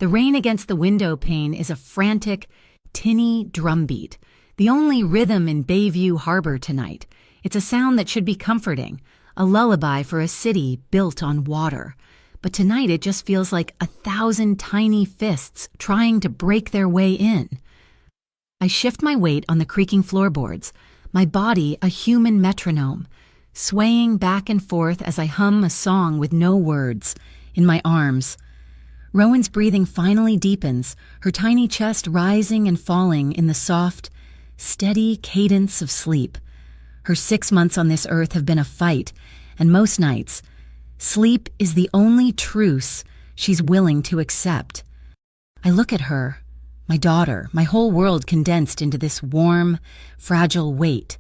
The rain against the window pane is a frantic, tinny drumbeat, the only rhythm in Bayview Harbor tonight. It's a sound that should be comforting, a lullaby for a city built on water. But tonight it just feels like 1,000 tiny fists trying to break their way in. I shift my weight on the creaking floorboards, my body a human metronome, swaying back and forth as I hum a song with no words, in my arms. Rowan's breathing finally deepens, her tiny chest rising and falling in the soft, steady cadence of sleep. Her 6 months on this earth have been a fight, and most nights, sleep is the only truce she's willing to accept. I look at her, my daughter, my whole world condensed into this warm, fragile weight.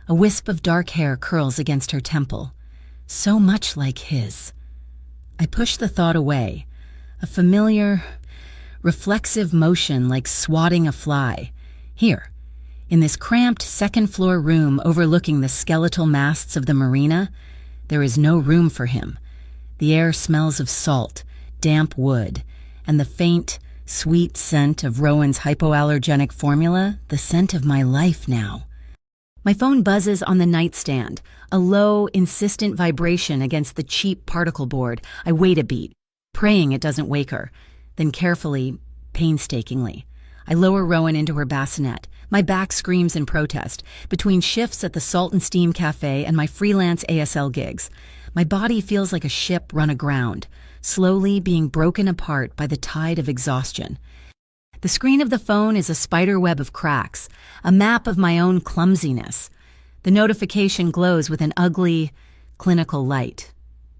A wisp of dark hair curls against her temple, so much like his. I push the thought away, a familiar, reflexive motion like swatting a fly. Here, in this cramped second-floor room overlooking the skeletal masts of the marina, there is no room for him. The air smells of salt, damp wood, and the faint, sweet scent of Rowan's hypoallergenic formula, the scent of my life now. My phone buzzes on the nightstand, a low, insistent vibration against the cheap particle board. I wait a beat, praying it doesn't wake her. Then carefully, painstakingly, I lower Rowan into her bassinet. My back screams in protest. Between shifts at the Salt and Steam Cafe and my freelance ASL gigs, my body feels like a ship run aground, slowly being broken apart by the tide of exhaustion. The screen of the phone is a spider web of cracks, a map of my own clumsiness. The notification glows with an ugly, clinical light.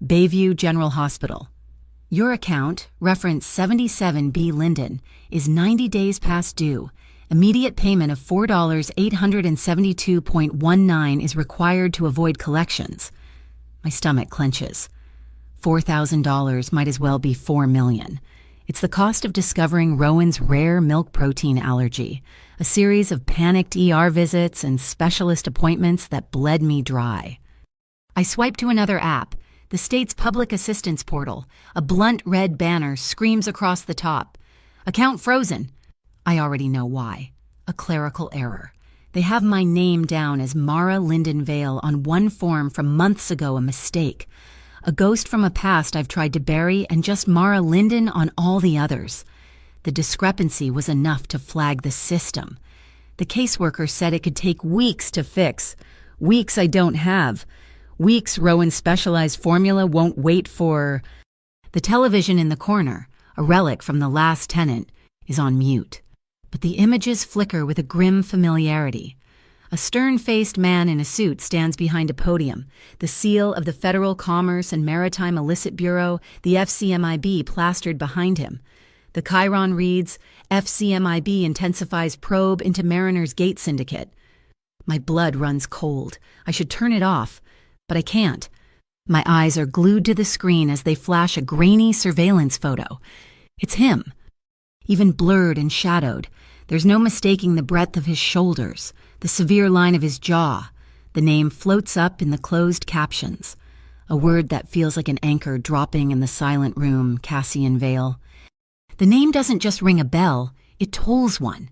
Bayview General Hospital. Your account, reference 77B Linden, is 90 days past due. Immediate payment of $4,872.19 is required to avoid collections. My stomach clenches. $4,000 might as well be $4 million. It's the cost of discovering Rowan's rare milk protein allergy, a series of panicked ER visits and specialist appointments that bled me dry. I swipe to another app, the state's public assistance portal. A blunt red banner screams across the top. Account frozen. I already know why. A clerical error. They have my name down as Mara Linden Vale on one form from months ago, a mistake. A ghost from a past I've tried to bury, and just Mara Linden on all the others. The discrepancy was enough to flag the system. The caseworker said it could take weeks to fix. Weeks I don't have. Weeks Rowan's specialized formula won't wait for. The television in the corner, a relic from the last tenant, is on mute. But the images flicker with a grim familiarity. A stern-faced man in a suit stands behind a podium, the seal of the Federal Commerce and Maritime Illicit Bureau, the FCMIB, plastered behind him. The chyron reads, FCMIB intensifies probe into Mariner's Gate Syndicate. My blood runs cold. I should turn it off, but I can't. My eyes are glued to the screen as they flash a grainy surveillance photo. It's him. Even blurred and shadowed, there's no mistaking the breadth of his shoulders, the severe line of his jaw. The name floats up in the closed captions. A word that feels like an anchor dropping in the silent room, Cassian Vale. The name doesn't just ring a bell, it tolls one.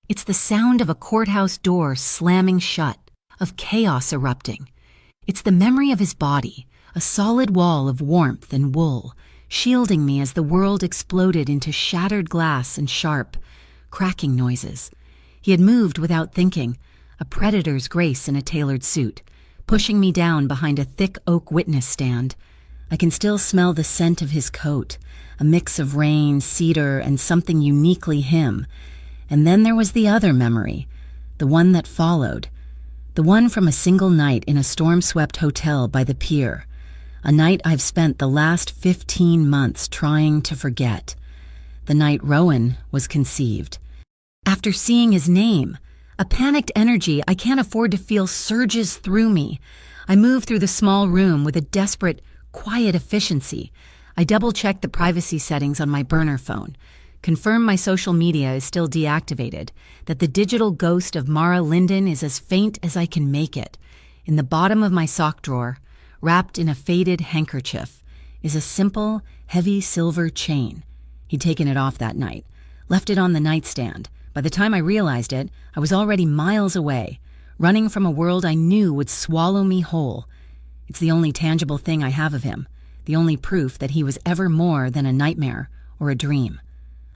It's the sound of a courthouse door slamming shut, of chaos erupting. It's the memory of his body, a solid wall of warmth and wool, shielding me as the world exploded into shattered glass and sharp, cracking noises. He had moved without thinking, a predator's grace in a tailored suit, pushing me down behind a thick oak witness stand. I can still smell the scent of his coat, a mix of rain, cedar, and something uniquely him. And then there was the other memory, the one that followed, the one from a single night in a storm-swept hotel by the pier, a night I've spent the last 15 months trying to forget, the night Rowan was conceived. After seeing his name, a panicked energy I can't afford to feel surges through me. I move through the small room with a desperate, quiet efficiency. I double-check the privacy settings on my burner phone, confirm my social media is still deactivated, that the digital ghost of Mara Linden is as faint as I can make it. In the bottom of my sock drawer, wrapped in a faded handkerchief, is a simple, heavy silver chain. He'd taken it off that night, left it on the nightstand. By the time I realized it, I was already miles away, running from a world I knew would swallow me whole. It's the only tangible thing I have of him, the only proof that he was ever more than a nightmare or a dream.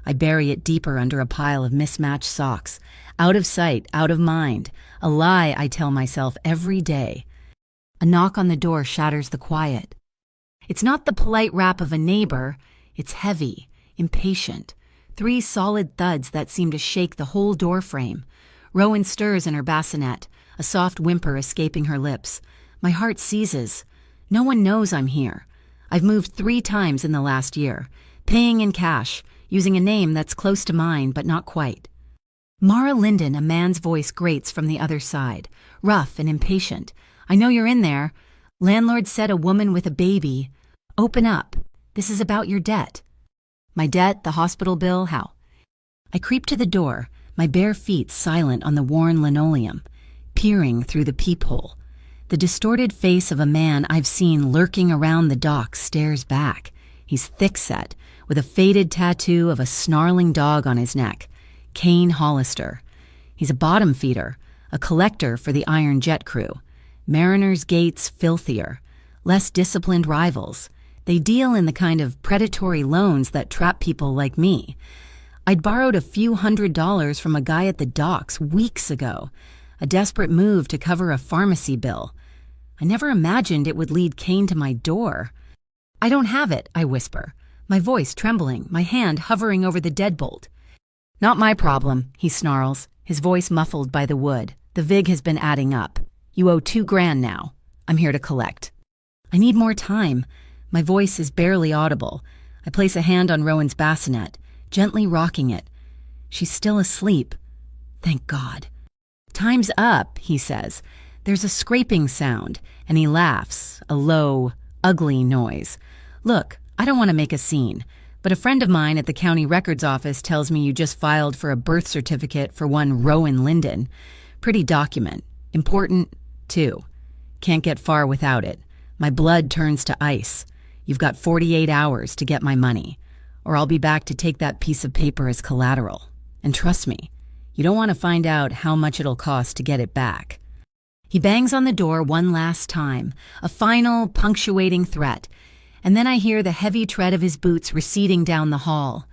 I bury it deeper under a pile of mismatched socks, out of sight, out of mind, a lie I tell myself every day. A knock on the door shatters the quiet. It's not the polite rap of a neighbor, it's heavy, impatient. 3 solid thuds that seem to shake the whole door frame. Rowan stirs in her bassinet, a soft whimper escaping her lips. My heart seizes. No one knows I'm here. I've moved 3 times in the last year, paying in cash, using a name that's close to mine but not quite. Mara Linden, a man's voice grates from the other side, rough and impatient. I know you're in there. Landlord said a woman with a baby. Open up. This is about your debt. My debt, the hospital bill, how? I creep to the door, my bare feet silent on the worn linoleum, peering through the peephole. The distorted face of a man I've seen lurking around the dock stares back. He's thick-set, with a faded tattoo of a snarling dog on his neck. Kane Hollister. He's a bottom feeder, a collector for the Iron Jet crew. Mariners' Gate's filthier, less disciplined rivals. They deal in the kind of predatory loans that trap people like me. I'd borrowed a few $100s from a guy at the docks weeks ago, a desperate move to cover a pharmacy bill. I never imagined it would lead Kane to my door. I don't have it, I whisper, my voice trembling, my hand hovering over the deadbolt. Not my problem, he snarls, his voice muffled by the wood. The vig has been adding up. You owe $2,000 now. I'm here to collect. I need more time. My voice is barely audible. I place a hand on Rowan's bassinet, gently rocking it. She's still asleep. Thank God. Time's up, he says. There's a scraping sound, and he laughs, a low, ugly noise. Look, I don't want to make a scene, but a friend of mine at the county records office tells me you just filed for a birth certificate for one Rowan Linden. Pretty document. Important, too. Can't get far without it. My blood turns to ice. You've got 48 hours to get my money, or I'll be back to take that piece of paper as collateral. And trust me, you don't want to find out how much it'll cost to get it back. He bangs on the door one last time, a final, punctuating threat, and then I hear the heavy tread of his boots receding down the hall.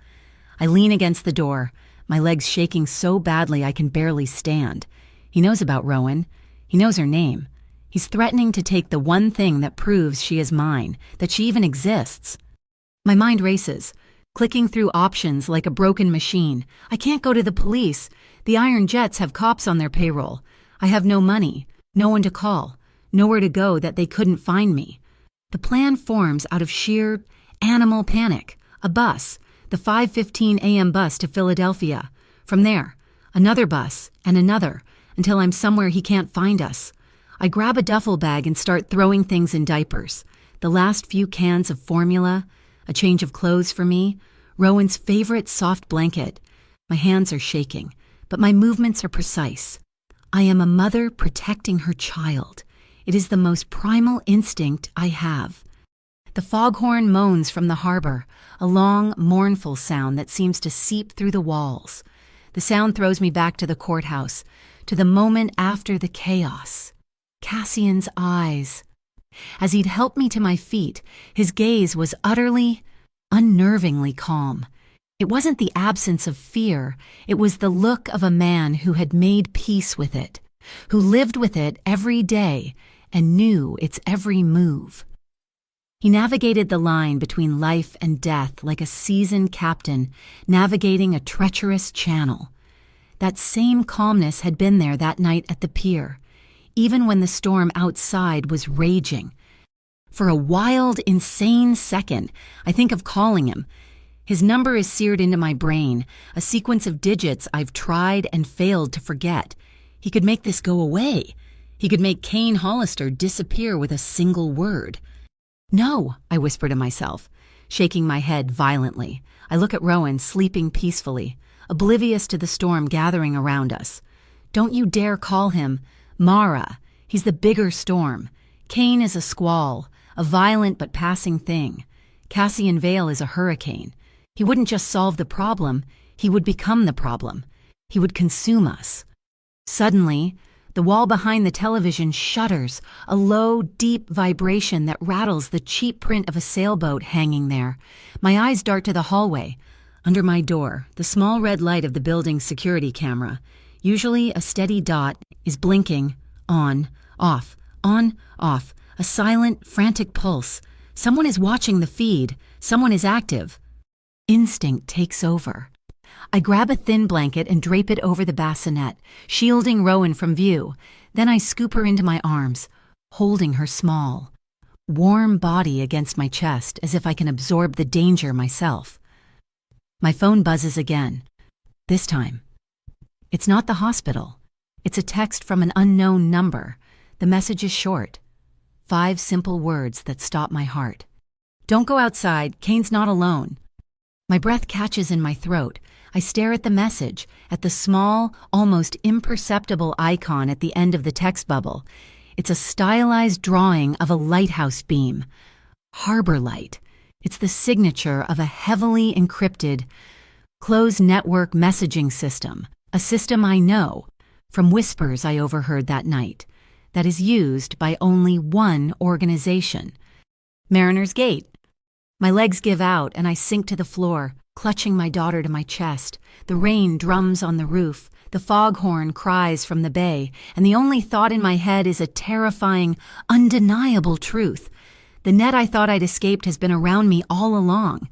I lean against the door, my legs shaking so badly I can barely stand. He knows about Rowan. He knows her name. He's threatening to take the one thing that proves she is mine, that she even exists. My mind races, clicking through options like a broken machine. I can't go to the police. The Iron Jets have cops on their payroll. I have no money, no one to call, nowhere to go that they couldn't find me. The plan forms out of sheer animal panic. A bus, the 5:15 a.m. bus to Philadelphia. From there, another bus and another, until I'm somewhere he can't find us. I grab a duffel bag and start throwing things in diapers. The last few cans of formula, a change of clothes for me, Rowan's favorite soft blanket. My hands are shaking, but my movements are precise. I am a mother protecting her child. It is the most primal instinct I have. The foghorn moans from the harbor, a long, mournful sound that seems to seep through the walls. The sound throws me back to the courthouse, to the moment after the chaos. Cassian's eyes. As he'd helped me to my feet, his gaze was utterly, unnervingly calm. It wasn't the absence of fear, it was the look of a man who had made peace with it, who lived with it every day and knew its every move. He navigated the line between life and death like a seasoned captain navigating a treacherous channel. That same calmness had been there that night at the pier, even when the storm outside was raging. For a wild, insane second, I think of calling him. His number is seared into my brain, a sequence of digits I've tried and failed to forget. He could make this go away. He could make Kane Hollister disappear with a single word. No, I whisper to myself, shaking my head violently. I look at Rowan sleeping peacefully, oblivious to the storm gathering around us. Don't you dare call him Mara. He's the bigger storm. Kane is a squall, a violent but passing thing. Cassian Vale is a hurricane. He wouldn't just solve the problem, he would become the problem. He would consume us. Suddenly, the wall behind the television shudders, a low, deep vibration that rattles the cheap print of a sailboat hanging there. My eyes dart to the hallway. Under my door, the small red light of the building's security camera, usually a steady dot, is blinking, on, off, a silent, frantic pulse. Someone is watching the feed. Someone is active. Instinct takes over. I grab a thin blanket and drape it over the bassinet, shielding Rowan from view. Then I scoop her into my arms, holding her small, warm body against my chest as if I can absorb the danger myself. My phone buzzes again. This time, it's not the hospital. It's a text from an unknown number. The message is short. 5 simple words that stop my heart. Don't go outside. Kane's not alone. My breath catches in my throat. I stare at the message, at the small, almost imperceptible icon at the end of the text bubble. It's a stylized drawing of a lighthouse beam. Harbor Light. It's the signature of a heavily encrypted, closed network messaging system, a system I know, from whispers I overheard that night, that is used by only one organization. Mariner's Gate. My legs give out and I sink to the floor, clutching my daughter to my chest. The rain drums on the roof, the foghorn cries from the bay, and the only thought in my head is a terrifying, undeniable truth. The net I thought I'd escaped has been around me all along.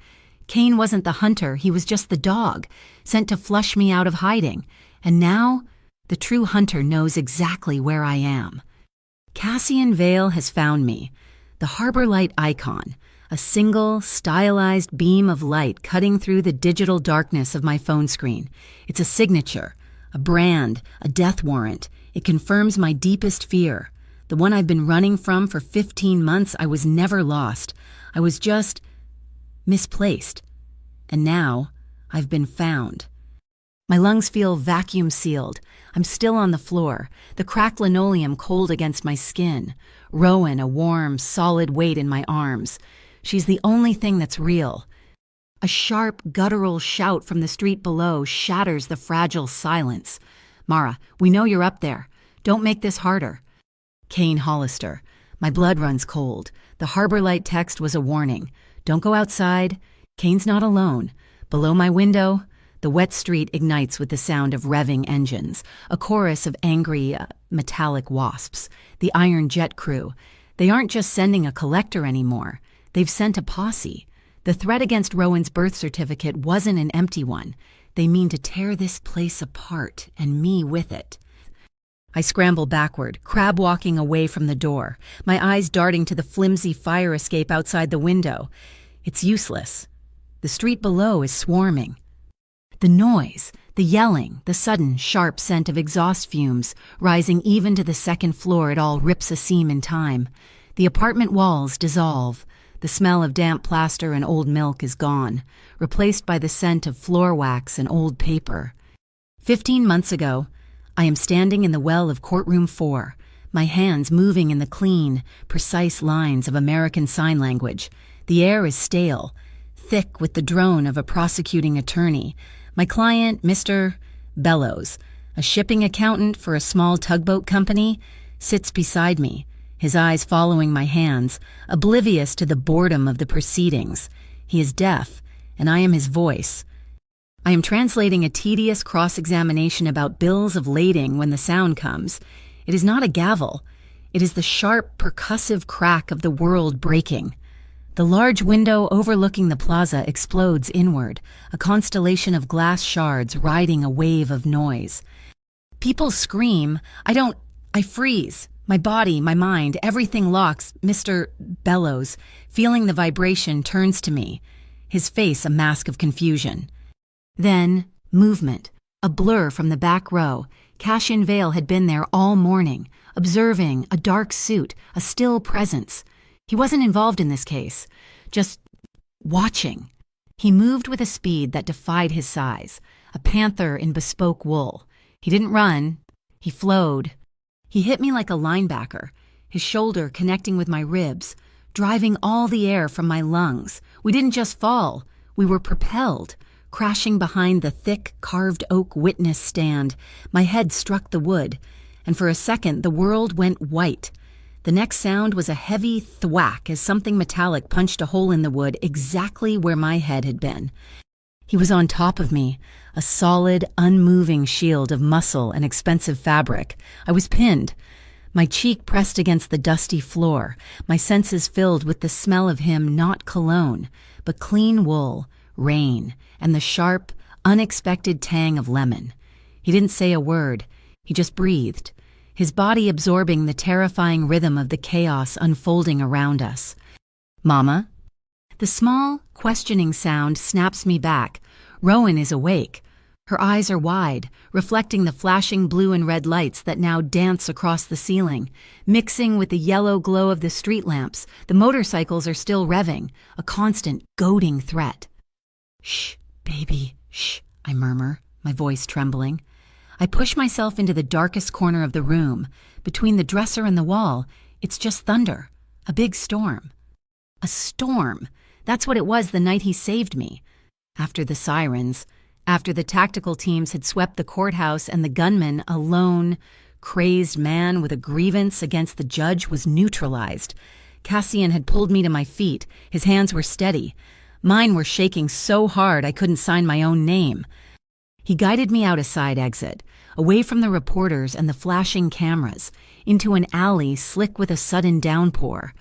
Kane wasn't the hunter, he was just the dog, sent to flush me out of hiding. And now, the true hunter knows exactly where I am. Cassian Vale has found me, the Harbor Light icon, a single, stylized beam of light cutting through the digital darkness of my phone screen. It's a signature, a brand, a death warrant. It confirms my deepest fear. The one I've been running from for 15 months. I was never lost. I was just misplaced. And now, I've been found. My lungs feel vacuum-sealed. I'm still on the floor, the cracked linoleum cold against my skin. Rowan, a warm, solid weight in my arms. She's the only thing that's real. A sharp, guttural shout from the street below shatters the fragile silence. Mara, we know you're up there. Don't make this harder. Kane Hollister. My blood runs cold. The Harbor Light text was a warning. Don't go outside. Kane's not alone. Below my window, the wet street ignites with the sound of revving engines, a chorus of angry, metallic wasps. The Iron Jet crew. They aren't just sending a collector anymore. They've sent a posse. The threat against Rowan's birth certificate wasn't an empty one. They mean to tear this place apart, and me with it. I scramble backward, crab-walking away from the door, my eyes darting to the flimsy fire escape outside the window. It's useless. The street below is swarming. The noise, the yelling, the sudden, sharp scent of exhaust fumes, rising even to the second floor, it all rips a seam in time. The apartment walls dissolve. The smell of damp plaster and old milk is gone, replaced by the scent of floor wax and old paper. 15 months ago, I am standing in the well of courtroom 4, my hands moving in the clean, precise lines of American Sign Language. The air is stale, thick with the drone of a prosecuting attorney. My client, Mr. Bellows, a shipping accountant for a small tugboat company, sits beside me, his eyes following my hands, oblivious to the boredom of the proceedings. He is deaf, and I am his voice. I am translating a tedious cross-examination about bills of lading when the sound comes. It is not a gavel. It is the sharp, percussive crack of the world breaking. The large window overlooking the plaza explodes inward, a constellation of glass shards riding a wave of noise. People scream. I freeze. My body, my mind, everything locks. Mr. Bellows, feeling the vibration, turns to me, his face a mask of confusion. Then, movement, a blur from the back row. Cassian Vale had been there all morning, observing, a dark suit, a still presence. He wasn't involved in this case, just watching. He moved with a speed that defied his size, a panther in bespoke wool. He didn't run, he flowed. He hit me like a linebacker, his shoulder connecting with my ribs, driving all the air from my lungs. We didn't just fall, We were propelled, crashing behind the thick, carved oak witness stand. My head struck the wood, and for a second the world went white. The next sound was a heavy thwack as something metallic punched a hole in the wood exactly where my head had been. He was on top of me, a solid, unmoving shield of muscle and expensive fabric. I was pinned, my cheek pressed against the dusty floor, my senses filled with the smell of him, not cologne, but clean wool, rain, and the sharp, unexpected tang of lemon. He didn't say a word. He just breathed, his body absorbing the terrifying rhythm of the chaos unfolding around us. "Mama?" The small, questioning sound snaps me back. Rowan is awake. Her eyes are wide, reflecting the flashing blue and red lights that now dance across the ceiling. Mixing with the yellow glow of the street lamps, the motorcycles are still revving, a constant, goading threat. "Shh, baby, shh," I murmur, my voice trembling. I push myself into the darkest corner of the room. Between the dresser and the wall, it's just thunder, a big storm. A storm. That's what it was the night he saved me. After the sirens, after the tactical teams had swept the courthouse and the gunman, a lone, crazed man with a grievance against the judge, was neutralized. Cassian had pulled me to my feet. His hands were steady. Mine were shaking so hard I couldn't sign my own name. He guided me out a side exit, away from the reporters and the flashing cameras, into an alley slick with a sudden downpour.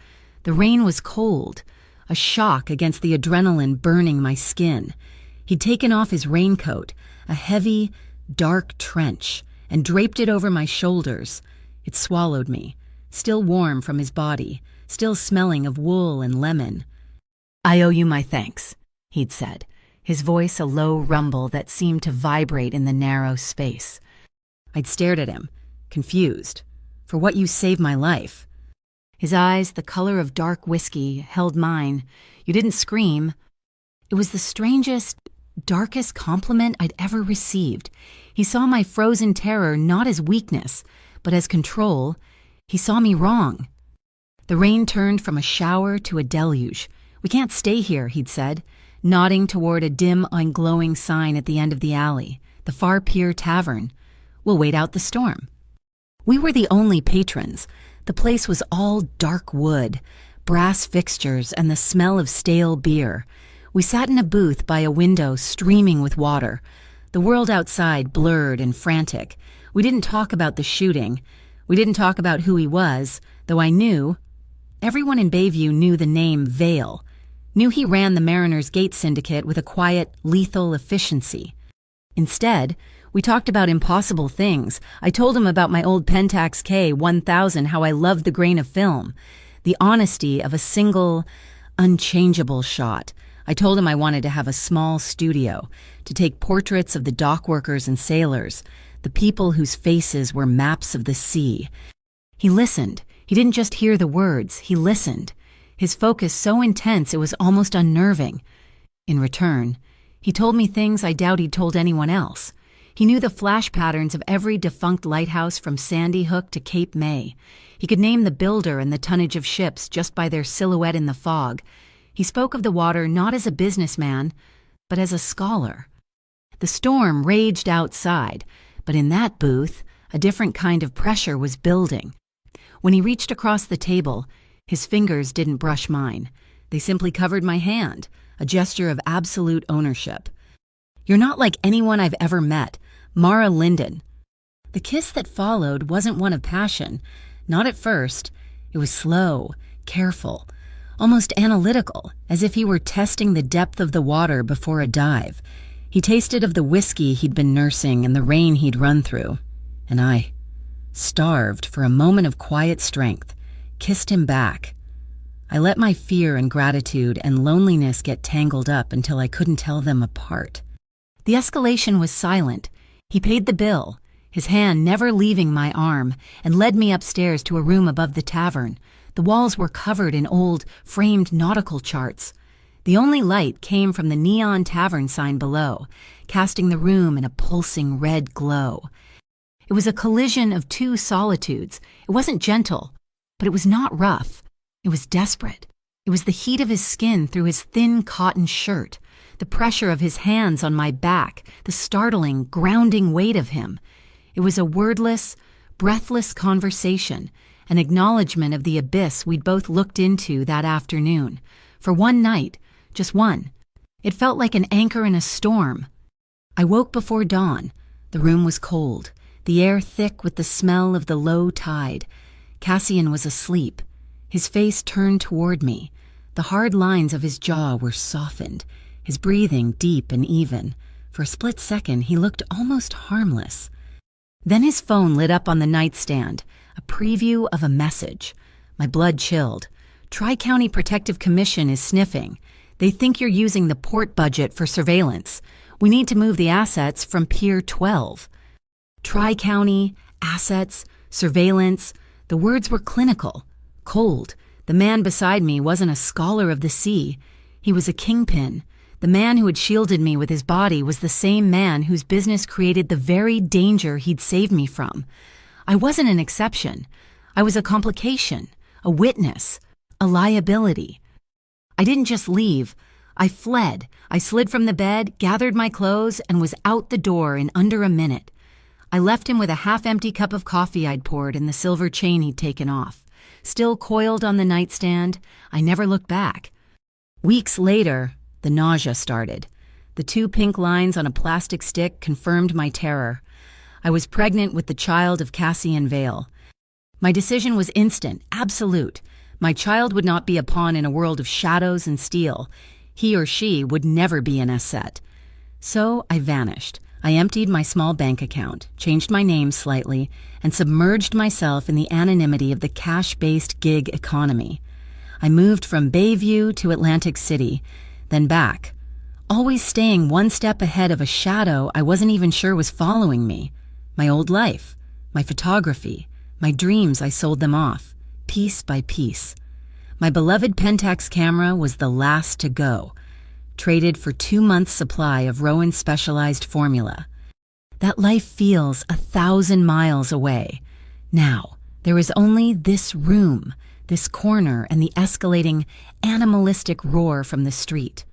The rain was cold, a shock against the adrenaline burning my skin. He'd taken off his raincoat, a heavy, dark trench, and draped it over my shoulders. It swallowed me, still warm from his body, still smelling of wool and lemon. "I owe you my thanks," he'd said, his voice a low rumble that seemed to vibrate in the narrow space. I'd stared at him, confused. "For what you saved my life." His eyes, the color of dark whiskey, held mine. "You didn't scream." It was the strangest, darkest compliment I'd ever received. He saw my frozen terror not as weakness, but as control. He saw me wrong. The rain turned from a shower to a deluge. "We can't stay here," he'd said, nodding toward a dim, unglowing sign at the end of the alley, the Far Pier Tavern. "We'll wait out the storm." We were the only patrons. The place was all dark wood, brass fixtures, and the smell of stale beer. We sat in a booth by a window streaming with water. The world outside blurred and frantic. We didn't talk about the shooting. We didn't talk about who he was, though I knew. Everyone in Bayview knew the name Vale, knew he ran the Mariners Gate Syndicate with a quiet, lethal efficiency. Instead, we talked about impossible things. I told him about my old Pentax K1000, how I loved the grain of film, the honesty of a single, unchangeable shot. I told him I wanted to have a small studio, to take portraits of the dock workers and sailors, the people whose faces were maps of the sea. He listened. He didn't just hear the words, he listened. His focus so intense it was almost unnerving. In return, he told me things I doubt he'd told anyone else. He knew the flash patterns of every defunct lighthouse from Sandy Hook to Cape May. He could name the builder and the tonnage of ships just by their silhouette in the fog. He spoke of the water not as a businessman, but as a scholar. The storm raged outside, but in that booth, a different kind of pressure was building. When he reached across the table, his fingers didn't brush mine. They simply covered my hand, a gesture of absolute ownership. "You're not like anyone I've ever met, Mara Linden." The kiss that followed wasn't one of passion. Not at first. It was slow, careful, almost analytical, as if he were testing the depth of the water before a dive. He tasted of the whiskey he'd been nursing and the rain he'd run through. And I, starved for a moment of quiet strength, kissed him back. I let my fear and gratitude and loneliness get tangled up until I couldn't tell them apart. The escalation was silent. He paid the bill, his hand never leaving my arm, and led me upstairs to a room above the tavern. The walls were covered in old, framed nautical charts. The only light came from the neon tavern sign below, casting the room in a pulsing red glow. It was a collision of two solitudes. It wasn't gentle, but it was not rough. It was desperate. It was the heat of his skin through his thin cotton shirt, the pressure of his hands on my back, the startling, grounding weight of him. It was a wordless, breathless conversation, an acknowledgement of the abyss we'd both looked into that afternoon. For one night, just one. It felt like an anchor in a storm. I woke before dawn. The room was cold, the air thick with the smell of the low tide. Cassian was asleep, his face turned toward me. The hard lines of his jaw were softened, his breathing deep and even. For a split second, he looked almost harmless. Then his phone lit up on the nightstand, a preview of a message. My blood chilled. Tri-County Protective Commission is sniffing. They think you're using the port budget for surveillance. We need to move the assets from Pier 12. Tri-County, assets, surveillance. The words were clinical, cold. The man beside me wasn't a scholar of the sea. He was a kingpin. The man who had shielded me with his body was the same man whose business created the very danger he'd saved me from. I wasn't an exception. I was a complication, a witness, a liability. I didn't just leave. I fled. I slid from the bed, gathered my clothes, and was out the door in under a minute. I left him with a half-empty cup of coffee I'd poured and the silver chain he'd taken off. Still coiled on the nightstand, I never looked back. Weeks later, the nausea started. The 2 pink lines on a plastic stick confirmed my terror. I was pregnant with the child of Cassian Vale. My decision was instant, absolute. My child would not be a pawn in a world of shadows and steel. He or she would never be an asset. So I vanished. I emptied my small bank account, changed my name slightly, and submerged myself in the anonymity of the cash-based gig economy. I moved from Bayview to Atlantic City, then back, always staying one step ahead of a shadow I wasn't even sure was following me. My old life, my photography, my dreams. I sold them off, piece by piece. My beloved Pentax camera was the last to go, traded for 2 months' supply of Rowan's specialized formula. That life feels 1,000 miles away. Now, there is only this room, this corner, and the escalating, animalistic roar from the street.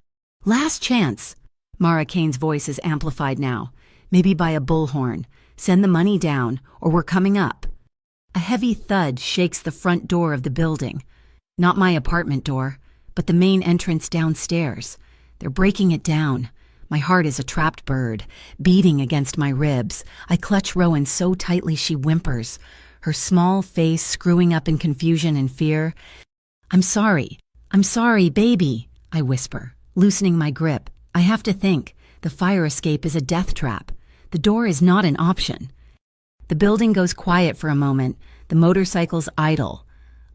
Last chance. Mara Kane's voice is amplified now, maybe by a bullhorn. Send the money down, or we're coming up. A heavy thud shakes the front door of the building. Not my apartment door, but the main entrance downstairs. They're breaking it down. My heart is a trapped bird, beating against my ribs. I clutch Rowan so tightly she whimpers, her small face screwing up in confusion and fear. I'm sorry, baby, I whisper, loosening my grip. I have to think. The fire escape is a death trap. The door is not an option. The building goes quiet for a moment. The motorcycles idle.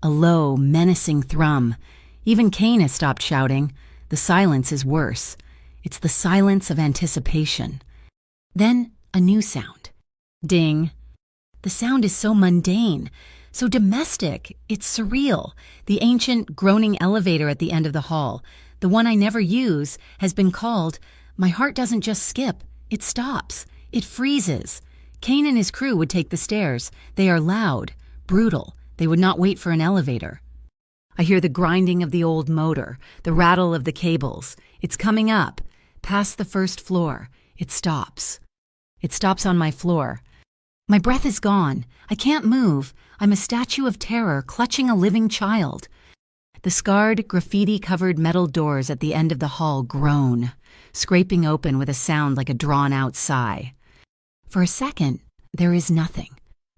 A low, menacing thrum. Even Kane has stopped shouting. The silence is worse. It's the silence of anticipation. Then a new sound. Ding. The sound is so mundane, so domestic. It's surreal. The ancient, groaning elevator at the end of the hall, the one I never use, has been called. My heart doesn't just skip. It stops. It freezes. Kane and his crew would take the stairs. They are loud, brutal. They would not wait for an elevator. I hear the grinding of the old motor, the rattle of the cables. It's coming up, past the first floor. It stops. It stops on my floor. My breath is gone. I can't move. I'm a statue of terror clutching a living child. The scarred, graffiti-covered metal doors at the end of the hall groan, scraping open with a sound like a drawn-out sigh. For a second, there is nothing.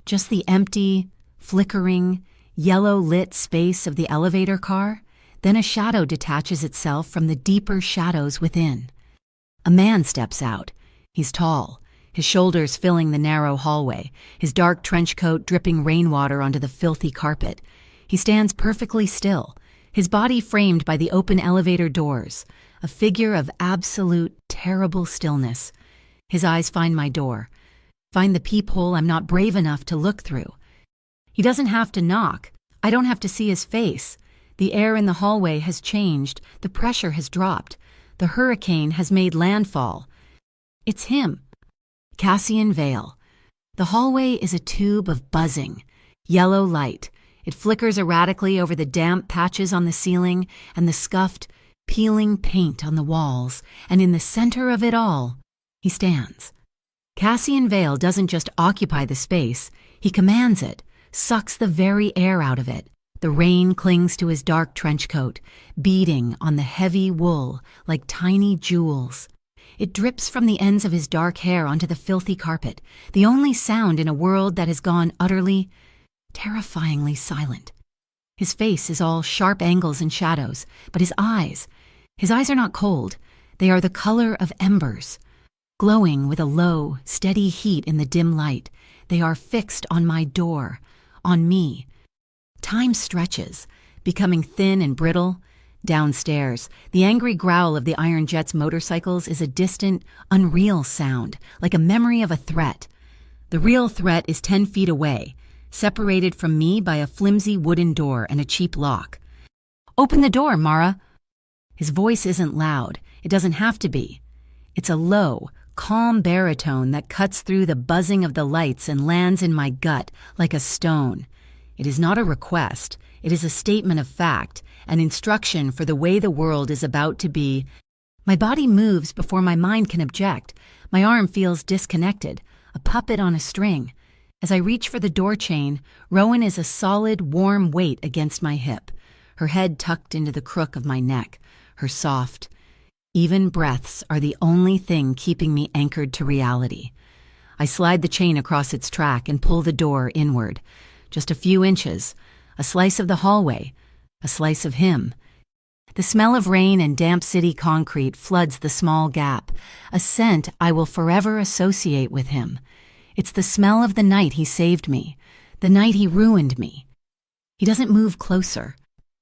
Just the empty, flickering, yellow-lit space of the elevator car. Then a shadow detaches itself from the deeper shadows within. A man steps out. He's tall, his shoulders filling the narrow hallway, his dark trench coat dripping rainwater onto the filthy carpet. He stands perfectly still, his body framed by the open elevator doors, a figure of absolute, terrible stillness. His eyes find my door, find the peephole I'm not brave enough to look through. He doesn't have to knock. I don't have to see his face. The air in the hallway has changed. The pressure has dropped. The hurricane has made landfall. It's him. Cassian Vale. The hallway is a tube of buzzing, yellow light. It flickers erratically over the damp patches on the ceiling and the scuffed, peeling paint on the walls, and in the center of it all, he stands. Cassian Vale doesn't just occupy the space, he commands it, sucks the very air out of it. The rain clings to his dark trench coat, beating on the heavy wool like tiny jewels. It drips from the ends of his dark hair onto the filthy carpet, the only sound in a world that has gone utterly, terrifyingly silent. His face is all sharp angles and shadows, but his eyes are not cold. They are the color of embers, glowing with a low, steady heat in the dim light. They are fixed on my door, on me. Time stretches, becoming thin and brittle. Downstairs, the angry growl of the Iron Jet's motorcycles is a distant, unreal sound, like a memory of a threat. The real threat is 10 feet away, separated from me by a flimsy wooden door and a cheap lock. "Open the door, Mara." His voice isn't loud. It doesn't have to be. It's a low, calm baritone that cuts through the buzzing of the lights and lands in my gut like a stone. It is not a request. It is a statement of fact, an instruction for the way the world is about to be. My body moves before my mind can object. My arm feels disconnected, a puppet on a string. As I reach for the door chain, Rowan is a solid, warm weight against my hip, her head tucked into the crook of my neck, her soft, even breaths are the only thing keeping me anchored to reality. I slide the chain across its track and pull the door inward. Just a few inches, a slice of the hallway, a slice of him. The smell of rain and damp city concrete floods the small gap, a scent I will forever associate with him. It's the smell of the night he saved me, the night he ruined me. He doesn't move closer.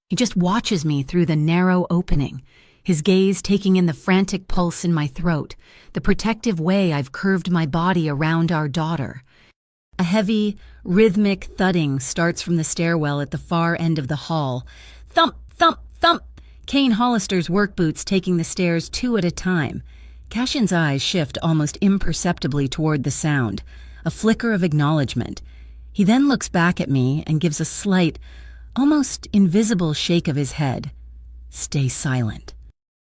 He just watches me through the narrow opening, his gaze taking in the frantic pulse in my throat, the protective way I've curved my body around our daughter. A heavy, rhythmic thudding starts from the stairwell at the far end of the hall. Thump, thump, thump! Kane Hollister's work boots taking the stairs 2 at a time. Cassian's eyes shift almost imperceptibly toward the sound, a flicker of acknowledgement. He then looks back at me and gives a slight, almost invisible shake of his head. Stay silent.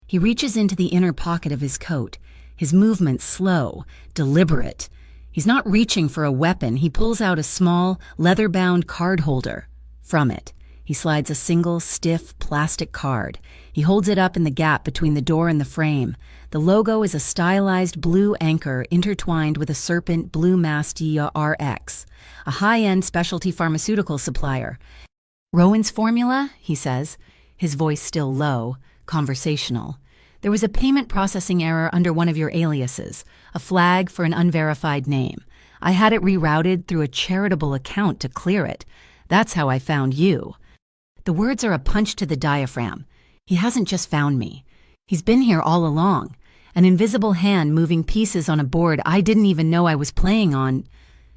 He reaches into the inner pocket of his coat, his movements slow, deliberate. He's not reaching for a weapon. He pulls out a small, leather-bound card holder. From it, he slides a single, stiff, plastic card. He holds it up in the gap between the door and the frame. The logo is a stylized blue anchor intertwined with a serpent blue Mastia RX, a high-end specialty pharmaceutical supplier. "Rowan's formula," he says, his voice still low, conversational. "There was a payment processing error under one of your aliases, a flag for an unverified name. I had it rerouted through a charitable account to clear it. That's how I found you." The words are a punch to the diaphragm. He hasn't just found me. He's been here all along, an invisible hand moving pieces on a board I didn't even know I was playing on.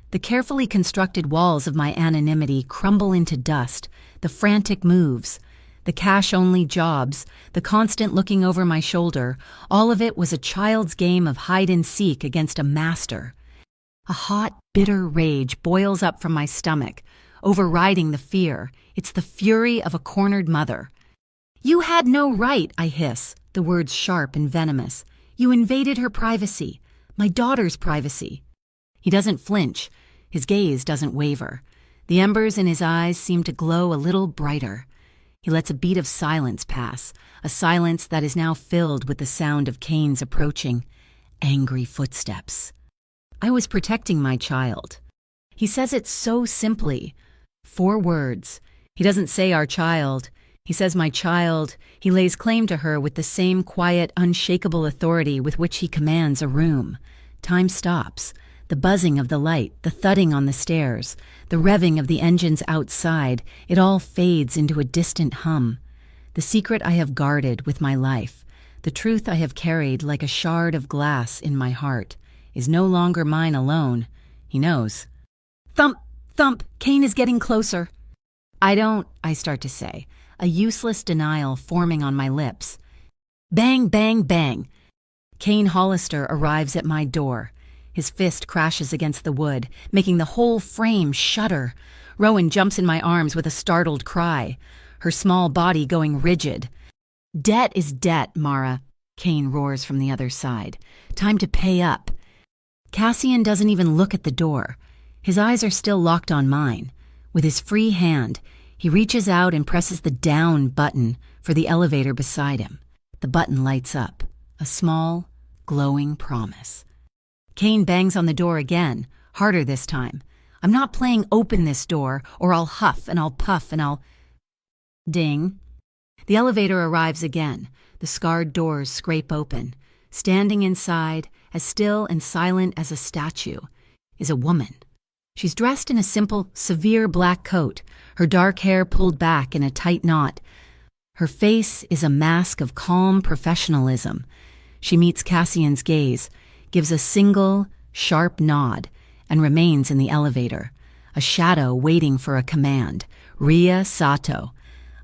The carefully constructed walls of my anonymity crumble into dust, the frantic moves, the cash-only jobs, the constant looking over my shoulder, all of it was a child's game of hide-and-seek against a master. A hot, bitter rage boils up from my stomach, overriding the fear. It's the fury of a cornered mother. "You had no right," I hiss, the words sharp and venomous. "You invaded her privacy, my daughter's privacy." He doesn't flinch. His gaze doesn't waver. The embers in his eyes seem to glow a little brighter. He lets a beat of silence pass, a silence that is now filled with the sound of Kane's approaching, angry footsteps. I was protecting my child. He says it so simply. 4 words. He doesn't say our child. He says my child. He lays claim to her with the same quiet, unshakable authority with which he commands a room. Time stops. The buzzing of the light, the thudding on the stairs, the revving of the engines outside, it all fades into a distant hum. The secret I have guarded with my life, the truth I have carried like a shard of glass in my heart, is no longer mine alone. He knows. Thump, thump, Kane is getting closer. I start to say, a useless denial forming on my lips. Bang, bang, bang. Kane Hollister arrives at my door. His fist crashes against the wood, making the whole frame shudder. Rowan jumps in my arms with a startled cry, her small body going rigid. Debt is debt, Mara, Kane roars from the other side. Time to pay up. Cassian doesn't even look at the door. His eyes are still locked on mine. With his free hand, he reaches out and presses the down button for the elevator beside him. The button lights up. A small, glowing promise. Kane bangs on the door again, harder this time. I'm not playing open this door, or I'll huff and I'll puff and I'll... Ding. The elevator arrives again. The scarred doors scrape open. Standing inside, as still and silent as a statue, is a woman. She's dressed in a simple, severe black coat, her dark hair pulled back in a tight knot. Her face is a mask of calm professionalism. She meets Cassian's gaze, gives a single, sharp nod, and remains in the elevator, a shadow waiting for a command. Ria Sato.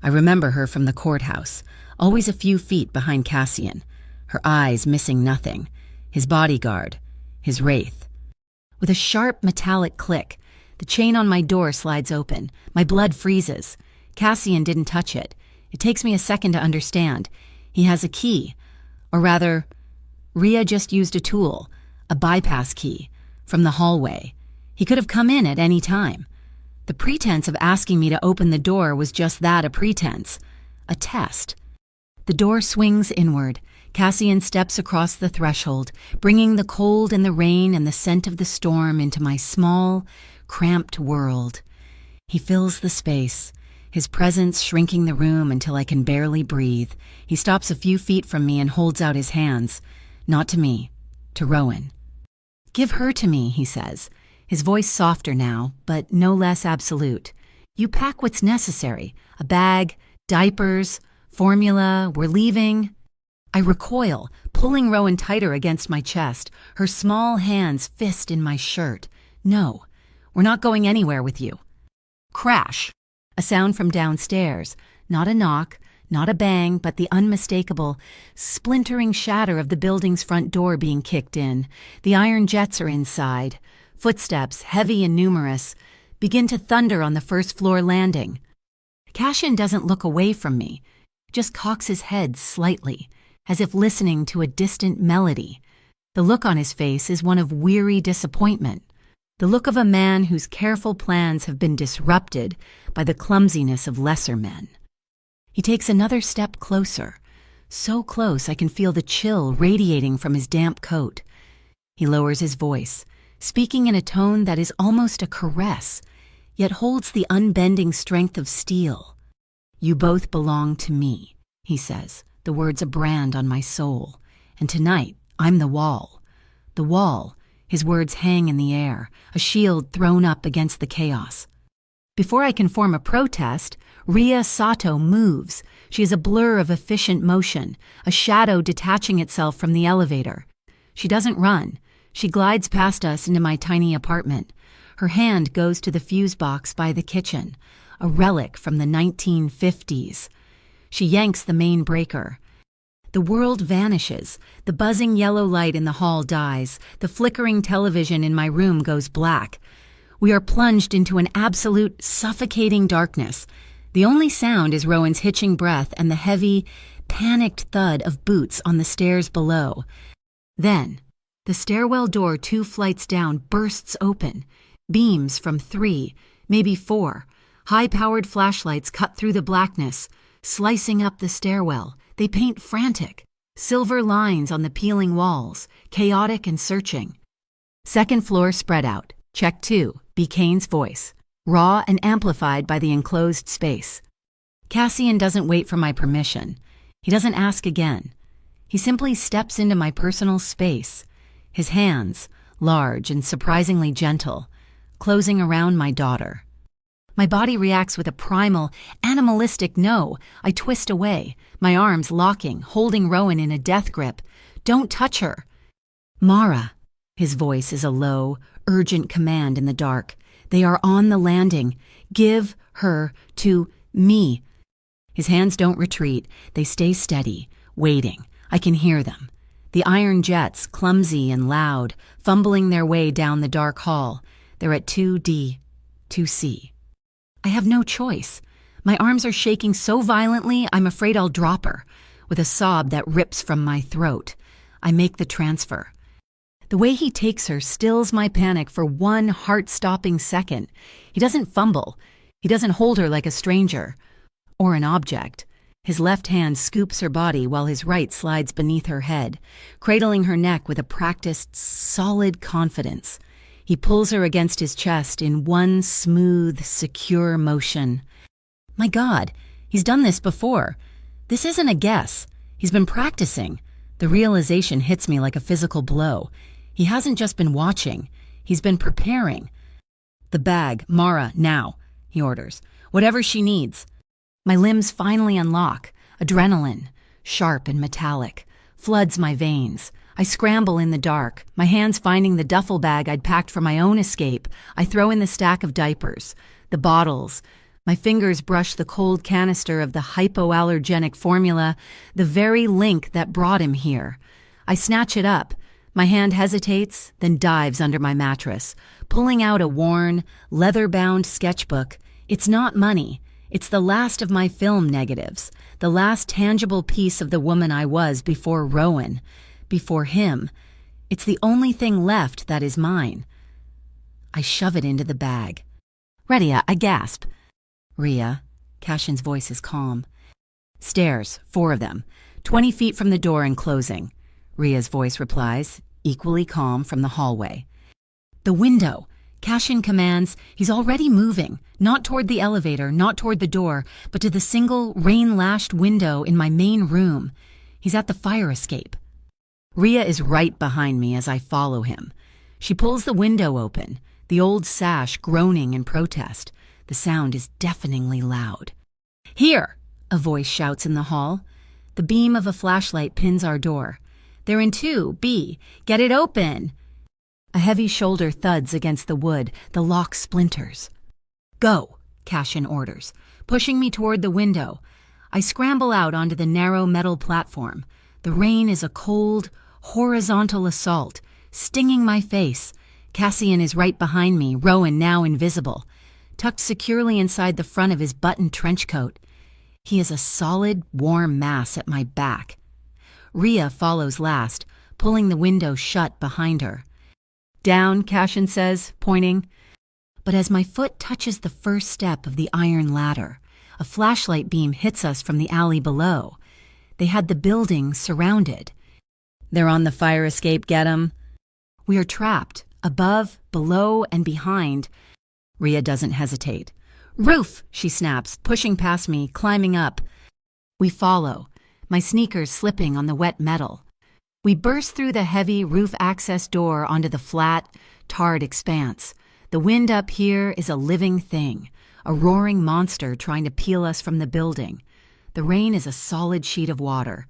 I remember her from the courthouse, always a few feet behind Cassian, her eyes missing nothing, his bodyguard, his wraith. With a sharp metallic click, the chain on my door slides open. My blood freezes. Cassian didn't touch it. It takes me a second to understand. He has a key. Or rather, Ria just used a tool, a bypass key, from the hallway. He could have come in at any time. The pretense of asking me to open the door was just that, a pretense. A test. The door swings inward. Cassian steps across the threshold, bringing the cold and the rain and the scent of the storm into my small, cramped world. He fills the space, his presence shrinking the room until I can barely breathe. He stops a few feet from me and holds out his hands. Not to me, to Rowan. Give her to me, he says, his voice softer now, but no less absolute. You pack what's necessary, a bag, diapers, formula, we're leaving. I recoil, pulling Rowan tighter against my chest, her small hands fist in my shirt. No, we're not going anywhere with you. Crash! A sound from downstairs. Not a knock, not a bang, but the unmistakable, splintering shatter of the building's front door being kicked in. The iron jets are inside. Footsteps, heavy and numerous, begin to thunder on the first-floor landing. Cassian doesn't look away from me, just cocks his head slightly, as if listening to a distant melody. The look on his face is one of weary disappointment, the look of a man whose careful plans have been disrupted by the clumsiness of lesser men. He takes another step closer, so close I can feel the chill radiating from his damp coat. He lowers his voice, speaking in a tone that is almost a caress, yet holds the unbending strength of steel. You both belong to me, he says, the words a brand on my soul. And tonight, I'm the wall. The wall, his words hang in the air, a shield thrown up against the chaos. Before I can form a protest, Ria Sato moves. She is a blur of efficient motion, a shadow detaching itself from the elevator. She doesn't run. She glides past us into my tiny apartment. Her hand goes to the fuse box by the kitchen, a relic from the 1950s. She yanks the main breaker. The world vanishes. The buzzing yellow light in the hall dies. The flickering television in my room goes black. We are plunged into an absolute, suffocating darkness. The only sound is Rowan's hitching breath and the heavy, panicked thud of boots on the stairs below. Then, the stairwell door 2 flights down bursts open. Beams from 3, maybe 4. High-powered flashlights cut through the blackness, slicing up the stairwell. They paint frantic. Silver lines on the peeling walls, chaotic and searching. Second floor spread out. Check 2, be Kane's voice, raw and amplified by the enclosed space. Cassian doesn't wait for my permission. He doesn't ask again. He simply steps into my personal space, his hands, large and surprisingly gentle, closing around my daughter. My body reacts with a primal, animalistic no. I twist away, my arms locking, holding Rowan in a death grip. Don't touch her. Mara. His voice is a low, urgent command in the dark. They are on the landing. Give her to me. His hands don't retreat. They stay steady, waiting. I can hear them. The iron jets, clumsy and loud, fumbling their way down the dark hall. They're at 2D, 2C. I have no choice. My arms are shaking so violently, I'm afraid I'll drop her. with a sob that rips from my throat. I make the transfer. The way he takes her stills my panic for one heart-stopping second. He doesn't fumble. He doesn't hold her like a stranger or an object. His left hand scoops her body while his right slides beneath her head, cradling her neck with a practiced, solid confidence. He pulls her against his chest in one smooth, secure motion. My God, he's done this before. This isn't a guess. He's been practicing. The realization hits me like a physical blow. He hasn't just been watching. He's been preparing. The bag, Mara, now, he orders. Whatever she needs. My limbs finally unlock. Adrenaline, sharp and metallic, floods my veins. I scramble in the dark, my hands finding the duffel bag I'd packed for my own escape. I throw in the stack of diapers, the bottles. My fingers brush the cold canister of the hypoallergenic formula, the very link that brought him here. I snatch it up. My hand hesitates, then dives under my mattress, pulling out a worn, leather-bound sketchbook. It's not money. It's the last of my film negatives, the last tangible piece of the woman I was before Rowan, before him. It's the only thing left that is mine. I shove it into the bag. Redia, I gasp. Rhea, Cashin's voice is calm. Stairs, 4 of them, 20 feet from the door and closing. Rhea's voice replies, equally calm from the hallway. The window. Cashin commands. He's already moving, not toward the elevator, not toward the door, but to the single rain-lashed window in my main room. He's at the fire escape. Rhea is right behind me as I follow him. She pulls the window open, the old sash groaning in protest. The sound is deafeningly loud. Here, a voice shouts in the hall. The beam of a flashlight pins our door. They're in 2B. Get it open. A heavy shoulder thuds against the wood. The lock splinters. Go, Cashin orders, pushing me toward the window. I scramble out onto the narrow metal platform. The rain is a cold, horizontal assault, stinging my face. Cassian is right behind me, Rowan now invisible, tucked securely inside the front of his buttoned trench coat. He is a solid, warm mass at my back. Rhea follows last, pulling the window shut behind her. Down, Cashin says, pointing. But as my foot touches the first step of the iron ladder, a flashlight beam hits us from the alley below. They had the building surrounded. They're on the fire escape, get 'em? We are trapped, above, below, and behind. Rhea doesn't hesitate. Roof, she snaps, pushing past me, climbing up. We follow, my sneakers slipping on the wet metal. We burst through the heavy roof access door onto the flat, tarred expanse. The wind up here is a living thing, a roaring monster trying to peel us from the building. The rain is a solid sheet of water.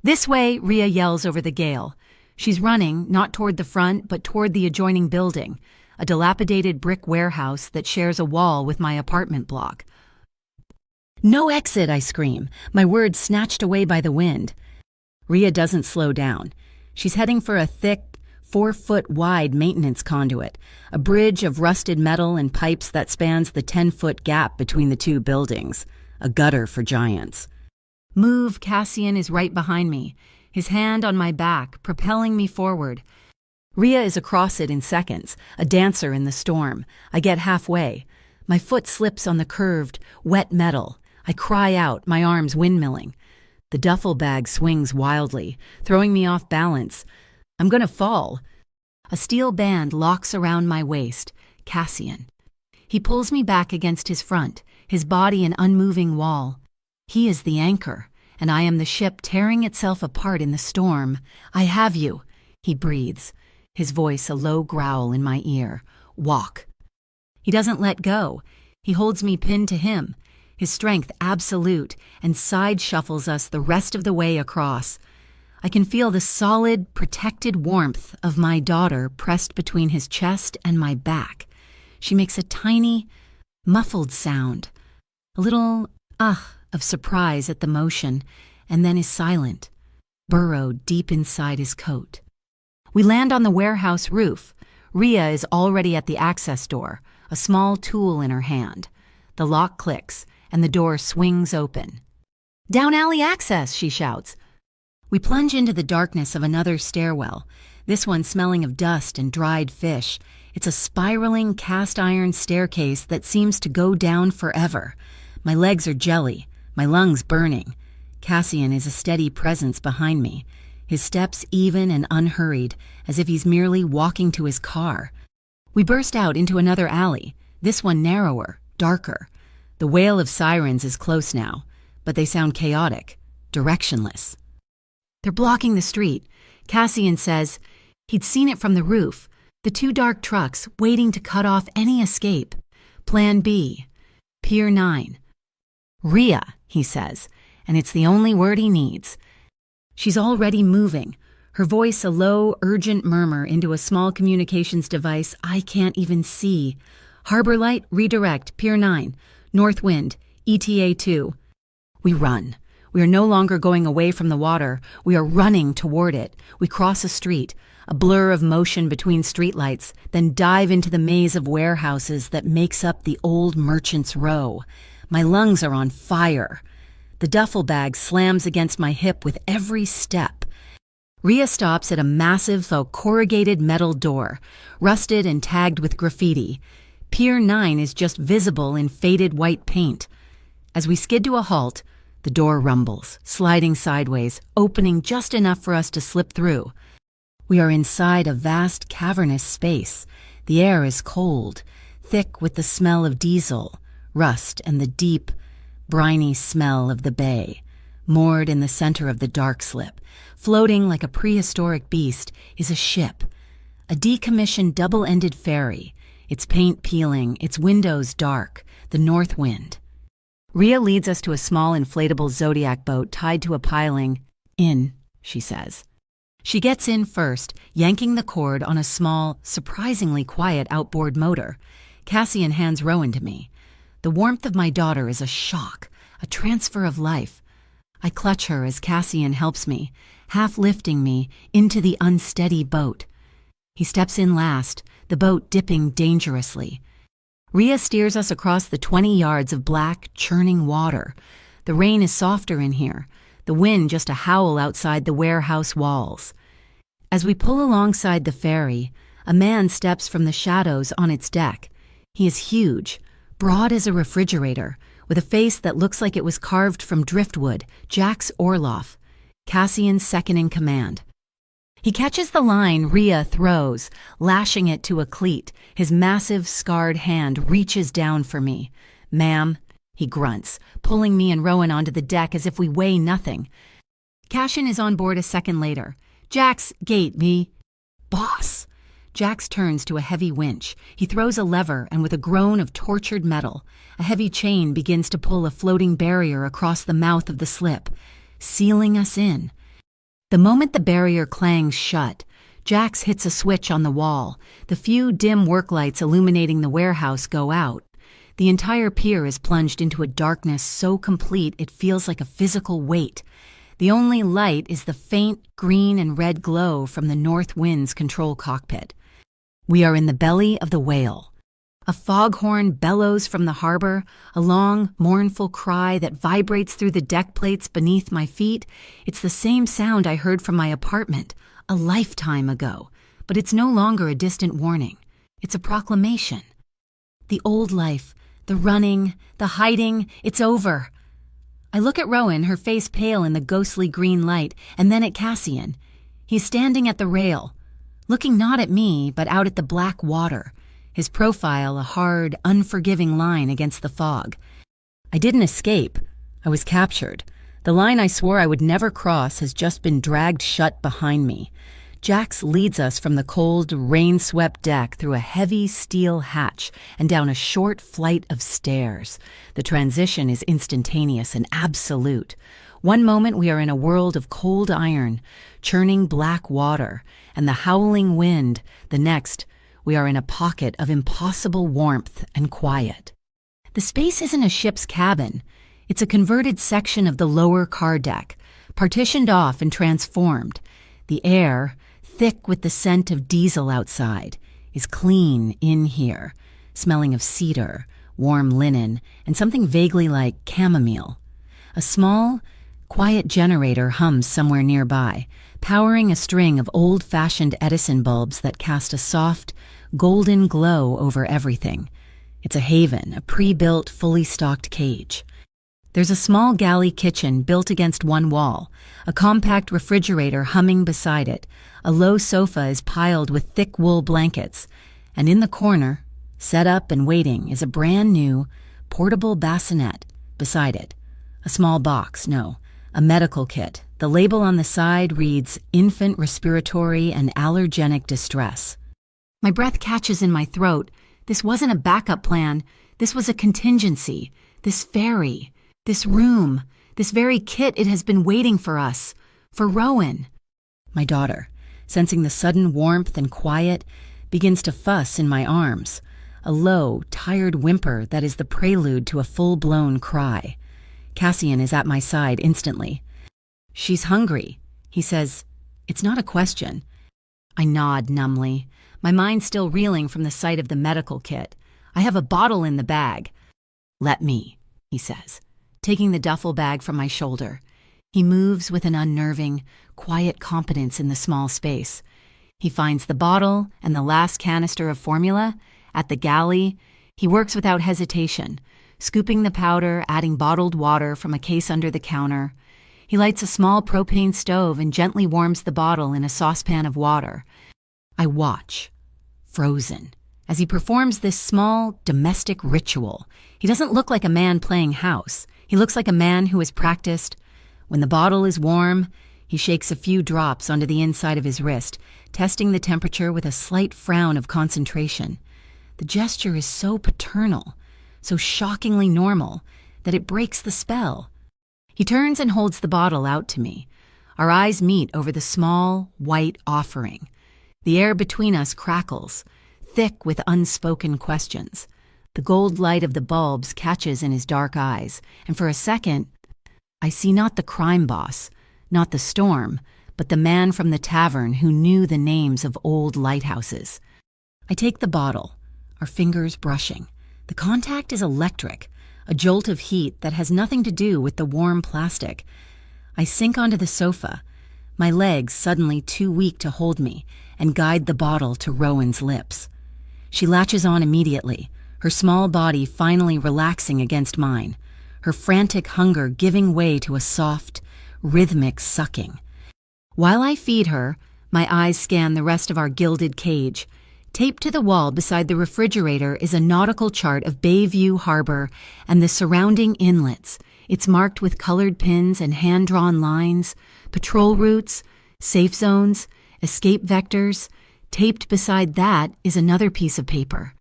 This way, Rhea yells over the gale. She's running, not toward the front, but toward the adjoining building, a dilapidated brick warehouse that shares a wall with my apartment block. No exit, I scream, my words snatched away by the wind. Rhea doesn't slow down. She's heading for a thick, 4-foot-wide maintenance conduit, a bridge of rusted metal and pipes that spans the 10-foot gap between the 2 buildings, a gutter for giants. Move, Cassian is right behind me, his hand on my back, propelling me forward. Rhea is across it in seconds, a dancer in the storm. I get halfway. My foot slips on the curved, wet metal. I cry out, my arms windmilling. The duffel bag swings wildly, throwing me off balance. I'm gonna fall. A steel band locks around my waist. Cassian. He pulls me back against his front, his body an unmoving wall. He is the anchor, and I am the ship tearing itself apart in the storm. I have you, he breathes, his voice a low growl in my ear. Walk. He doesn't let go. He holds me pinned to him, his strength absolute, and side shuffles us the rest of the way across. I can feel the solid, protected warmth of my daughter pressed between his chest and my back. She makes a tiny, muffled sound, a little of surprise at the motion, and then is silent, burrowed deep inside his coat. We land on the warehouse roof. Rhea is already at the access door, a small tool in her hand. The lock clicks, and the door swings open. "Down alley access," she shouts. We plunge into the darkness of another stairwell, this one smelling of dust and dried fish. It's a spiraling cast-iron staircase that seems to go down forever. My legs are jelly, my lungs burning. Cassian is a steady presence behind me, his steps even and unhurried, as if he's merely walking to his car. We burst out into another alley, this one narrower, darker. The wail of sirens is close now, but they sound chaotic, directionless. They're blocking the street. Cassian says he'd seen it from the roof, the two dark trucks waiting to cut off any escape. Plan B. Pier 9. Rhea, he says, and it's the only word he needs. She's already moving, her voice a low, urgent murmur into a small communications device I can't even see. Harbor light, redirect, Pier 9, north wind, ETA 2. We run. We are no longer going away from the water. We are running toward it. We cross a street, a blur of motion between streetlights, then dive into the maze of warehouses that makes up the old Merchants Row. My lungs are on fire. The duffel bag slams against my hip with every step. Rhea stops at a massive faux corrugated metal door, rusted and tagged with graffiti. Pier 9 is just visible in faded white paint. As we skid to a halt, the door rumbles, sliding sideways, opening just enough for us to slip through. We are inside a vast cavernous space. The air is cold, thick with the smell of diesel, rust, and the deep, briny smell of the bay. Moored in the center of the dark slip, floating like a prehistoric beast, is a ship. A decommissioned double-ended ferry, its paint peeling, its windows dark, the north wind. Rhea leads us to a small inflatable Zodiac boat tied to a piling. "In," she says. She gets in first, yanking the cord on a small, surprisingly quiet outboard motor. Cassian hands Rowan to me. The warmth of my daughter is a shock, a transfer of life. I clutch her as Cassian helps me, half lifting me into the unsteady boat. He steps in last, the boat dipping dangerously. Rhea steers us across the 20 yards of black, churning water. The rain is softer in here, the wind just a howl outside the warehouse walls. As we pull alongside the ferry, a man steps from the shadows on its deck. He is huge, broad as a refrigerator, with a face that looks like it was carved from driftwood. Jax Orloff, Cassian's second in command. He catches the line Rhea throws, lashing it to a cleat. His massive, scarred hand reaches down for me. "Ma'am," he grunts, pulling me and Rowan onto the deck as if we weigh nothing. Cassian is on board a second later. "Jax, gate me." "Boss." Jax turns to a heavy winch. He throws a lever, and with a groan of tortured metal, a heavy chain begins to pull a floating barrier across the mouth of the slip, sealing us in. The moment the barrier clangs shut, Jax hits a switch on the wall. The few dim work lights illuminating the warehouse go out. The entire pier is plunged into a darkness so complete it feels like a physical weight. The only light is the faint green and red glow from the north wind's control cockpit. We are in the belly of the whale. A foghorn bellows from the harbor, a long, mournful cry that vibrates through the deck plates beneath my feet. It's the same sound I heard from my apartment a lifetime ago, but it's no longer a distant warning. It's a proclamation. The old life, the running, the hiding, it's over. I look at Rowan, her face pale in the ghostly green light, and then at Cassian. He's standing at the rail, looking not at me, but out at the black water. His profile a hard, unforgiving line against the fog. I didn't escape. I was captured. The line I swore I would never cross has just been dragged shut behind me. Jax leads us from the cold, rain-swept deck through a heavy steel hatch and down a short flight of stairs. The transition is instantaneous and absolute. One moment we are in a world of cold iron, churning black water, and the howling wind. The next, we are in a pocket of impossible warmth and quiet. The space isn't a ship's cabin. It's a converted section of the lower car deck, partitioned off and transformed. The air, thick with the scent of diesel outside, is clean in here, smelling of cedar, warm linen, and something vaguely like chamomile. A small, Quiet generator hums somewhere nearby, powering a string of old-fashioned Edison bulbs that cast a soft, golden glow over everything. It's a haven, a pre-built, fully stocked cage. There's a small galley kitchen built against one wall, a compact refrigerator humming beside it, a low sofa is piled with thick wool blankets, and in the corner, set up and waiting, is a brand-new, portable bassinet beside it. A small box, no, a medical kit. The label on the side reads, "Infant Respiratory and Allergenic Distress." My breath catches in my throat. This wasn't a backup plan. This was a contingency. This ferry. This room. This very kit, it has been waiting for us. For Rowan. My daughter, sensing the sudden warmth and quiet, begins to fuss in my arms. A low, tired whimper that is the prelude to a full-blown cry. Cassian is at my side instantly. "She's hungry," he says. It's not a question. I nod numbly, my mind still reeling from the sight of the medical kit. I have a bottle in the bag. "Let me," he says, taking the duffel bag from my shoulder. He moves with an unnerving, quiet competence in the small space. He finds the bottle and the last canister of formula. At the galley, he works without hesitation, scooping the powder, adding bottled water from a case under the counter. He lights a small propane stove and gently warms the bottle in a saucepan of water. I watch, frozen, as he performs this small, domestic ritual. He doesn't look like a man playing house. He looks like a man who has practiced. When the bottle is warm, he shakes a few drops onto the inside of his wrist, testing the temperature with a slight frown of concentration. The gesture is so paternal, so shockingly normal, that it breaks the spell. He turns and holds the bottle out to me. Our eyes meet over the small, white offering. The air between us crackles, thick with unspoken questions. The gold light of the bulbs catches in his dark eyes, and for a second, I see not the crime boss, not the storm, but the man from the tavern who knew the names of old lighthouses. I take the bottle, our fingers brushing. The contact is electric, a jolt of heat that has nothing to do with the warm plastic. I sink onto the sofa, my legs suddenly too weak to hold me, and guide the bottle to Rowan's lips. She latches on immediately, her small body finally relaxing against mine, her frantic hunger giving way to a soft, rhythmic sucking. While I feed her, my eyes scan the rest of our gilded cage. Taped to the wall beside the refrigerator is a nautical chart of Bayview Harbor and the surrounding inlets. It's marked with colored pins and hand-drawn lines, patrol routes, safe zones, escape vectors. Taped beside that is another piece of paper.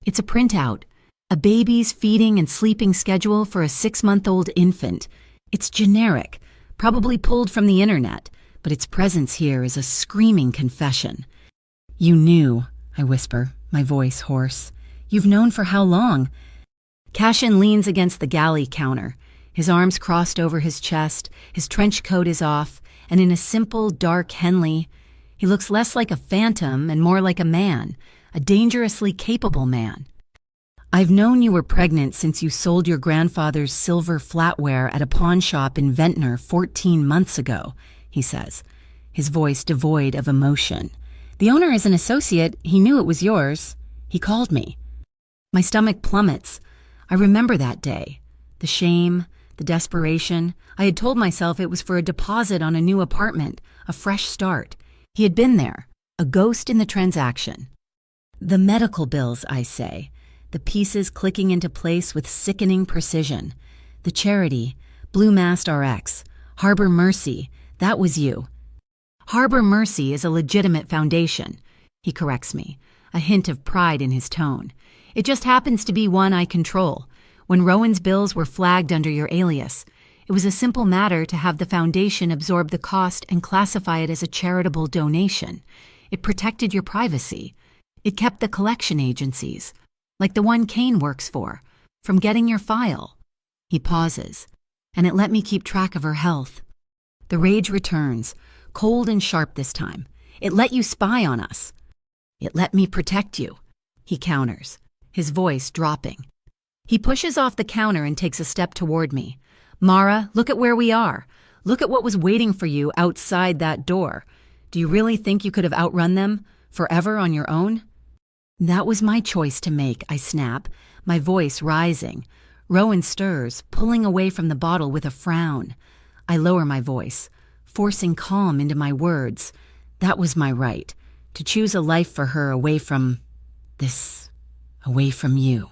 It's a printout, a baby's feeding and sleeping schedule for a 6-month-old infant. It's generic, probably pulled from the internet, but its presence here is a screaming confession. "You knew," I whisper, my voice hoarse. "You've known for how long?" Cassian leans against the galley counter, his arms crossed over his chest, his trench coat is off, and in a simple, dark Henley, he looks less like a phantom and more like a man, a dangerously capable man. "I've known you were pregnant since you sold your grandfather's silver flatware at a pawn shop in Ventnor 14 months ago," he says, his voice devoid of emotion. "The owner is an associate. He knew it was yours. He called me." My stomach plummets. I remember that day. The shame, the desperation. I had told myself it was for a deposit on a new apartment, a fresh start. He had been there, a ghost in the transaction. "The medical bills," I say, the pieces clicking into place with sickening precision. "The charity, Blue Mast RX, Harbor Mercy, that was you." "Harbor Mercy is a legitimate foundation," he corrects me, a hint of pride in his tone. "It just happens to be one I control. When Rowan's bills were flagged under your alias, it was a simple matter to have the foundation absorb the cost and classify it as a charitable donation. It protected your privacy. It kept the collection agencies, like the one Kane works for, from getting your file." He pauses, "and it let me keep track of her health." The rage returns, cold and sharp this time. "It let you spy on us." "It let me protect you," he counters, his voice dropping. He pushes off the counter and takes a step toward me. "Mara, look at where we are. Look at what was waiting for you outside that door. Do you really think you could have outrun them forever on your own?" "That was my choice to make," I snap, my voice rising. Rowan stirs, pulling away from the bottle with a frown. I lower my voice, forcing calm into my words. That was my right, to choose a life for her away from you.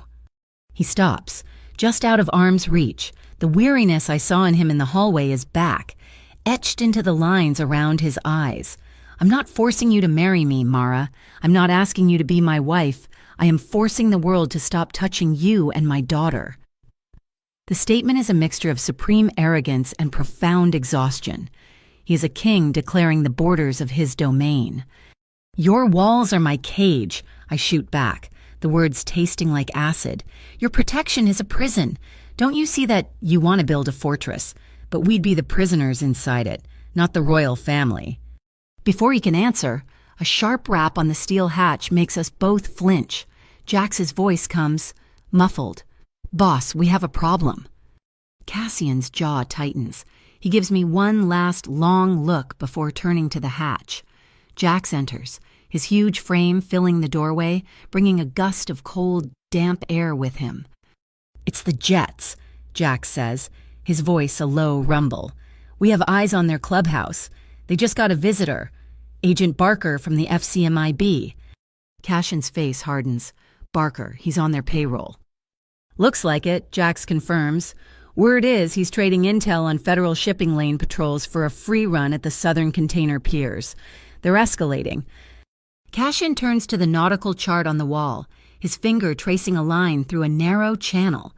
He stops, just out of arm's reach. The weariness I saw in him in the hallway is back, etched into the lines around his eyes. "I'm not forcing you to marry me, Mara. I'm not asking you to be my wife. I am forcing the world to stop touching you and my daughter." The statement is a mixture of supreme arrogance and profound exhaustion. He is a king declaring the borders of his domain. "Your walls are my cage," I shoot back, the words tasting like acid. "Your protection is a prison. Don't you see that you want to build a fortress, but we'd be the prisoners inside it, not the royal family?" Before he can answer, a sharp rap on the steel hatch makes us both flinch. Jax's voice comes, muffled. "Boss, we have a problem." Cassian's jaw tightens. He gives me one last long look before turning to the hatch. Jax enters, his huge frame filling the doorway, bringing a gust of cold, damp air with him. "It's the Jets," Jax says, his voice a low rumble. "We have eyes on their clubhouse. They just got a visitor, Agent Barker from the FCMIB. Cassian's face hardens. "Barker, he's on their payroll." "Looks like it," Jax confirms. "Word is he's trading intel on federal shipping lane patrols for a free run at the southern container piers. They're escalating." Cassian turns to the nautical chart on the wall, his finger tracing a line through a narrow channel.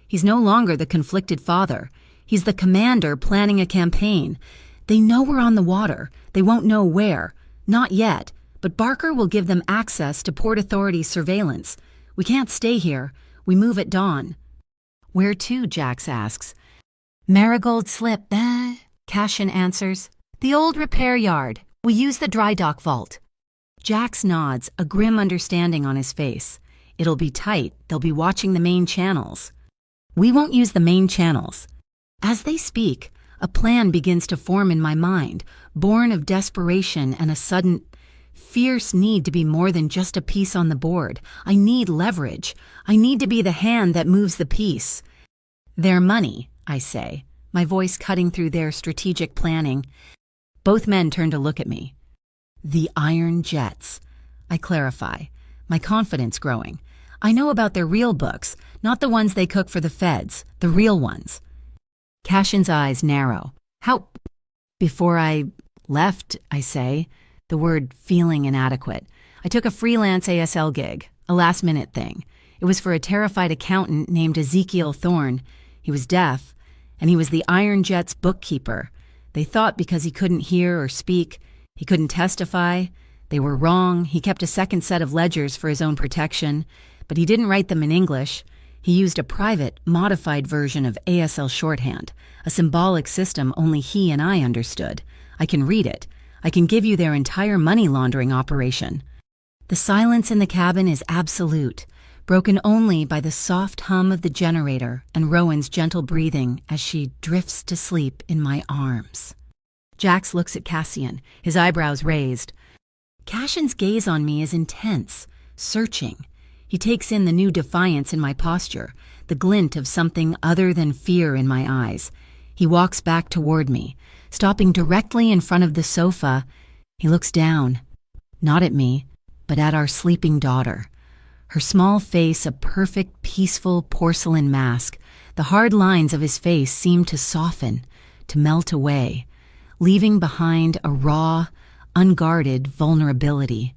He's no longer the conflicted father. He's the commander planning a campaign. They know we're on the water. They won't know where. Not yet. But Barker will give them access to Port Authority surveillance. We can't stay here. We move at dawn. "Where to?" Jax asks. "Marigold Slip, Cassian answers. "The old repair yard. We use the dry dock vault." Jax nods, a grim understanding on his face. "It'll be tight. They'll be watching the main channels." "We won't use the main channels." As they speak, a plan begins to form in my mind, born of desperation and a sudden, fierce need to be more than just a piece on the board. I need leverage. I need to be the hand that moves the piece. "Their money," I say, my voice cutting through their strategic planning. Both men turn to look at me. "The Iron Jets," I clarify, my confidence growing. "I know about their real books, not the ones they cook for the feds, the real ones." Cassian's eyes narrow. "How?" "Before I left," I say, the word feeling inadequate, "I took a freelance ASL gig, a last-minute thing. It was for a terrified accountant named Ezekiel Thorne. He was deaf, and he was the Iron Jet's bookkeeper. They thought because he couldn't hear or speak, he couldn't testify. They were wrong. He kept a second set of ledgers for his own protection, but he didn't write them in English. He used a private, modified version of ASL shorthand, a symbolic system only he and I understood. I can read it. I can give you their entire money laundering operation." The silence in the cabin is absolute, broken only by the soft hum of the generator and Rowan's gentle breathing as she drifts to sleep in my arms. Jax looks at Cassian, his eyebrows raised. Cassian's gaze on me is intense, searching. He takes in the new defiance in my posture, the glint of something other than fear in my eyes. He walks back toward me, stopping directly in front of the sofa. He looks down, not at me, but at our sleeping daughter. Her small face a perfect, peaceful porcelain mask. The hard lines of his face seem to soften, to melt away, leaving behind a raw, unguarded vulnerability.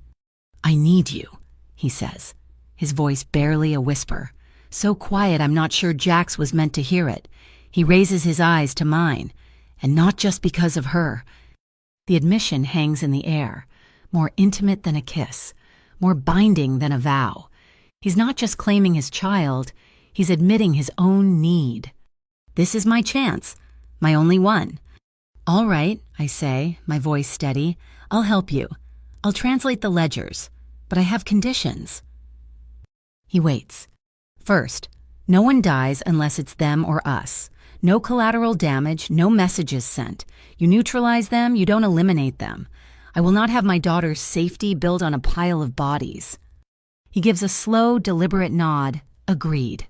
"I need you," he says, his voice barely a whisper, so quiet I'm not sure Jax was meant to hear it. He raises his eyes to mine, and not just because of her. The admission hangs in the air, more intimate than a kiss, more binding than a vow. He's not just claiming his child, he's admitting his own need. This is my chance, my only one. "All right," I say, my voice steady. "I'll help you. I'll translate the ledgers, but I have conditions." He waits. "First, no one dies unless it's them or us. No collateral damage, no messages sent. You neutralize them, you don't eliminate them. I will not have my daughter's safety built on a pile of bodies. He gives a slow, deliberate nod. Agreed.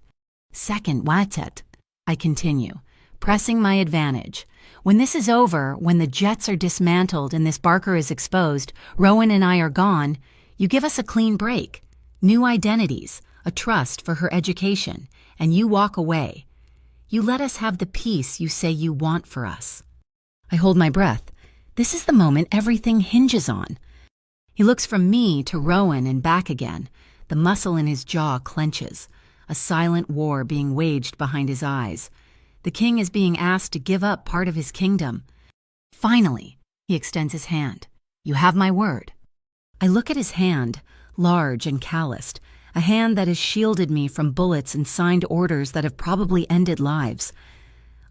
Second, Watet. I continue, pressing my advantage. When this is over, when the jets are dismantled and this Barker is exposed, Rowan and I are gone, you give us a clean break. New identities, a trust for her education, and you walk away. You let us have the peace you say you want for us. I hold my breath. This is the moment everything hinges on. He looks from me to Rowan and back again. The muscle in his jaw clenches, a silent war being waged behind his eyes. The king is being asked to give up part of his kingdom. Finally, he extends his hand. You have my word. I look at his hand, large and calloused, a hand that has shielded me from bullets and signed orders that have probably ended lives.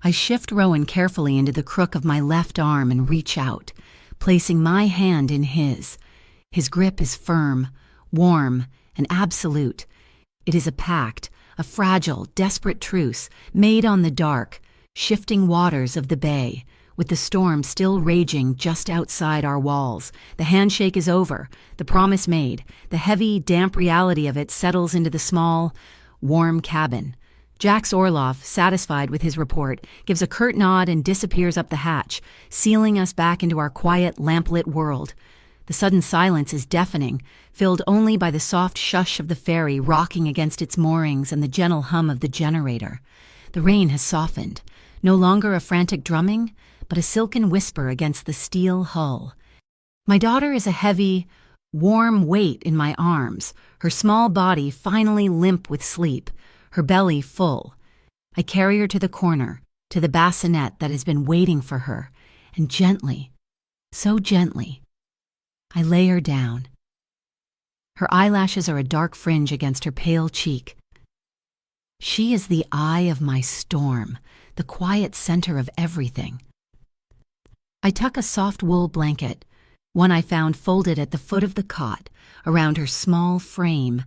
I shift Rowan carefully into the crook of my left arm and reach out, placing my hand in his. His grip is firm, warm, and absolute. It is a pact, a fragile, desperate truce, made on the dark, shifting waters of the bay, with the storm still raging just outside our walls. The handshake is over, the promise made. The heavy, damp reality of it settles into the small, warm cabin. Jax Orloff, satisfied with his report, gives a curt nod and disappears up the hatch, sealing us back into our quiet, lamplit world. The sudden silence is deafening, filled only by the soft shush of the ferry rocking against its moorings and the gentle hum of the generator. The rain has softened, no longer a frantic drumming, but a silken whisper against the steel hull. My daughter is a heavy, warm weight in my arms, her small body finally limp with sleep, her belly full. I carry her to the corner, to the bassinet that has been waiting for her, and gently, so gently, I lay her down. Her eyelashes are a dark fringe against her pale cheek. She is the eye of my storm, the quiet center of everything. I tuck a soft wool blanket, one I found folded at the foot of the cot, around her small frame.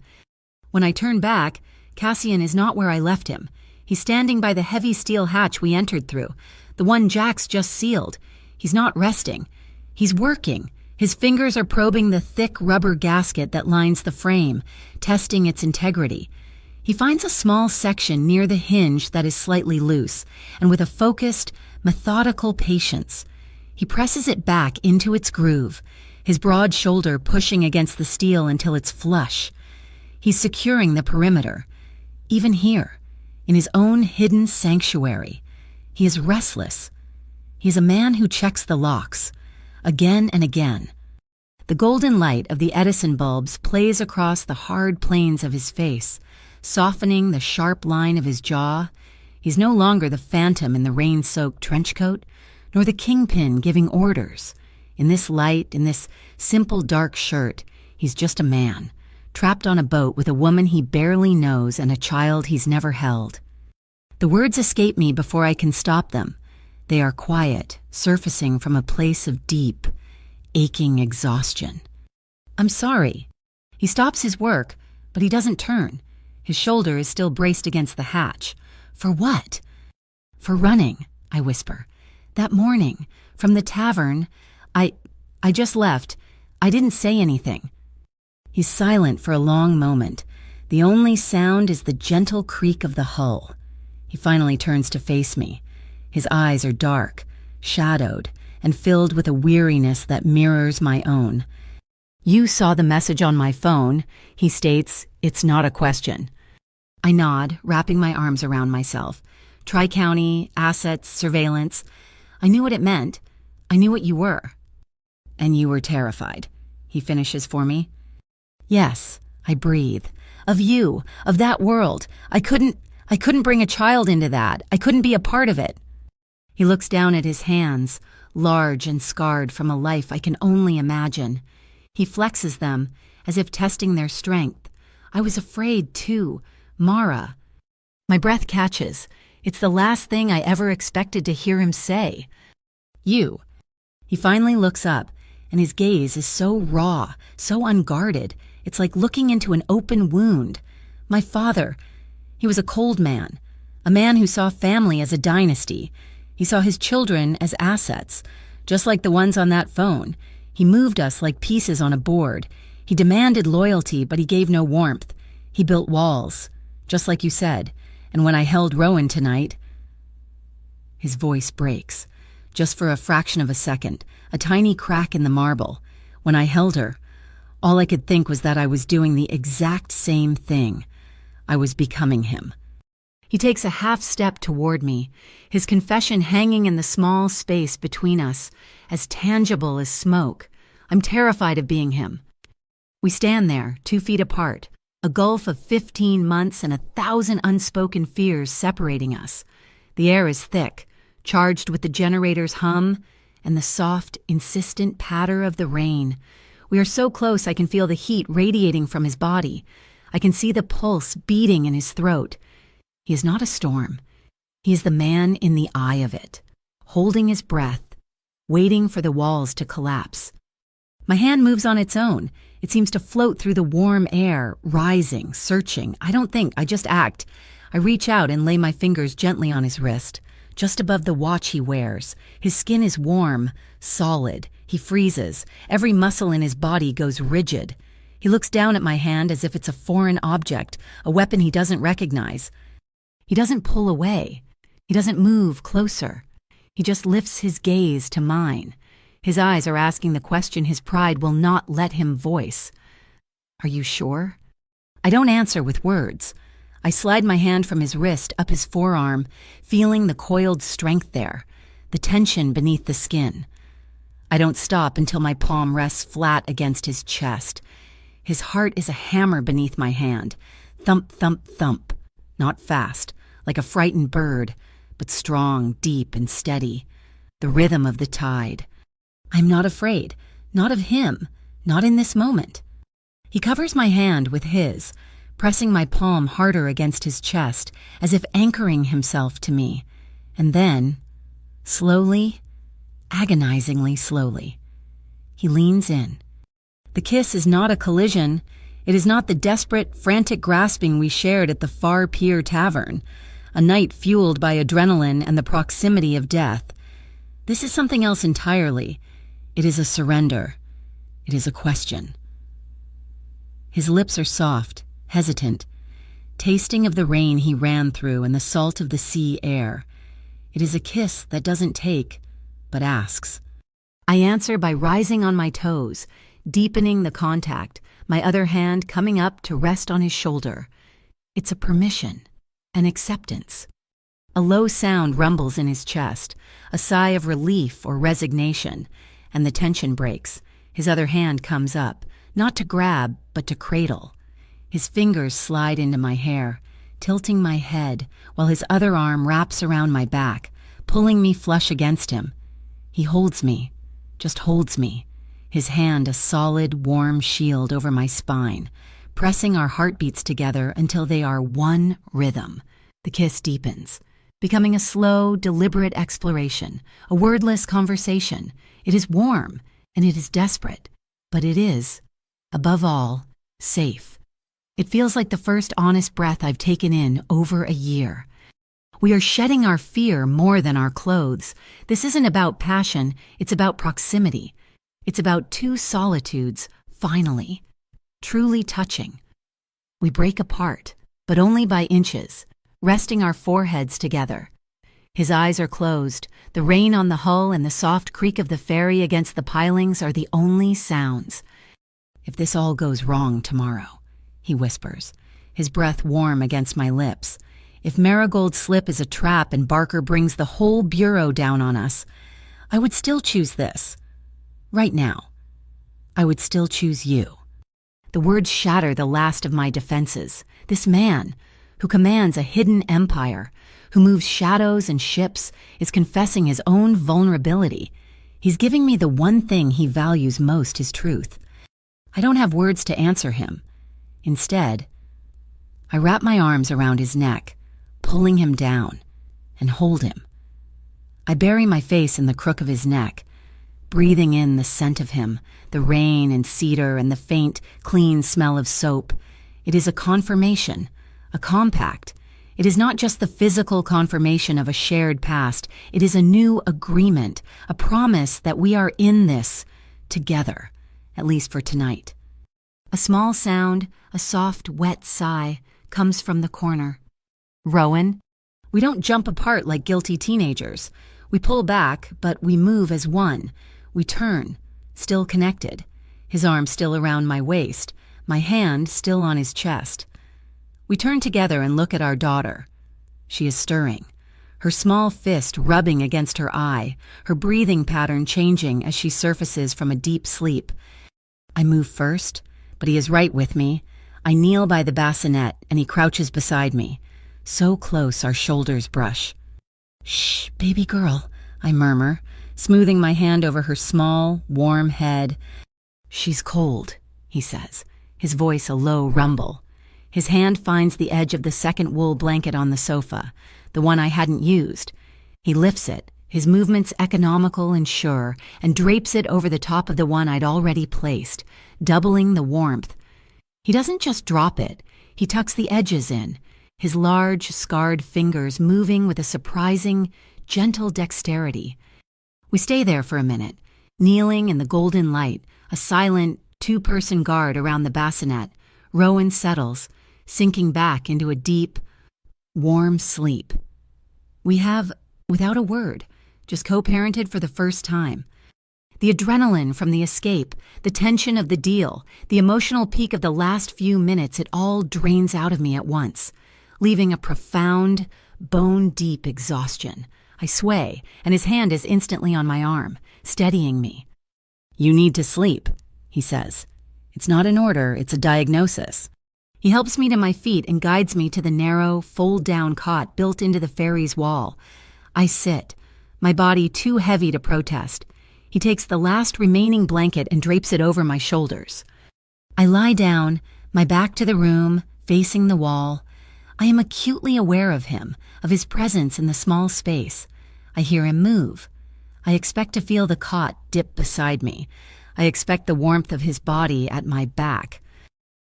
When I turn back, Cassian is not where I left him. He's standing by the heavy steel hatch we entered through, the one Jax just sealed. He's not resting. He's working. His fingers are probing the thick rubber gasket that lines the frame, testing its integrity. He finds a small section near the hinge that is slightly loose, and with a focused, methodical patience, he presses it back into its groove, his broad shoulder pushing against the steel until it's flush. He's securing the perimeter. Even here, in his own hidden sanctuary, he is restless. He is a man who checks the locks, again and again. The golden light of the Edison bulbs plays across the hard planes of his face, softening the sharp line of his jaw. He's no longer the phantom in the rain-soaked trench coat, nor the kingpin giving orders. In this light, in this simple dark shirt, he's just a man, trapped on a boat with a woman he barely knows and a child he's never held. The words escape me before I can stop them. They are quiet, surfacing from a place of deep, aching exhaustion. I'm sorry. He stops his work, but he doesn't turn. His shoulder is still braced against the hatch. For what? For running, I whisper. That morning, from the tavern, I just left. I didn't say anything. He's silent for a long moment. The only sound is the gentle creak of the hull. He finally turns to face me. His eyes are dark, shadowed, and filled with a weariness that mirrors my own. You saw the message on my phone, he states. It's not a question. I nod, wrapping my arms around myself. Tri-county, assets, surveillance. I knew what it meant. I knew what you were. And you were terrified, he finishes for me. Yes, I breathe. Of you, of that world. I couldn't bring a child into that. I couldn't be a part of it. He looks down at his hands, large and scarred from a life I can only imagine. He flexes them, as if testing their strength. I was afraid, too. Mara. My breath catches. It's the last thing I ever expected to hear him say. You. He finally looks up, and his gaze is so raw, so unguarded. It's like looking into an open wound. My father. He was a cold man, A man who saw family as a dynasty. He saw his children as assets, just like the ones on that phone. He moved us like pieces on a board. He demanded loyalty, but he gave no warmth. He built walls, just like you said. And when I held Rowan tonight, his voice breaks, just for a fraction of a second, a tiny crack in the marble. When I held her, all I could think was that I was doing the exact same thing. I was becoming him. He takes a half step toward me, his confession hanging in the small space between us, as tangible as smoke. I'm terrified of being him. We stand there, 2 feet apart, a gulf of 15 months and 1,000 unspoken fears separating us. The air is thick, charged with the generator's hum and the soft, insistent patter of the rain. We are so close I can feel the heat radiating from his body. I can see the pulse beating in his throat. He is not a storm. He is the man in the eye of it, holding his breath, waiting for the walls to collapse. My hand moves on its own. It seems to float through the warm air, rising, searching. I don't think, I just act. I reach out and lay my fingers gently on his wrist, just above the watch he wears. His skin is warm, solid. He freezes. Every muscle in his body goes rigid. He looks down at my hand as if it's a foreign object, a weapon he doesn't recognize. He doesn't pull away. He doesn't move closer. He just lifts his gaze to mine. His eyes are asking the question his pride will not let him voice. Are you sure? I don't answer with words. I slide my hand from his wrist up his forearm, feeling the coiled strength there, the tension beneath the skin. I don't stop until my palm rests flat against his chest. His heart is a hammer beneath my hand. Thump, thump, thump. Not fast, like a frightened bird, but strong, deep, and steady. The rhythm of the tide. I'm not afraid. Not of him. Not in this moment. He covers my hand with his, pressing my palm harder against his chest, as if anchoring himself to me. And then, slowly, agonizingly slowly, he leans in. The kiss is not a collision. It is not the desperate, frantic grasping we shared at the Far Pier Tavern, a night fueled by adrenaline and the proximity of death. This is something else entirely. It is a surrender. It is a question. His lips are soft, hesitant, tasting of the rain he ran through and the salt of the sea air. It is a kiss that doesn't take, but asks. I answer by rising on my toes, deepening the contact, my other hand coming up to rest on his shoulder. It's a permission, an acceptance. A low sound rumbles in his chest, a sigh of relief or resignation, and the tension breaks. His other hand comes up, not to grab, but to cradle. His fingers slide into my hair, tilting my head, while his other arm wraps around my back, pulling me flush against him. He holds me, just holds me, his hand a solid, warm shield over my spine, pressing our heartbeats together until they are one rhythm. The kiss deepens, becoming a slow, deliberate exploration, a wordless conversation. It is warm, and it is desperate, but it is, above all, safe. It feels like the first honest breath I've taken in over a year. We are shedding our fear more than our clothes. This isn't about passion, it's about proximity. It's about two solitudes, finally, truly touching. We break apart, but only by inches, resting our foreheads together. His eyes are closed. The rain on the hull and the soft creak of the ferry against the pilings are the only sounds. If this all goes wrong tomorrow, he whispers, his breath warm against my lips. If Marigold's slip is a trap and Barker brings the whole bureau down on us, I would still choose this. Right now, I would still choose you. The words shatter the last of my defenses. This man, who commands a hidden empire, who moves shadows and ships, is confessing his own vulnerability. He's giving me the one thing he values most, his truth. I don't have words to answer him. Instead, I wrap my arms around his neck, pulling him down, and hold him. I bury my face in the crook of his neck, breathing in the scent of him, the rain and cedar and the faint, clean smell of soap. It is a confirmation, a compact. It is not just the physical confirmation of a shared past, it is a new agreement, a promise that we are in this together, at least for tonight. A small sound, a soft, wet sigh, comes from the corner. Rowan? We don't jump apart like guilty teenagers. We pull back, but we move as one. We turn, still connected. His arm still around my waist, my hand still on his chest. We turn together and look at our daughter. She is stirring, her small fist rubbing against her eye, her breathing pattern changing as she surfaces from a deep sleep. I move first, but he is right with me. I kneel by the bassinet and he crouches beside me. So close our shoulders brush. "Shh, baby girl," I murmur, smoothing my hand over her small, warm head. "She's cold," he says, his voice a low rumble. His hand finds the edge of the second wool blanket on the sofa, the one I hadn't used. He lifts it, his movements economical and sure, and drapes it over the top of the one I'd already placed, doubling the warmth. He doesn't just drop it, he tucks the edges in, his large, scarred fingers moving with a surprising, gentle dexterity. We stay there for a minute, kneeling in the golden light, a silent, two-person guard around the bassinet. Rowan settles, sinking back into a deep, warm sleep. We have, without a word, just co-parented for the first time. The adrenaline from the escape, the tension of the deal, the emotional peak of the last few minutes, it all drains out of me at once, leaving a profound, bone-deep exhaustion. I sway, and his hand is instantly on my arm, steadying me. "You need to sleep," he says. It's not an order, it's a diagnosis. He helps me to my feet and guides me to the narrow, fold-down cot built into the ferry's wall. I sit, my body too heavy to protest. He takes the last remaining blanket and drapes it over my shoulders. I lie down, my back to the room, facing the wall. I am acutely aware of him, of his presence in the small space. I hear him move. I expect to feel the cot dip beside me. I expect the warmth of his body at my back.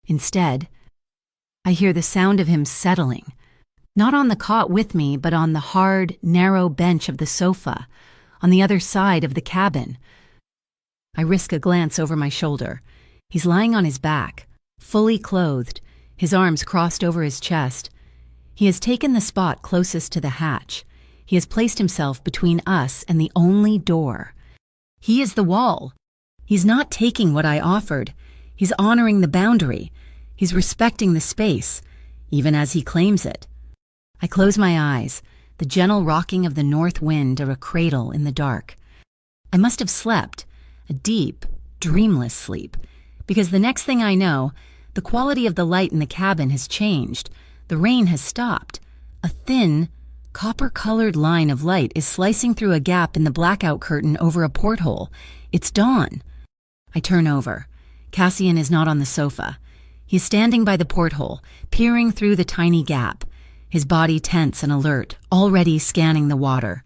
Instead, I hear the sound of him settling, not on the cot with me, but on the hard, narrow bench of the sofa, on the other side of the cabin. I risk a glance over my shoulder. He's lying on his back, fully clothed, his arms crossed over his chest. He has taken the spot closest to the hatch. He has placed himself between us and the only door. He is the wall. He's not taking what I offered. He's honoring the boundary. He's respecting the space, even as he claims it. I close my eyes, the gentle rocking of the north wind or a cradle in the dark. I must have slept, a deep, dreamless sleep, because the next thing I know, the quality of the light in the cabin has changed. The rain has stopped. A thin, copper-colored line of light is slicing through a gap in the blackout curtain over a porthole. It's dawn. I turn over. Cassian is not on the sofa. He is standing by the porthole, peering through the tiny gap, his body tense and alert, already scanning the water.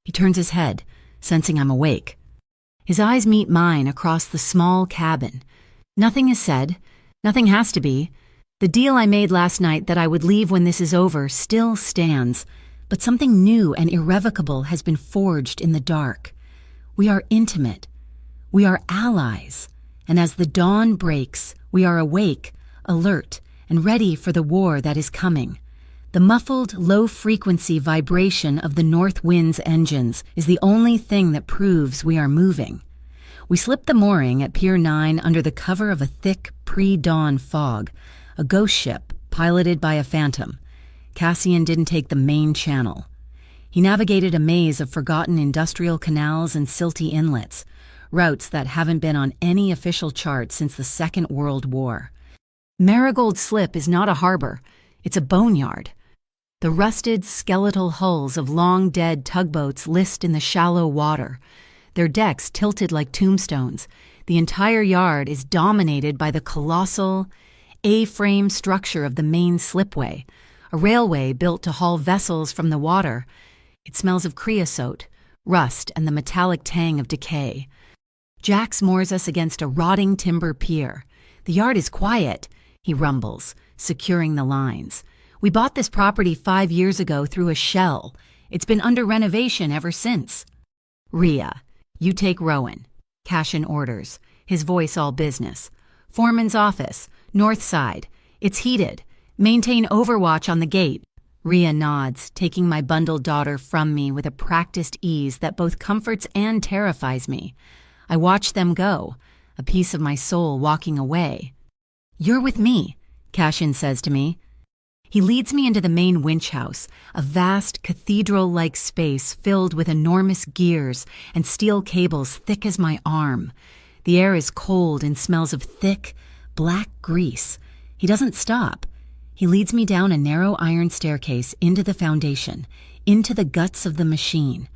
He turns his head, sensing I'm awake. His eyes meet mine across the small cabin. Nothing is said. Nothing has to be. The deal I made last night that I would leave when this is over still stands, but something new and irrevocable has been forged in the dark. We are intimate. We are allies. And as the dawn breaks, we are awake, alert, and ready for the war that is coming. The muffled, low-frequency vibration of the north wind's engines is the only thing that proves we are moving. We slip the mooring at Pier 9 under the cover of a thick, pre-dawn fog, a ghost ship piloted by a phantom. Cassian didn't take the main channel. He navigated a maze of forgotten industrial canals and silty inlets, routes that haven't been on any official chart since the Second World War. Marigold Slip is not a harbor, it's a boneyard. The rusted, skeletal hulls of long-dead tugboats list in the shallow water, their decks tilted like tombstones. The entire yard is dominated by the colossal, A-frame structure of the main slipway, a railway built to haul vessels from the water. It smells of creosote, rust, and the metallic tang of decay. Jax moors us against a rotting timber pier. "The yard is quiet," he rumbles, securing the lines. We bought this property 5 years ago through a shell. It's been under renovation ever since. Rhea, you take Rowan. Cash in orders. His voice all business. Foreman's office. North side. It's heated. Maintain overwatch on the gate. Rhea nods, taking my bundled daughter from me with a practiced ease that both comforts and terrifies me. I watch them go, a piece of my soul walking away. You're with me, Cashin says to me. He leads me into the main winch house, a vast cathedral-like space filled with enormous gears and steel cables thick as my arm. The air is cold and smells of thick, black grease. He doesn't stop. He leads me down a narrow iron staircase into the foundation, into the guts of the machine.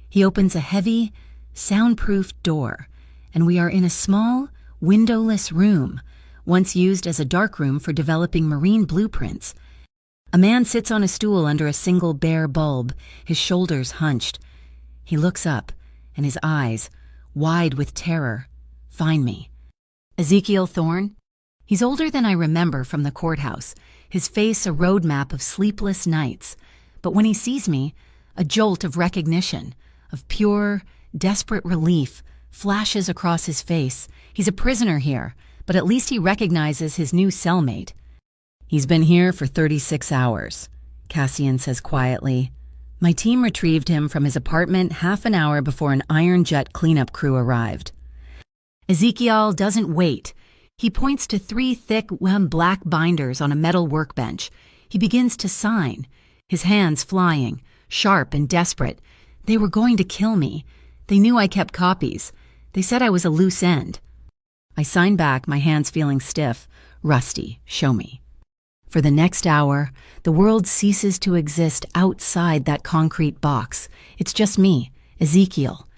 He opens a heavy, soundproof door, and we are in a small, windowless room, once used as a darkroom for developing marine blueprints. A man sits on a stool under a single bare bulb, his shoulders hunched. He looks up, and his eyes, wide with terror, find me. Ezekiel Thorne? He's older than I remember from the courthouse, his face a roadmap of sleepless nights. But when he sees me, a jolt of recognition, of pure, desperate relief, flashes across his face. He's a prisoner here, but at least he recognizes his new cellmate. He's been here for 36 hours, Cassian says quietly. My team retrieved him from his apartment half an hour before an Iron Jet cleanup crew arrived. Ezekiel doesn't wait. He points to 3 thick, black binders on a metal workbench. He begins to sign, his hands flying, sharp and desperate. They were going to kill me. They knew I kept copies. They said I was a loose end. I sign back, my hands feeling stiff. Rusty, show me. For the next hour, the world ceases to exist outside that concrete box. It's just me, Ezekiel,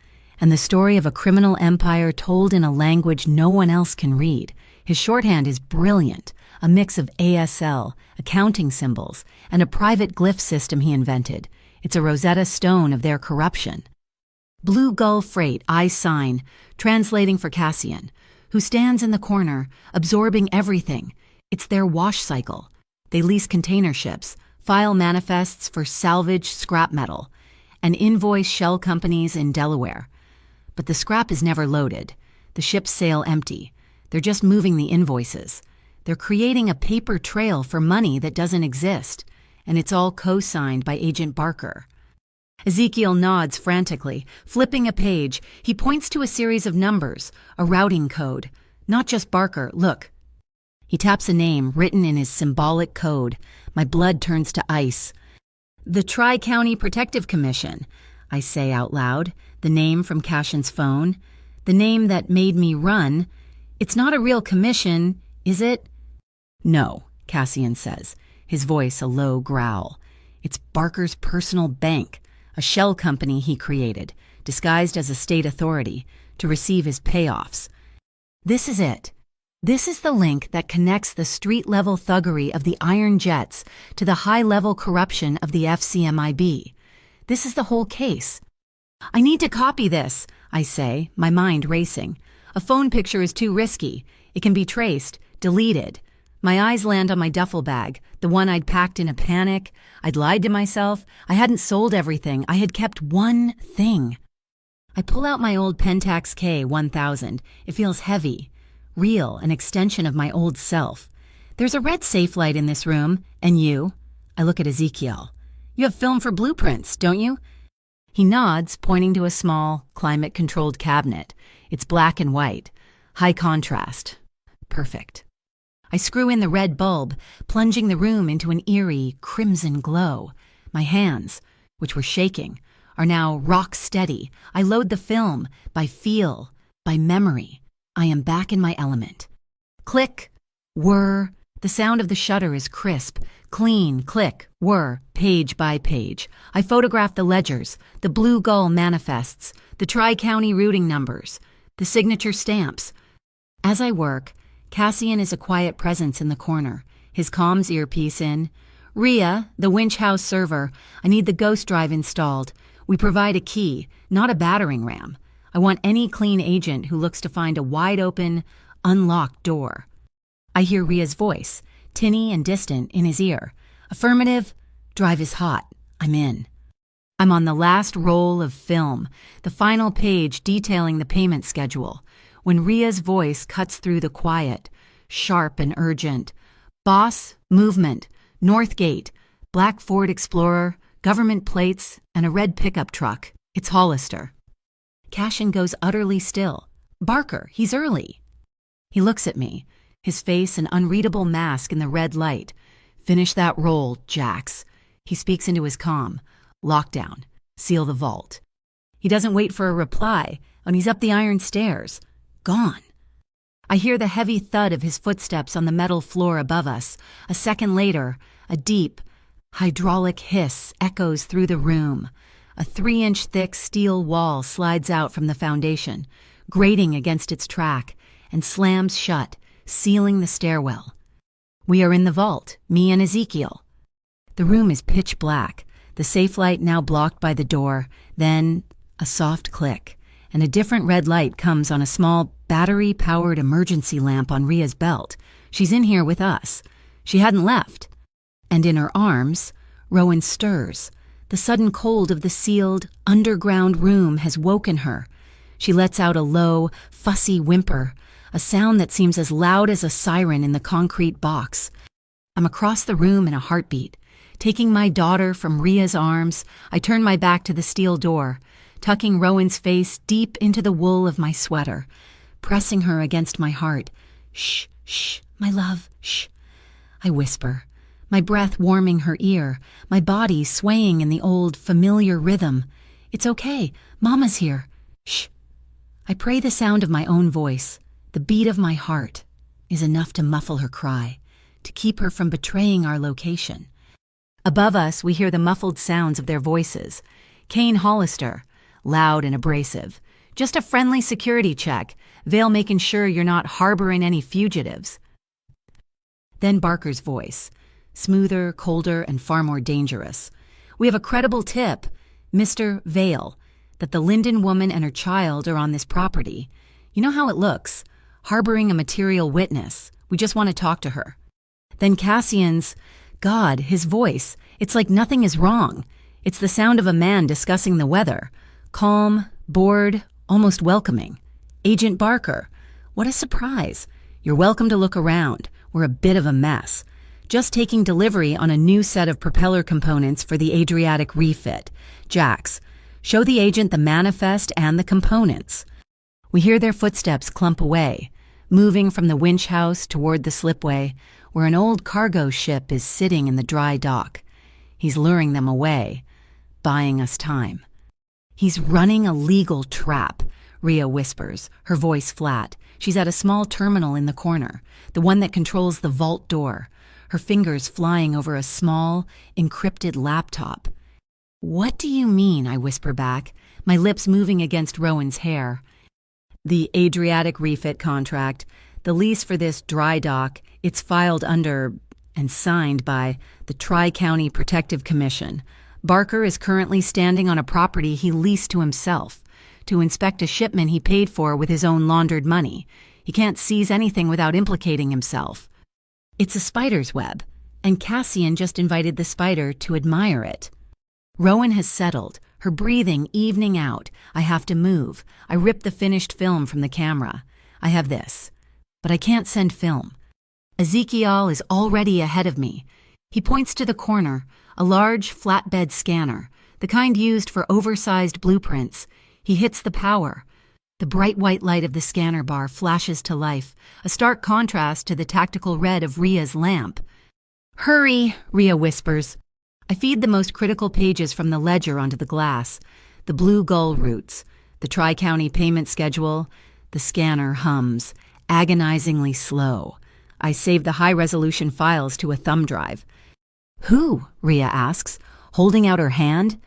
and the story of a criminal empire told in a language no one else can read. His shorthand is brilliant, a mix of ASL, accounting symbols, and a private glyph system he invented. It's a Rosetta Stone of their corruption. Blue Gull Freight, I sign, translating for Cassian, who stands in the corner, absorbing everything. It's their wash cycle. They lease container ships, file manifests for salvage scrap metal, and invoice shell companies in Delaware. But the scrap is never loaded. The ships sail empty. They're just moving the invoices. They're creating a paper trail for money that doesn't exist, and it's all co-signed by Agent Barker. Ezekiel nods frantically, flipping a page. He points to a series of numbers, a routing code. Not just Barker, look. He taps a name written in his symbolic code. My blood turns to ice. The Tri-County Protective Commission, I say out loud, the name from Cashin's phone. The name that made me run. It's not a real commission, is it? No, Cassian says, his voice a low growl. It's Barker's personal bank, a shell company he created, disguised as a state authority, to receive his payoffs. This is it. This is the link that connects the street-level thuggery of the Iron Jets to the high-level corruption of the FCMIB. This is the whole case. I need to copy this, I say, my mind racing. A phone picture is too risky. It can be traced, deleted. My eyes land on my duffel bag, the one I'd packed in a panic. I'd lied to myself. I hadn't sold everything. I had kept one thing. I pull out my old Pentax K1000. It feels heavy. Real, an extension of my old self. There's a red safe light in this room, and you. I look at Ezekiel. You have film for blueprints, don't you? He nods, pointing to a small, climate-controlled cabinet. It's black and white. High contrast. Perfect. I screw in the red bulb, plunging the room into an eerie, crimson glow. My hands, which were shaking, are now rock steady. I load the film, by feel, by memory. I am back in my element. Click, whir. The sound of the shutter is crisp, clean, click, whir, page by page. I photograph the ledgers, the Blue Gull manifests, the Tri-County routing numbers, the signature stamps. As I work, Cassian is a quiet presence in the corner, his comms earpiece in. Rhea, the winch house server, I need the ghost drive installed. We provide a key, not a battering ram. I want any clean agent who looks to find a wide-open, unlocked door. I hear Rhea's voice, tinny and distant, in his ear. Affirmative. Drive is hot. I'm in. I'm on the last roll of film, the final page detailing the payment schedule, when Ria's voice cuts through the quiet, sharp and urgent. Boss, movement, North Gate, black Ford Explorer, government plates, and a red pickup truck. It's Hollister. Cashin goes utterly still. Barker, he's early. He looks at me, his face an unreadable mask in the red light. Finish that roll, Jax. He speaks into his comm. Lockdown. Seal the vault. He doesn't wait for a reply, and he's up the iron stairs. Gone. I hear the heavy thud of his footsteps on the metal floor above us. A second later, a deep, hydraulic hiss echoes through the room. A 3-inch thick steel wall slides out from the foundation, grating against its track, and slams shut, sealing the stairwell. We are in the vault, me and Ezekiel. The room is pitch black, the safe light now blocked by the door, then a soft click, and a different red light comes on a small battery-powered emergency lamp on Ria's belt. She's in here with us. She hadn't left. And in her arms, Rowan stirs. The sudden cold of the sealed, underground room has woken her. She lets out a low, fussy whimper, a sound that seems as loud as a siren in the concrete box. I'm across the room in a heartbeat. Taking my daughter from Ria's arms, I turn my back to the steel door, tucking Rowan's face deep into the wool of my sweater, pressing her against my heart. Shh, shh, my love, shh. I whisper, my breath warming her ear, my body swaying in the old, familiar rhythm. It's okay, Mama's here. Shh. I pray the sound of my own voice, the beat of my heart, is enough to muffle her cry, to keep her from betraying our location. Above us, we hear the muffled sounds of their voices. Kane Hollister, loud and abrasive. Just a friendly security check, Vale making sure you're not harboring any fugitives. Then Barker's voice, smoother, colder, and far more dangerous. We have a credible tip, Mr. Vale, that the Linden woman and her child are on this property. You know how it looks, harboring a material witness. We just want to talk to her. Then Cassian's, God, his voice, it's like nothing is wrong. It's the sound of a man discussing the weather. Calm, bored, almost welcoming. Agent Barker, what a surprise. You're welcome to look around. We're a bit of a mess. Just taking delivery on a new set of propeller components for the Adriatic refit. Jax, show the agent the manifest and the components. We hear their footsteps clump away, moving from the winch house toward the slipway, where an old cargo ship is sitting in the dry dock. He's luring them away, buying us time. He's running a legal trap, Ria whispers, her voice flat. She's at a small terminal in the corner, the one that controls the vault door, her fingers flying over a small, encrypted laptop. What do you mean? I whisper back, my lips moving against Rowan's hair. The Adriatic refit contract, the lease for this dry dock, it's filed under and signed by the Tri-County Protective Commission. Barker is currently standing on a property he leased to himself to inspect a shipment he paid for with his own laundered money. He can't seize anything without implicating himself. It's a spider's web, and Cassian just invited the spider to admire it. Rowan has settled, her breathing evening out. I have to move. I rip the finished film from the camera. I have this, but I can't send film. Ezekiel is already ahead of me. He points to the corner, a large flatbed scanner, the kind used for oversized blueprints. He hits the power. The bright white light of the scanner bar flashes to life, a stark contrast to the tactical red of Ria's lamp. Hurry, Ria whispers. I feed the most critical pages from the ledger onto the glass. The blue gull routes, the Tri-County payment schedule. The scanner hums, agonizingly slow. I save the high-resolution files to a thumb drive. Who? Ria asks, holding out her hand.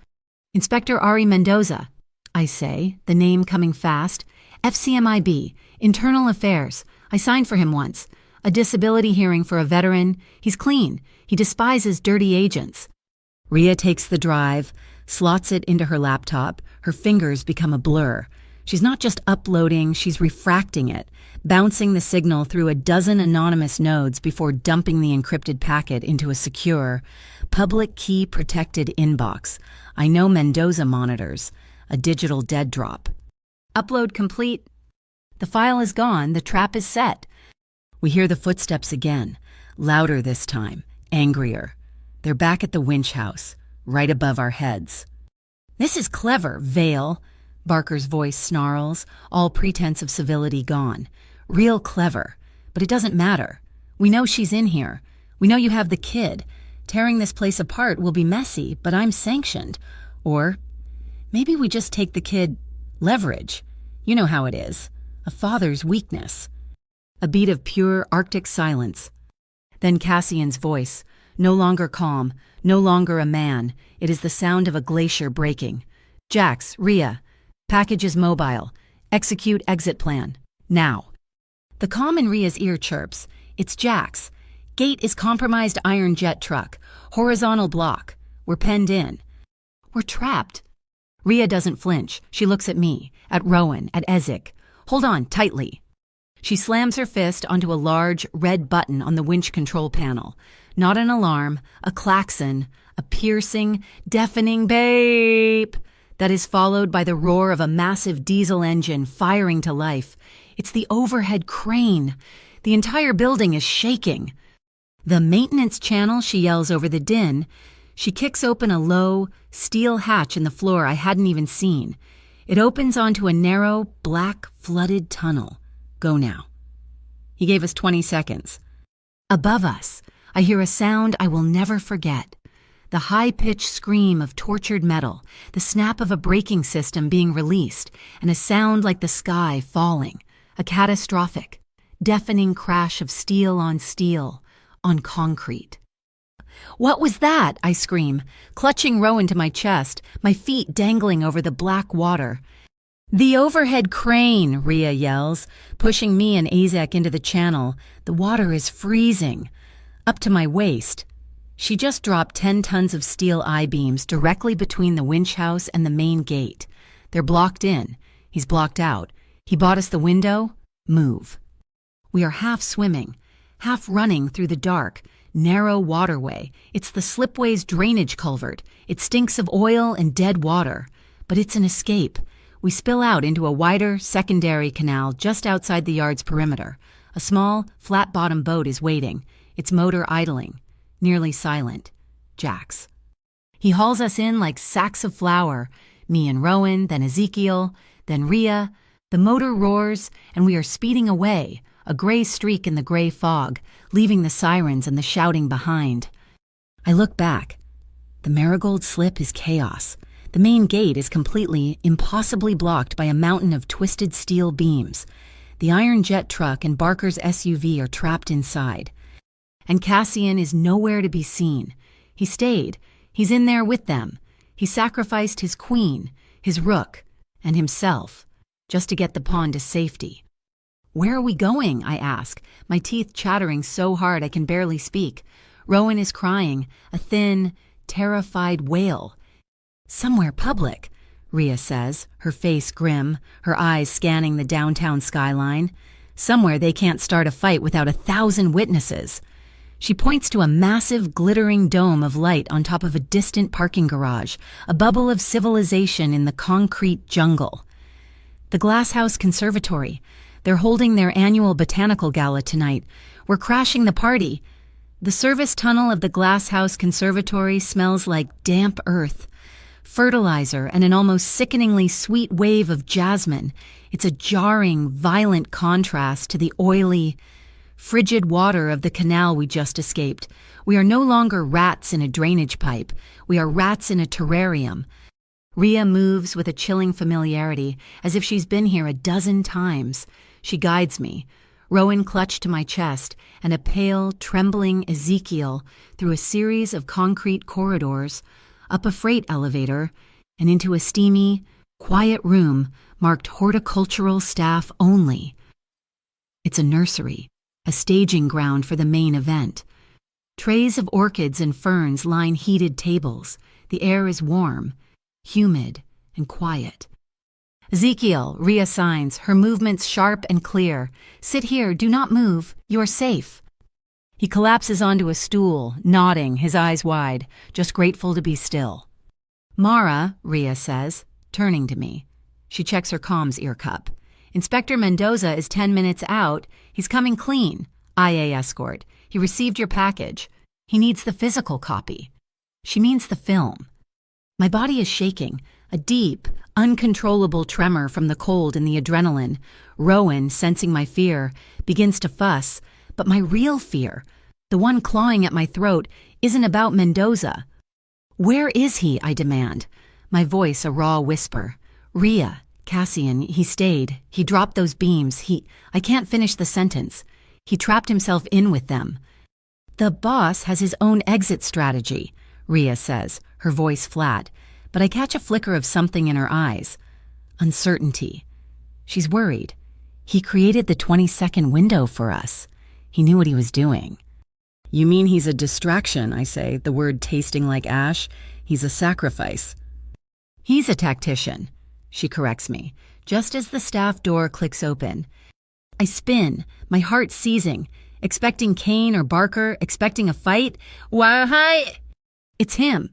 Inspector Ari Mendoza, I say, the name coming fast. FCMIB, Internal Affairs. I signed for him once. A disability hearing for a veteran. He's clean. He despises dirty agents. Ria takes the drive, slots it into her laptop. Her fingers become a blur. She's not just uploading, she's refracting it, bouncing the signal through a dozen anonymous nodes before dumping the encrypted packet into a secure, public key-protected inbox. I know Mendoza monitors, a digital dead drop. Upload complete. The file is gone, the trap is set. We hear the footsteps again, louder this time, angrier. They're back at the winch house, right above our heads. "This is clever, Vale," Barker's voice snarls, all pretense of civility gone. "Real clever. But it doesn't matter. We know she's in here. We know you have the kid. Tearing this place apart will be messy, but I'm sanctioned. Or maybe we just take the kid. Leverage. You know how it is. A father's weakness." A beat of pure Arctic silence. Then Cassian's voice, no longer calm, no longer a man. It is the sound of a glacier breaking. "Jax, Rhea. Package is mobile. Execute exit plan. Now." The calm in Rhea's ear chirps. "It's Jax. Gate is compromised iron jet truck. Horizontal block. We're penned in. We're trapped." Rhea doesn't flinch. She looks at me, at Rowan, at Ezek. "Hold on, tightly." She slams her fist onto a large, red button on the winch control panel. Not an alarm, a klaxon, a piercing, deafening beep that is followed by the roar of a massive diesel engine firing to life. It's the overhead crane. The entire building is shaking. "The maintenance channel," she yells over the din. She kicks open a low, steel hatch in the floor I hadn't even seen. It opens onto a narrow, black, flooded tunnel. "Go now." He gave us 20 seconds. Above us, I hear a sound I will never forget. The high-pitched scream of tortured metal, the snap of a braking system being released, and a sound like the sky falling. A catastrophic, deafening crash of steel on concrete. "What was that?" I scream, clutching Rowan to my chest, my feet dangling over the black water. "The overhead crane," Rhea yells, pushing me and Azek into the channel. The water is freezing, up to my waist. She just dropped 10 tons of steel I-beams directly between the winch house and the main gate. They're blocked in. He's blocked out. He bought us the window. Move. We are half swimming, half running through the dark, narrow waterway. It's the slipway's drainage culvert. It stinks of oil and dead water. But it's an escape. We spill out into a wider, secondary canal just outside the yard's perimeter. A small, flat-bottom boat is waiting, its motor idling, nearly silent. Jax. He hauls us in like sacks of flour, me and Rowan, then Ezekiel, then Rhea. The motor roars, and we are speeding away, a gray streak in the gray fog, leaving the sirens and the shouting behind. I look back. The Marigold slip is chaos. The main gate is completely, impossibly blocked by a mountain of twisted steel beams. The iron jet truck and Barker's SUV are trapped inside. And Cassian is nowhere to be seen. He stayed. He's in there with them. He sacrificed his queen, his rook, and himself, just to get the pawn to safety. "Where are we going?" I ask, my teeth chattering so hard I can barely speak. Rowan is crying, a thin, terrified wail. "Somewhere public," Rhea says, her face grim, her eyes scanning the downtown skyline. "Somewhere they can't start a fight without 1,000 witnesses." She points to a massive, glittering dome of light on top of a distant parking garage, a bubble of civilization in the concrete jungle. "The Glasshouse Conservatory. They're holding their annual botanical gala tonight. We're crashing the party." The service tunnel of the Glasshouse Conservatory smells like damp earth, fertilizer, and an almost sickeningly sweet wave of jasmine. It's a jarring, violent contrast to the oily, frigid water of the canal we just escaped. We are no longer rats in a drainage pipe. We are rats in a terrarium. Rhea moves with a chilling familiarity, as if she's been here a dozen times. She guides me, Rowan clutched to my chest, and a pale, trembling Ezekiel through a series of concrete corridors, up a freight elevator, and into a steamy, quiet room marked horticultural staff only. It's a nursery, a staging ground for the main event. Trays of orchids and ferns line heated tables. The air is warm, humid, and quiet. Ezekiel, Rhea signs, her movements sharp and clear. Sit here, do not move, you're safe. He collapses onto a stool, nodding, his eyes wide, just grateful to be still. Mara, Rhea says, turning to me. She checks her comms ear cup. Inspector Mendoza is 10 minutes out. He's coming clean. IA escort. He received your package. He needs the physical copy. She means the film. My body is shaking, a deep, uncontrollable tremor from the cold and the adrenaline. Rowan, sensing my fear, begins to fuss, but my real fear, the one clawing at my throat, isn't about Mendoza. Where is he, I demand, my voice a raw whisper. Rhea, Cassian, he stayed. He dropped those beams. I can't finish the sentence. He trapped himself in with them. The boss has his own exit strategy, Rhea says, her voice flat, but I catch a flicker of something in her eyes. Uncertainty. She's worried. He created the 20-second window for us. He knew what he was doing. You mean he's a distraction, I say, the word tasting like ash. He's a sacrifice. He's a tactician, she corrects me, just as the staff door clicks open. I spin, my heart seizing, expecting Kane or Barker, expecting a fight. Why, hi! It's him.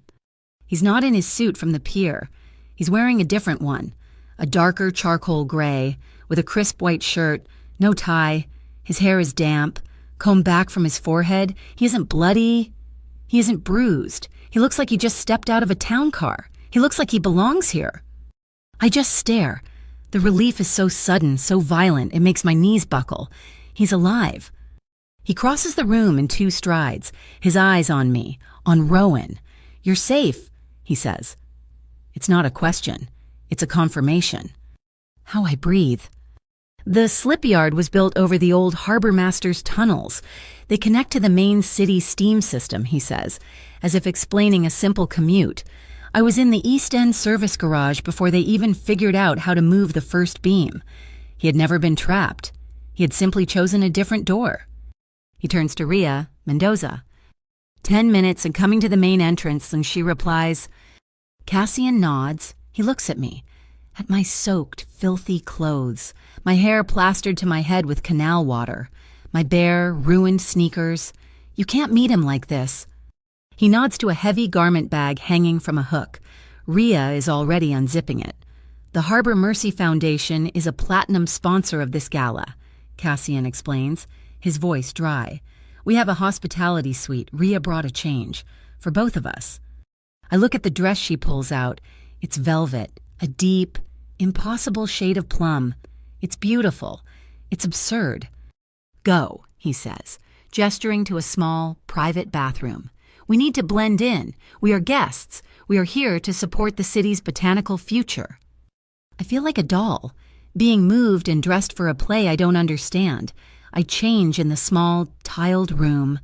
He's not in his suit from the pier. He's wearing a different one, a darker charcoal gray, with a crisp white shirt, no tie. His hair is damp, combed back from his forehead. He isn't bloody. He isn't bruised. He looks like he just stepped out of a town car. He looks like he belongs here. I just stare. The relief is so sudden, so violent, it makes my knees buckle. He's alive. He crosses the room in 2 strides, his eyes on me, on Rowan. You're safe, he says. It's not a question. It's a confirmation. How I breathe. The slip yard was built over the old harbor master's tunnels. They connect to the main city steam system, he says, as if explaining a simple commute. I was in the East End service garage before they even figured out how to move the first beam. He had never been trapped. He had simply chosen a different door. He turns to Rhea, Mendoza. 10 minutes and coming to the main entrance, and she replies. Cassian nods. He looks at me, at my soaked, filthy clothes, my hair plastered to my head with canal water, my bare, ruined sneakers. You can't meet him like this. He nods to a heavy garment bag hanging from a hook. Rhea is already unzipping it. The Harbor Mercy Foundation is a platinum sponsor of this gala, Cassian explains, his voice dry. We have a hospitality suite. Rhea brought a change. For both of us. I look at the dress she pulls out. It's velvet, a deep, impossible shade of plum. It's beautiful. It's absurd. Go, he says, gesturing to a small, private bathroom. We need to blend in. We are guests. We are here to support the city's botanical future. I feel like a doll, being moved and dressed for a play I don't understand. I change in the small, tiled room.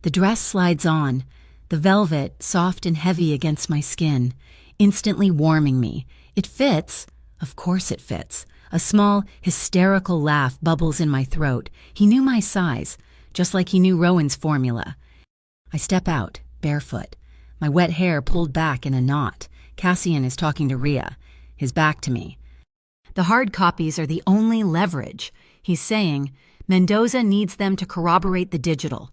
The dress slides on, the velvet soft and heavy against my skin, instantly warming me. It fits. Of course it fits. A small, hysterical laugh bubbles in my throat. He knew my size, just like he knew Rowan's formula. I step out, barefoot, my wet hair pulled back in a knot. Cassian is talking to Rhea, his back to me. The hard copies are the only leverage. He's saying, Mendoza needs them to corroborate the digital.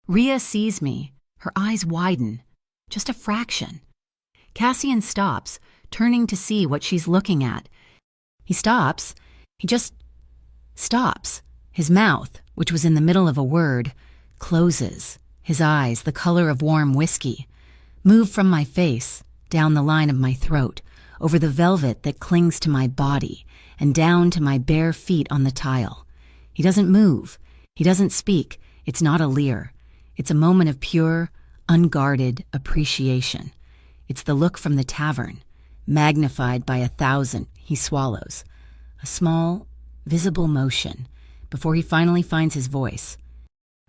Rhea sees me. Her eyes widen. Just a fraction. Cassian stops, turning to see what she's looking at. He stops. He just stops. His mouth, which was in the middle of a word, closes. His eyes, the color of warm whiskey, move from my face, down the line of my throat, over the velvet that clings to my body, and down to my bare feet on the tile. He doesn't move. He doesn't speak. It's not a leer. It's a moment of pure, unguarded appreciation. It's the look from the tavern, magnified by 1,000. He swallows. A small, visible motion, before he finally finds his voice.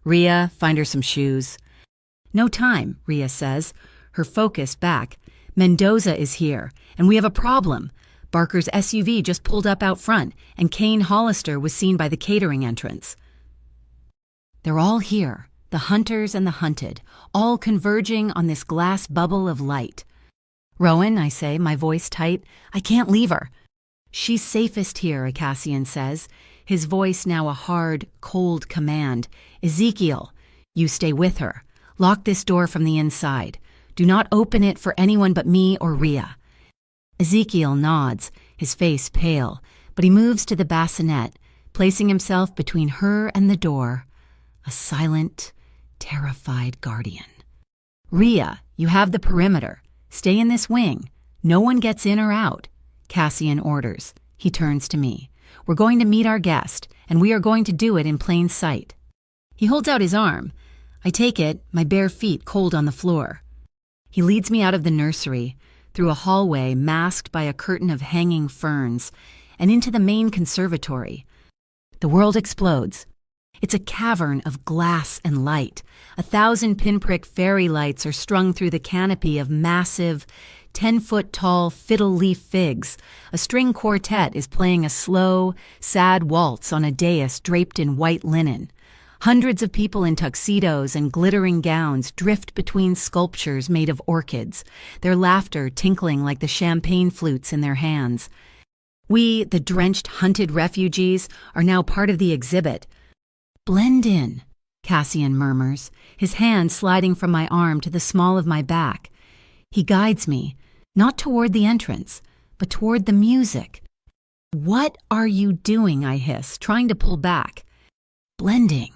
Rhea, find her some shoes. No time, Rhea says, her focus back. Mendoza is here, and we have a problem. Barker's SUV just pulled up out front, and Kane Hollister was seen by the catering entrance. They're all here, the hunters and the hunted, all converging on this glass bubble of light. Rowan, I say, my voice tight, I can't leave her. She's safest here, Cassian says, his voice now a hard, cold command. Ezekiel, you stay with her. Lock this door from the inside. Do not open it for anyone but me or Rhea. Ezekiel nods, his face pale, but he moves to the bassinet, placing himself between her and the door, a silent, terrified guardian. Rhea, you have the perimeter. Stay in this wing. No one gets in or out. Cassian orders. He turns to me. We're going to meet our guest, and we are going to do it in plain sight. He holds out his arm. I take it, my bare feet cold on the floor. He leads me out of the nursery, through a hallway masked by a curtain of hanging ferns, and into the main conservatory. The world explodes. It's a cavern of glass and light. 1,000 pinprick fairy lights are strung through the canopy of massive, 10-foot-tall fiddle-leaf figs. A string quartet is playing a slow, sad waltz on a dais draped in white linen. Hundreds of people in tuxedos and glittering gowns drift between sculptures made of orchids, their laughter tinkling like the champagne flutes in their hands. We, the drenched, hunted refugees, are now part of the exhibit. Blend in, Cassian murmurs, his hand sliding from my arm to the small of my back. He guides me, not toward the entrance, but toward the music. What are you doing, I hiss, trying to pull back. Blending.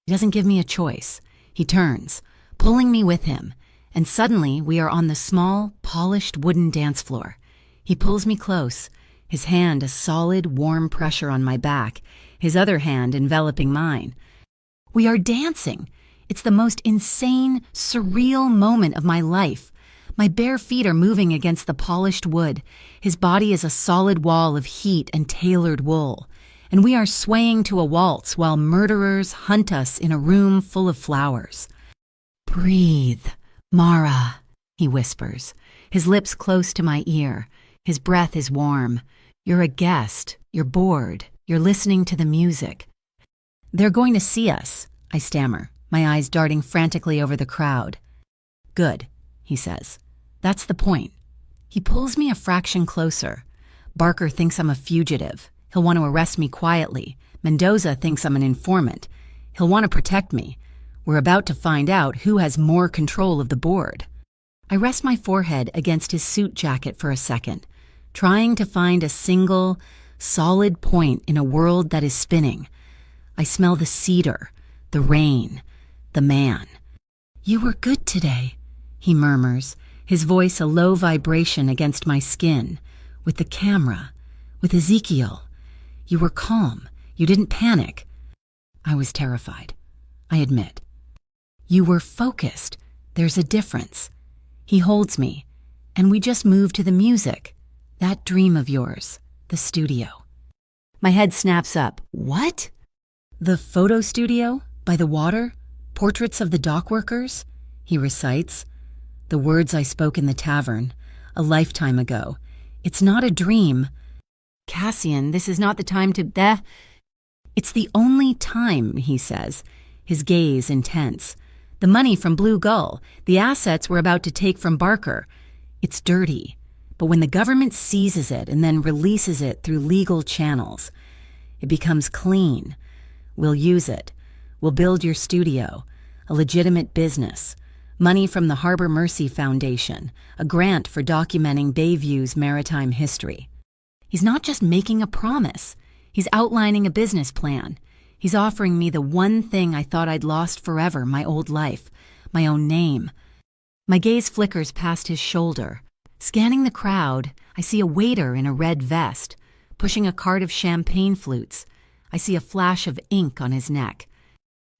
He doesn't give me a choice. He turns, pulling me with him, and suddenly we are on the small, polished wooden dance floor. He pulls me close, his hand a solid, warm pressure on my back, his other hand enveloping mine. We are dancing. It's the most insane, surreal moment of my life. My bare feet are moving against the polished wood. His body is a solid wall of heat and tailored wool. And we are swaying to a waltz while murderers hunt us in a room full of flowers. Breathe, Mara, he whispers, his lips close to my ear. His breath is warm. You're a guest. You're bored. You're listening to the music. They're going to see us, I stammer, my eyes darting frantically over the crowd. Good, he says. That's the point. He pulls me a fraction closer. Barker thinks I'm a fugitive. He'll want to arrest me quietly. Mendoza thinks I'm an informant. He'll want to protect me. We're about to find out who has more control of the board. I rest my forehead against his suit jacket for a second, trying to find a single, solid point in a world that is spinning. I smell the cedar, the rain, the man. You were good today, he murmurs, his voice a low vibration against my skin. With the camera, with Ezekiel. You were calm. You didn't panic. I was terrified, I admit. You were focused. There's a difference. He holds me, and we just move to the music. That dream of yours, the studio. My head snaps up. What? The photo studio? By the water? Portraits of the dock workers? He recites. The words I spoke in the tavern, a lifetime ago. It's not a dream. Cassian, this is not the time to... It's the only time, he says, his gaze intense. The money from Blue Gull, the assets we're about to take from Barker. It's dirty. But when the government seizes it and then releases it through legal channels, it becomes clean. We'll use it. We'll build your studio, a legitimate business. Money from the Harbor Mercy Foundation, a grant for documenting Bayview's maritime history. He's not just making a promise. He's outlining a business plan. He's offering me the one thing I thought I'd lost forever, my old life, my own name. My gaze flickers past his shoulder. Scanning the crowd, I see a waiter in a red vest, pushing a cart of champagne flutes. I see a flash of ink on his neck.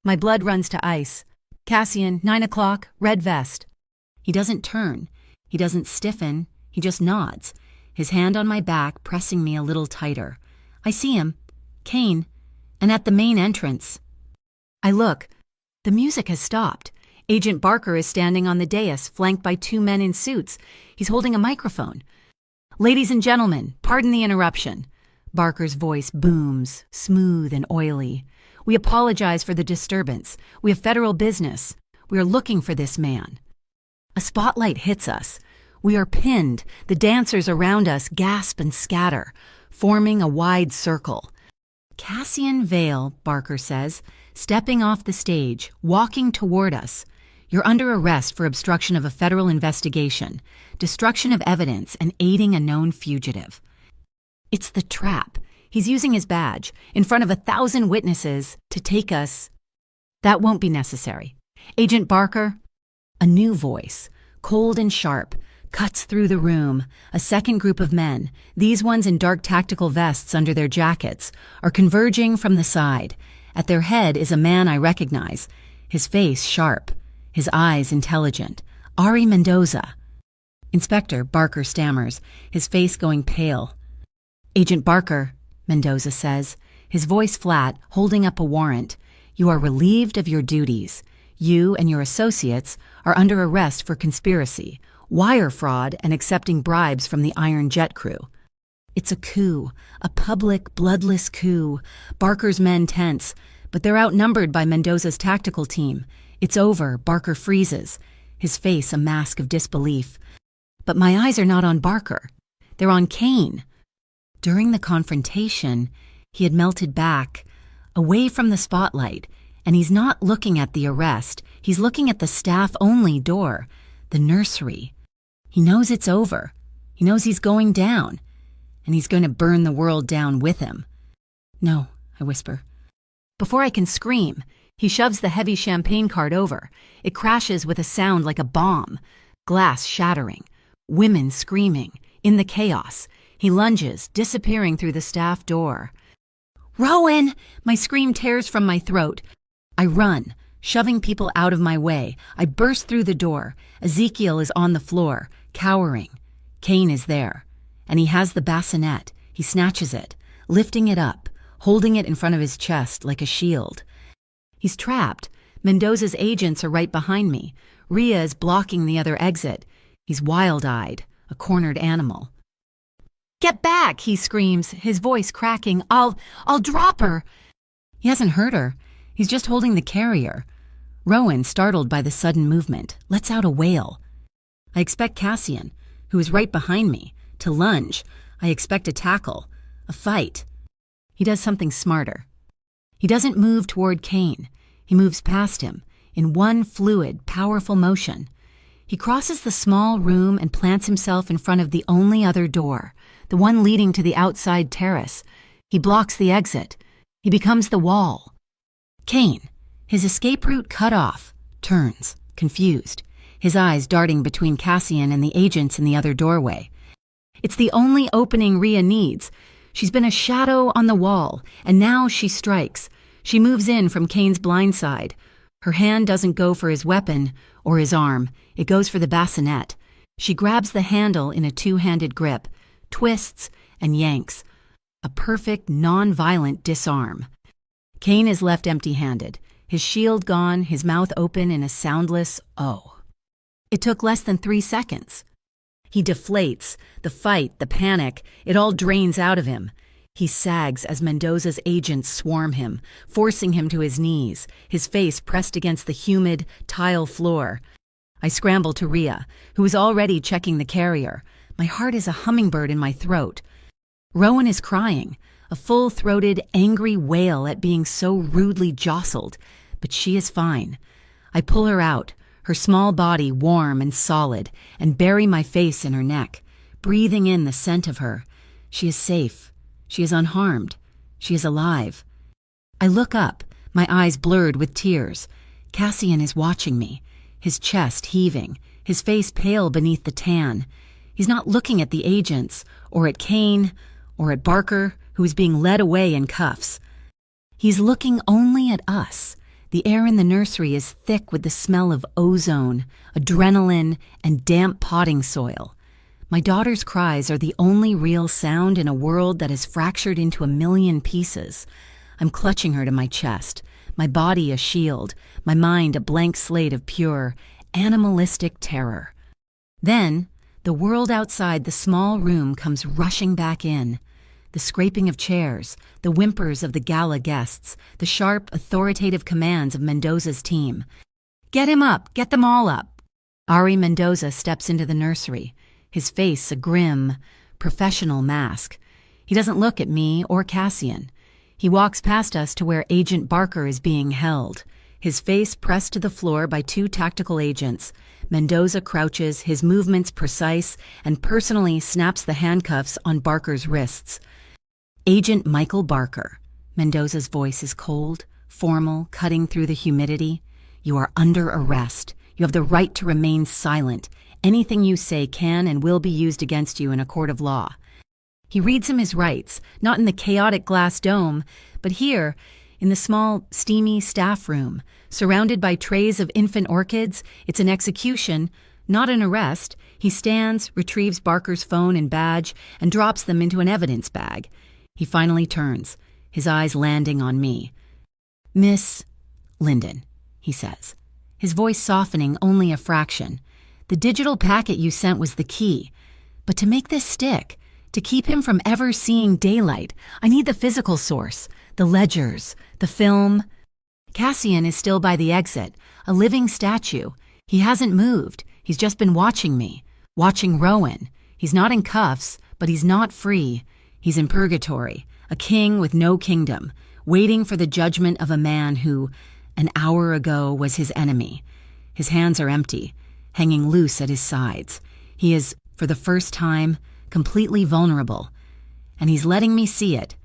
My blood runs to ice. Cassian, 9 o'clock, red vest. He doesn't turn. He doesn't stiffen. He just nods, his hand on my back pressing me a little tighter. I see him, Kane, and at the main entrance. I look. The music has stopped. Agent Barker is standing on the dais, flanked by 2 men in suits. He's holding a microphone. Ladies and gentlemen, pardon the interruption. Barker's voice booms, smooth and oily. We apologize for the disturbance. We have federal business. We are looking for this man. A spotlight hits us. We are pinned. The dancers around us gasp and scatter. forming a wide circle. Cassian Vale, Barker says, stepping off the stage, walking toward us. You're under arrest for obstruction of a federal investigation, destruction of evidence, and aiding a known fugitive. It's the trap. He's using his badge in front of 1,000 witnesses to take us. That won't be necessary. Agent Barker, a new voice, cold and sharp, cuts through the room. A second group of men, these ones in dark tactical vests under their jackets, are converging from the side. At their head is a man I recognize, his face sharp, his eyes intelligent. Ari Mendoza. Inspector, Barker stammers, his face going pale. Agent Barker, Mendoza says, his voice flat, holding up a warrant. You are relieved of your duties. You and your associates are under arrest for conspiracy, wire fraud, and accepting bribes from the Iron Jet crew. It's a coup, a public, bloodless coup. Barker's men tense, but they're outnumbered by Mendoza's tactical team. It's over. Barker freezes, his face a mask of disbelief. But my eyes are not on Barker. They're on Kane. During the confrontation, he had melted back, away from the spotlight, and he's not looking at the arrest. He's looking at the staff-only door, the nursery. He knows it's over. He knows he's going down, and he's going to burn the world down with him. No, I whisper. Before I can scream, he shoves the heavy champagne cart over. It crashes with a sound like a bomb, glass shattering, women screaming. In the chaos, he lunges, disappearing through the staff door. Rowan! My scream tears from my throat. I run, shoving people out of my way. I burst through the door. Ezekiel is on the floor, cowering. Kane is there, and he has the bassinet. He snatches it, lifting it up, holding it in front of his chest like a shield. He's trapped. Mendoza's agents are right behind me. Rhea is blocking the other exit. He's wild-eyed, a cornered animal. Get back, he screams, his voice cracking. I'll drop her. He hasn't hurt her. He's just holding the carrier. Rowan, startled by the sudden movement, lets out a wail. I expect Cassian, who is right behind me, to lunge. I expect a tackle, a fight. He does something smarter. He doesn't move toward Kane. He moves past him, in one fluid, powerful motion. He crosses the small room and plants himself in front of the only other door, the one leading to the outside terrace. He blocks the exit. He becomes the wall. Kane, his escape route cut off, turns, confused, his eyes darting between Cassian and the agents in the other doorway. It's the only opening Rhea needs. She's been a shadow on the wall, and now she strikes. She moves in from Kane's blind side. Her hand doesn't go for his weapon or his arm. It goes for the bassinet. She grabs the handle in a two-handed grip, twists and yanks. A perfect, non-violent disarm. Kane is left empty-handed, his shield gone, his mouth open in a soundless oh. It took less than 3 seconds. He deflates, the fight, the panic, it all drains out of him. He sags as Mendoza's agents swarm him, forcing him to his knees, his face pressed against the humid, tile floor. I scramble to Rhea, who is already checking the carrier. My heart is a hummingbird in my throat. Rowan is crying, a full-throated, angry wail at being so rudely jostled, but she is fine. I pull her out, her small body warm and solid, and bury my face in her neck, breathing in the scent of her. She is safe. She is unharmed. She is alive. I look up, my eyes blurred with tears. Cassian is watching me, his chest heaving, his face pale beneath the tan. He's not looking at the agents, or at Kane, or at Barker, who is being led away in cuffs. He's looking only at us. The air in the nursery is thick with the smell of ozone, adrenaline, and damp potting soil. My daughter's cries are the only real sound in a world that is fractured into a million pieces. I'm clutching her to my chest, my body a shield, my mind a blank slate of pure, animalistic terror. Then, the world outside the small room comes rushing back in. The scraping of chairs, the whimpers of the gala guests, the sharp, authoritative commands of Mendoza's team. Get him up! Get them all up! Ari Mendoza steps into the nursery, his face a grim, professional mask. He doesn't look at me or Cassian. He walks past us to where Agent Barker is being held, his face pressed to the floor by two tactical agents. Mendoza crouches, his movements precise, and personally snaps the handcuffs on Barker's wrists. Agent Michael Barker. Mendoza's voice is cold, formal, cutting through the humidity. You are under arrest. You have the right to remain silent. Anything you say can and will be used against you in a court of law. He reads him his rights, not in the chaotic glass dome, but here, in the small, steamy staff room, surrounded by trays of infant orchids. It's an execution, not an arrest. He stands, retrieves Barker's phone and badge, and drops them into an evidence bag. He finally turns, his eyes landing on me. "Miss Linden," he says, his voice softening only a fraction. "The digital packet you sent was the key. But to make this stick, to keep him from ever seeing daylight, I need the physical source, the ledgers, the film." Cassian is still by the exit, a living statue. He hasn't moved. He's just been watching me, watching Rowan. He's not in cuffs, but he's not free. He's in purgatory, a king with no kingdom, waiting for the judgment of a man who, an hour ago, was his enemy. His hands are empty, hanging loose at his sides. He is, for the first time, completely vulnerable, and he's letting me see it.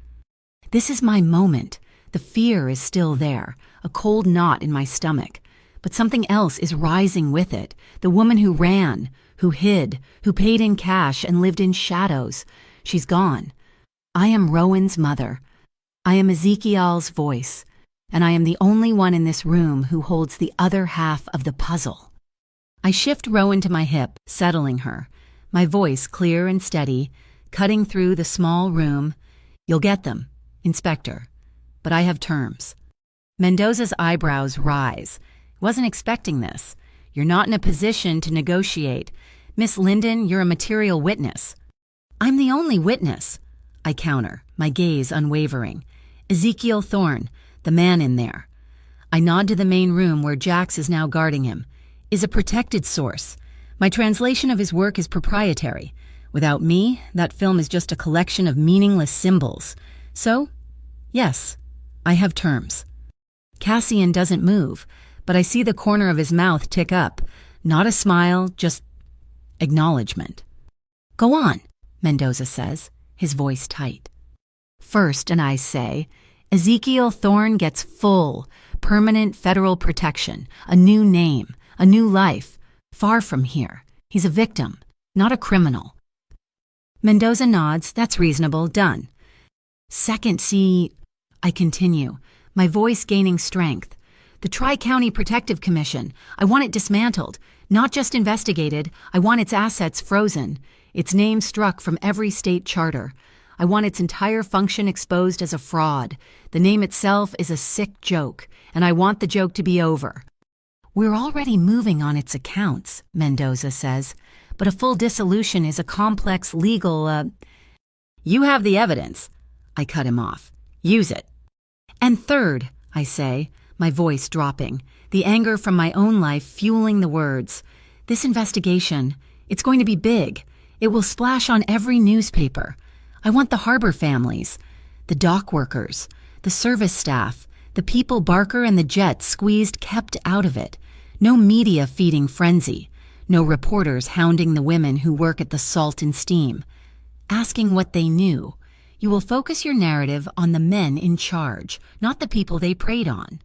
This is my moment. The fear is still there, a cold knot in my stomach, but something else is rising with it. The woman who ran, who hid, who paid in cash and lived in shadows. She's gone. I am Rowan's mother. I am Ezekiel's voice, and I am the only one in this room who holds the other half of the puzzle. I shift Rowan to my hip, settling her, my voice clear and steady, cutting through the small room. "You'll get them, Inspector, but I have terms." Mendoza's eyebrows rise. "Wasn't expecting this. You're not in a position to negotiate. Miss Linden, you're a material witness." "I'm the only witness," I counter, my gaze unwavering. "Ezekiel Thorne, the man in there." I nod to the main room where Jax is now guarding him. "Is a protected source. My translation of his work is proprietary. Without me, that film is just a collection of meaningless symbols. So, yes, I have terms." Cassian doesn't move, but I see the corner of his mouth tick up. Not a smile, just acknowledgement. "Go on," Mendoza says, his voice tight. "First," and I say, "Ezekiel Thorne gets full, permanent federal protection, a new name, a new life. Far from here. He's a victim, not a criminal." Mendoza nods. "That's reasonable. Done." "Second, see," I continue, my voice gaining strength. "The Tri-County Protective Commission. I want it dismantled, not just investigated. I want its assets frozen, its name struck from every state charter. I want its entire function exposed as a fraud. The name itself is a sick joke, and I want the joke to be over." "We're already moving on its accounts," Mendoza says, "but a full dissolution is a complex legal, You have the evidence." I cut him off. "Use it." "And third," I say, my voice dropping, the anger from my own life fueling the words, "this investigation, it's going to be big. It will splash on every newspaper. I want the harbor families, the dock workers, the service staff, the people Barker and the Jets squeezed kept out of it. No media feeding frenzy. No reporters hounding the women who work at the Salt and Steam. Asking what they knew. You will focus your narrative on the men in charge, not the people they preyed on."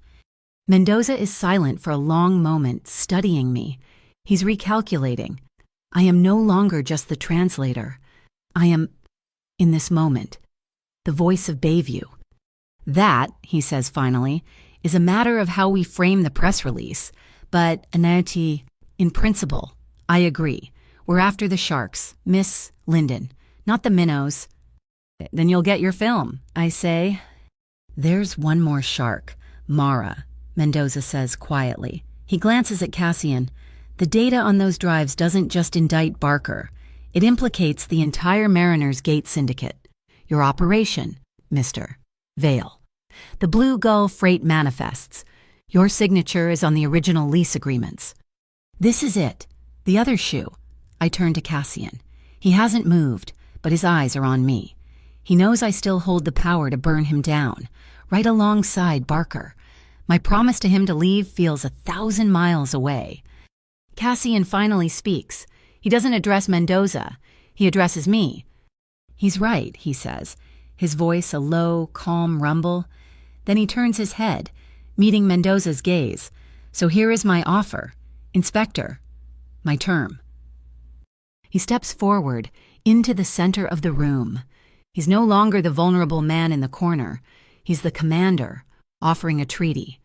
Mendoza is silent for a long moment, studying me. He's recalculating. I am no longer just the translator. I am, in this moment, the voice of Bayview. "That," he says finally, "is a matter of how we frame the press release. But, Anati, in principle, I agree. We're after the sharks, Miss Linden, not the minnows." "Then you'll get your film," I say. "There's one more shark, Mara," Mendoza says quietly. He glances at Cassian. "The data on those drives doesn't just indict Barker. It implicates the entire Mariners Gate Syndicate. Your operation, Mr. Vale. The Blue Gull Freight Manifests. Your signature is on the original lease agreements. This is it. The other shoe." I turn to Cassian. He hasn't moved, but his eyes are on me. He knows I still hold the power to burn him down, right alongside Barker. My promise to him to leave feels 1,000 miles away. Cassian finally speaks. He doesn't address Mendoza. He addresses me. "He's right," he says, his voice a low, calm rumble. Then he turns his head, meeting Mendoza's gaze. "So here is my offer. Inspector, my term." He steps forward, into the center of the room. He's no longer the vulnerable man in the corner. He's the commander, offering a treaty.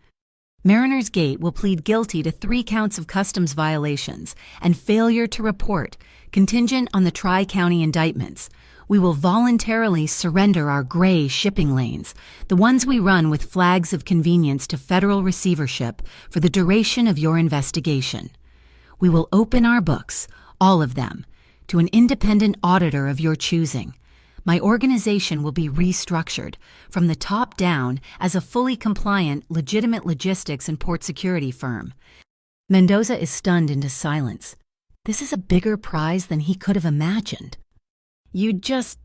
Mariner's Gate will plead guilty to 3 counts of customs violations and failure to report, contingent on the Tri-County indictments. We will voluntarily surrender our gray shipping lanes, the ones we run with flags of convenience to federal receivership for the duration of your investigation. We will open our books, all of them, to an independent auditor of your choosing. My organization will be restructured from the top down as a fully compliant, legitimate logistics and port security firm. Mendoza is stunned into silence. This is a bigger prize than he could have imagined. "You'd just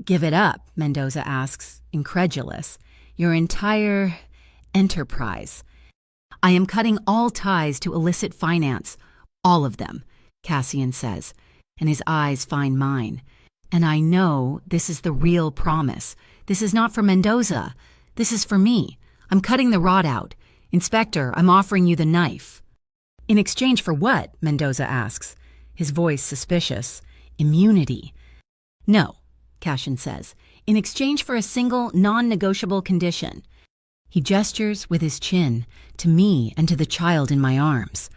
give it up?" Mendoza asks, incredulous. "Your entire enterprise?" "I am cutting all ties to illicit finance. All of them," Cassian says, and his eyes find mine. "And I know this is the real promise. This is not for Mendoza. This is for me. I'm cutting the rod out. Inspector, I'm offering you the knife." "In exchange for what?" Mendoza asks, his voice suspicious. "Immunity." "No," Cassian says, "in exchange for a single, non-negotiable condition." He gestures with his chin to me and to the child in my arms.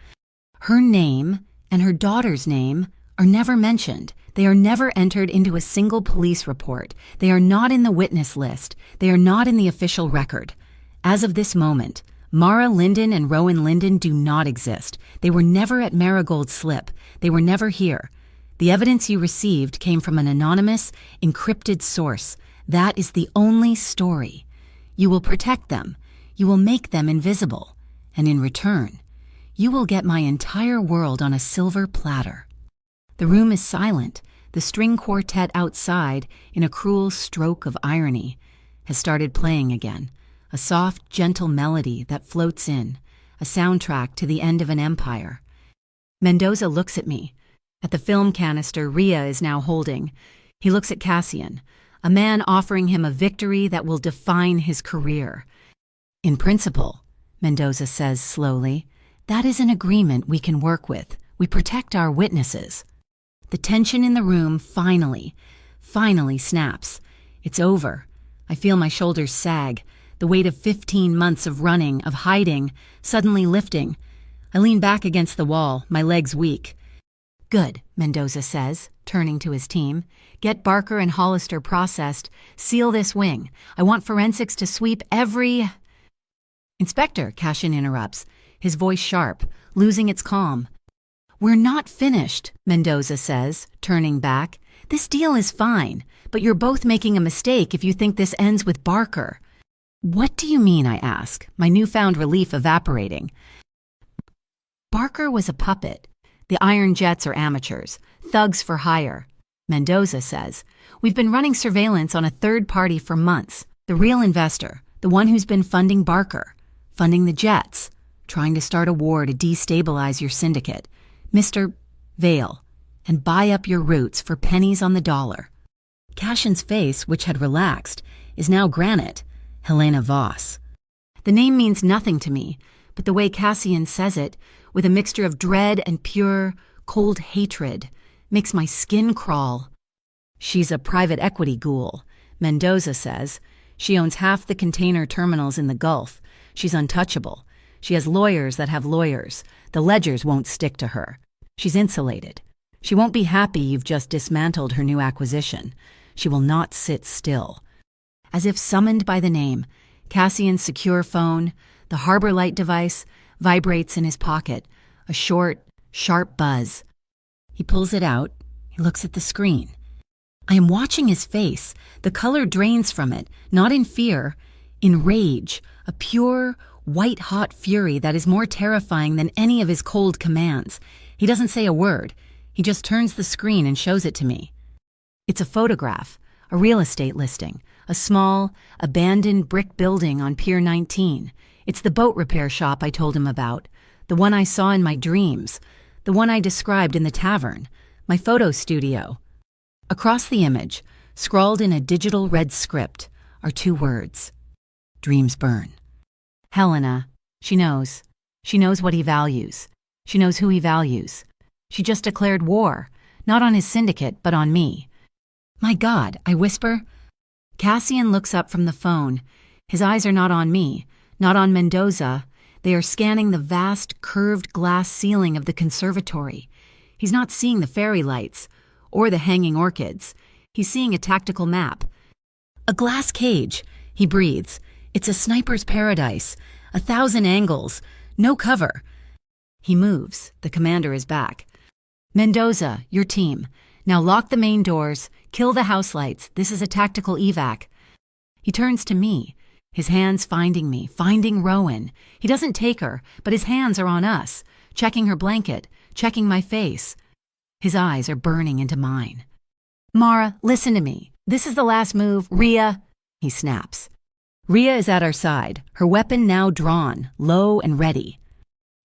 Her name and her daughter's name are never mentioned. They are never entered into a single police report. They are not in the witness list. They are not in the official record. As of this moment, Mara Linden and Rowan Linden do not exist. They were never at Marigold Slip. They were never here. The evidence you received came from an anonymous, encrypted source. That is the only story. You will protect them. You will make them invisible. And in return, you will get my entire world on a silver platter. The room is silent. The string quartet outside, in a cruel stroke of irony, has started playing again. A soft, gentle melody that floats in, a soundtrack to the end of an empire. Mendoza looks at me, at the film canister Rhea is now holding. He looks at Cassian, a man offering him a victory that will define his career. "In principle," Mendoza says slowly, "that is an agreement we can work with. We protect our witnesses." The tension in the room finally snaps. It's over. I feel my shoulders sag, the weight of 15 months of running, of hiding, suddenly lifting. I lean back against the wall, my legs weak. "Good," Mendoza says, turning to his team. "Get Barker and Hollister processed. Seal this wing. I want forensics to sweep every—" "Inspector," Cassian interrupts, his voice sharp, losing its calm. "We're not finished," Mendoza says, turning back. "This deal is fine, but you're both making a mistake if you think this ends with Barker." "What do you mean?" I ask, my newfound relief evaporating. "Barker was a puppet. The Iron Jets are amateurs, thugs for hire," Mendoza says. "We've been running surveillance on a third party for months. The real investor, the one who's been funding Barker, funding the Jets, trying to start a war to destabilize your syndicate. Mr. Vale, and buy up your roots for pennies on the dollar." Cassian's face, which had relaxed, is now granite. Helena Voss. The name means nothing to me, but the way Cassian says it, with a mixture of dread and pure, cold hatred, makes my skin crawl. "She's a private equity ghoul," Mendoza says. "She owns half the container terminals in the Gulf. She's untouchable. She has lawyers that have lawyers. The ledgers won't stick to her. She's insulated. She won't be happy you've just dismantled her new acquisition. She will not sit still." As if summoned by the name, Cassian's secure phone, the Harbor Light device, vibrates in his pocket, a short, sharp buzz. He pulls it out. He looks at the screen. I am watching his face. The color drains from it, not in fear, in rage, a pure, white-hot fury that is more terrifying than any of his cold commands. He doesn't say a word. He just turns the screen and shows it to me. It's a photograph, A real estate listing. A small, abandoned brick building on Pier 19. It's the boat repair shop I told him about. The one I saw in my dreams. The one I described in the tavern. My photo studio. Across the image, scrawled in a digital red script, are 2 words. Dreams burn. Helena. She knows. She knows what he values. She knows who he values. She just declared war, not on his syndicate, but on me. My God, I whisper. Cassian looks up from the phone. His eyes are not on me, not on Mendoza. They are scanning the vast, curved glass ceiling of the conservatory. He's not seeing the fairy lights, or the hanging orchids. He's seeing a tactical map. A glass cage, he breathes. It's a sniper's paradise. 1,000 angles. No cover. He moves. The commander is back. Mendoza, your team. Now lock the main doors. Kill the house lights. This is a tactical evac. He turns to me, his hands finding me, finding Rowan. He doesn't take her, but his hands are on us, checking her blanket, checking my face. His eyes are burning into mine. Mara, listen to me. This is the last move. Rhea, he snaps. Rhea is at our side, her weapon now drawn, low and ready.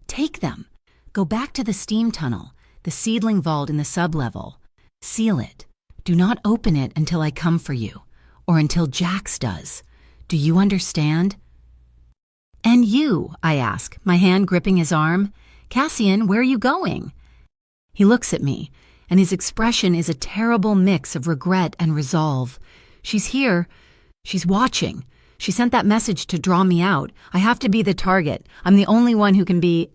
Take them. Go back to the steam tunnel, the seedling vault in the sublevel. Seal it. Do not open it until I come for you, or until Jax does. Do you understand? And you, I ask, my hand gripping his arm. Cassian, where are you going? He looks at me, and his expression is a terrible mix of regret and resolve. She's here. She's watching. She sent that message to draw me out. I have to be the target. I'm the only one who can be...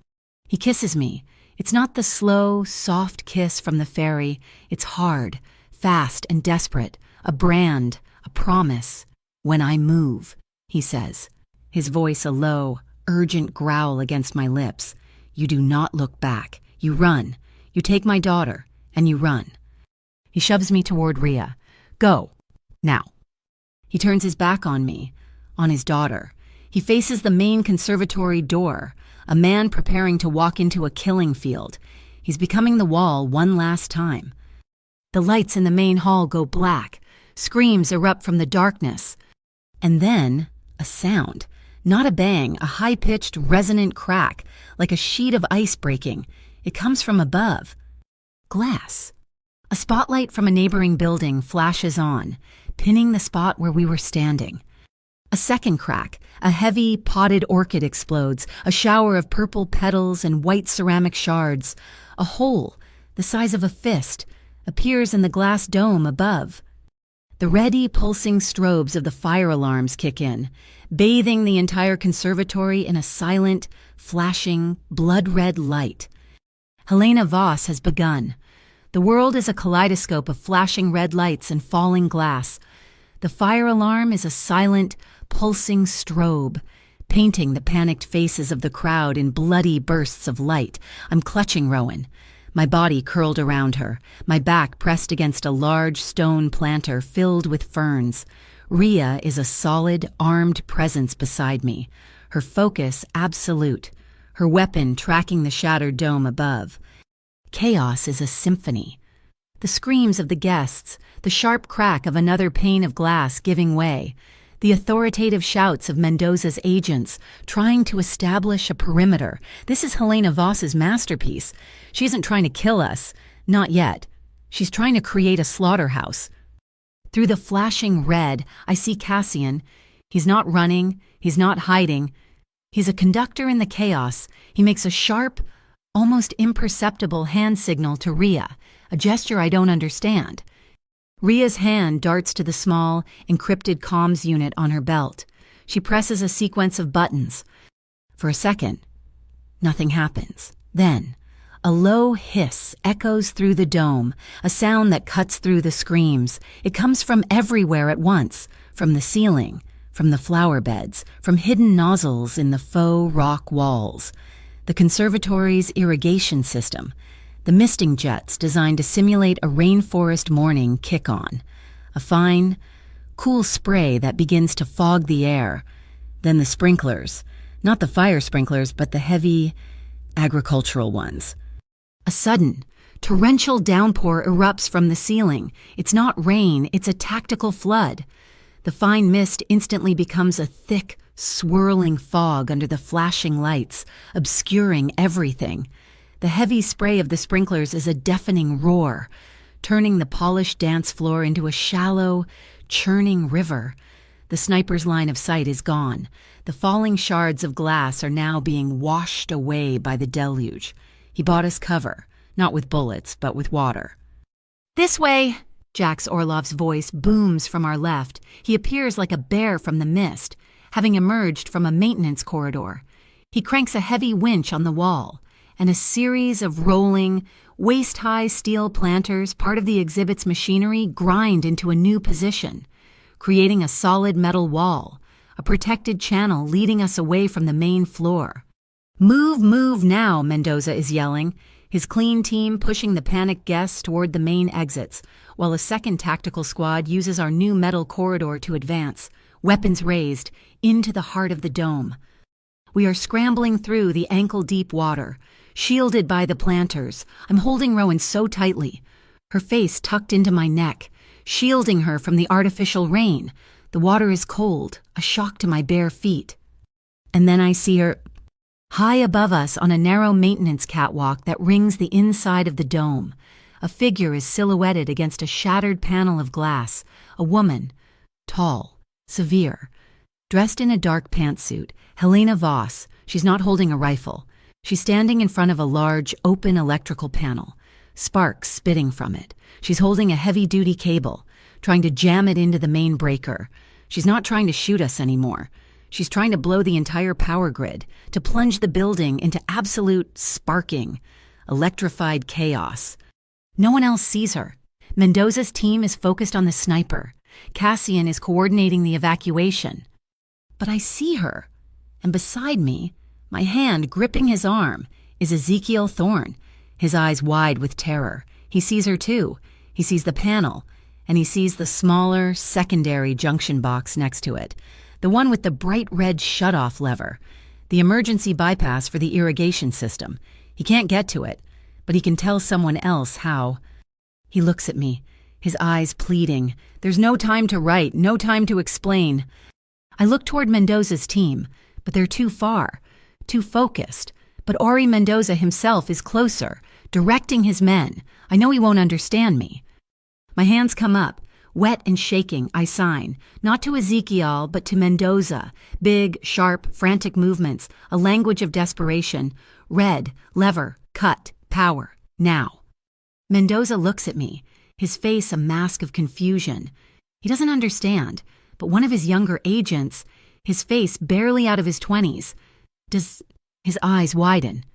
He kisses me. It's not the slow, soft kiss from the fairy. It's hard, fast, and desperate. A brand, a promise. When I move, he says, his voice a low, urgent growl against my lips. You do not look back. You run. You take my daughter, and you run. He shoves me toward Rhea. Go. Now. He turns his back on me, on his daughter. He faces the main conservatory door, a man preparing to walk into a killing field. He's becoming the wall one last time. The lights in the main hall go black. Screams erupt from the darkness. And then, a sound. Not a bang, a high-pitched, resonant crack, like a sheet of ice breaking. It comes from above. Glass. A spotlight from a neighboring building flashes on, pinning the spot where we were standing. A second crack. A heavy, potted orchid explodes, a shower of purple petals and white ceramic shards. A hole, the size of a fist, appears in the glass dome above. The ready, pulsing strobes of the fire alarms kick in, bathing the entire conservatory in a silent, flashing, blood-red light. Helena Voss has begun. The world is a kaleidoscope of flashing red lights and falling glass. The fire alarm is a silent, pulsing strobe, painting the panicked faces of the crowd in bloody bursts of light. I'm clutching Rowan, my body curled around her, my back pressed against a large stone planter filled with ferns. Rhea is a solid, armed presence beside me, her focus absolute, her weapon tracking the shattered dome above. Chaos is a symphony. The screams of the guests, the sharp crack of another pane of glass giving way, the authoritative shouts of Mendoza's agents trying to establish a perimeter. This is Helena Voss's masterpiece. She isn't trying to kill us. Not yet. She's trying to create a slaughterhouse. Through the flashing red, I see Cassian. He's not running. He's not hiding. He's a conductor in the chaos. He makes a sharp, almost imperceptible hand signal to Rhea, a gesture I don't understand. Rhea's hand darts to the small, encrypted comms unit on her belt. She presses a sequence of buttons. For a second, nothing happens. Then, a low hiss echoes through the dome, a sound that cuts through the screams. It comes from everywhere at once, from the ceiling, from the flower beds, from hidden nozzles in the faux rock walls. The conservatory's irrigation system, the misting jets designed to simulate a rainforest morning kick on. A fine, cool spray that begins to fog the air. Then the sprinklers, not the fire sprinklers, but the heavy, agricultural ones. A sudden, Torrential downpour erupts from the ceiling. It's not rain, it's a tactical flood. The fine mist instantly becomes a thick, swirling fog under the flashing lights, obscuring everything. The heavy spray of the sprinklers is a deafening roar, turning the polished dance floor into a shallow, churning river. The sniper's line of sight is gone. The falling shards of glass are now being washed away by the deluge. He bought us cover, not with bullets, but with water. "This way!" Jax Orlov's voice booms from our left. He appears like a bear from the mist, having emerged from a maintenance corridor. He cranks a heavy winch on the wall, and a series of rolling, waist-high steel planters, part of the exhibit's machinery, grind into a new position, creating a solid metal wall, a protected channel leading us away from the main floor. "Move, move now," Mendoza is yelling, his clean team pushing the panicked guests toward the main exits, while a second tactical squad uses our new metal corridor to advance, weapons raised, into the heart of the dome. We are scrambling through the ankle-deep water, shielded by the planters. I'm holding Rowan so tightly, her face tucked into my neck, shielding her from the artificial rain. The water is cold, a shock to my bare feet. And then I see her high above us on a narrow maintenance catwalk that rings the inside of the dome. A figure is silhouetted against a shattered panel of glass, a woman, tall, severe, dressed in a dark pantsuit, Helena Voss. She's not holding a rifle. She's standing in front of a large, open electrical panel, sparks spitting from it. She's holding a heavy-duty cable, trying to jam it into the main breaker. She's not trying to shoot us anymore. She's trying to blow the entire power grid, to plunge the building into absolute sparking, electrified chaos. No one else sees her. Mendoza's team is focused on the sniper. Cassian is coordinating the evacuation. But I see her, and beside me, my hand gripping his arm, is Ezekiel Thorne, his eyes wide with terror. He sees her too. He sees the panel, and he sees the smaller, secondary junction box next to it, the one with the bright red shutoff lever, the emergency bypass for the irrigation system. He can't get to it, but he can tell someone else how. He looks at me, his eyes pleading. There's no time to write, no time to explain. I look toward Mendoza's team, but they're too far, too focused. But Ori Mendoza himself is closer, directing his men. I know he won't understand me. My hands come up. Wet and shaking, I sign, not to Ezekiel, but to Mendoza. Big, sharp, frantic movements, a language of desperation. Red, lever, cut, power, now. Mendoza looks at me, his face a mask of confusion. He doesn't understand, but one of his younger agents, his face barely out of his 20s, his eyes widen.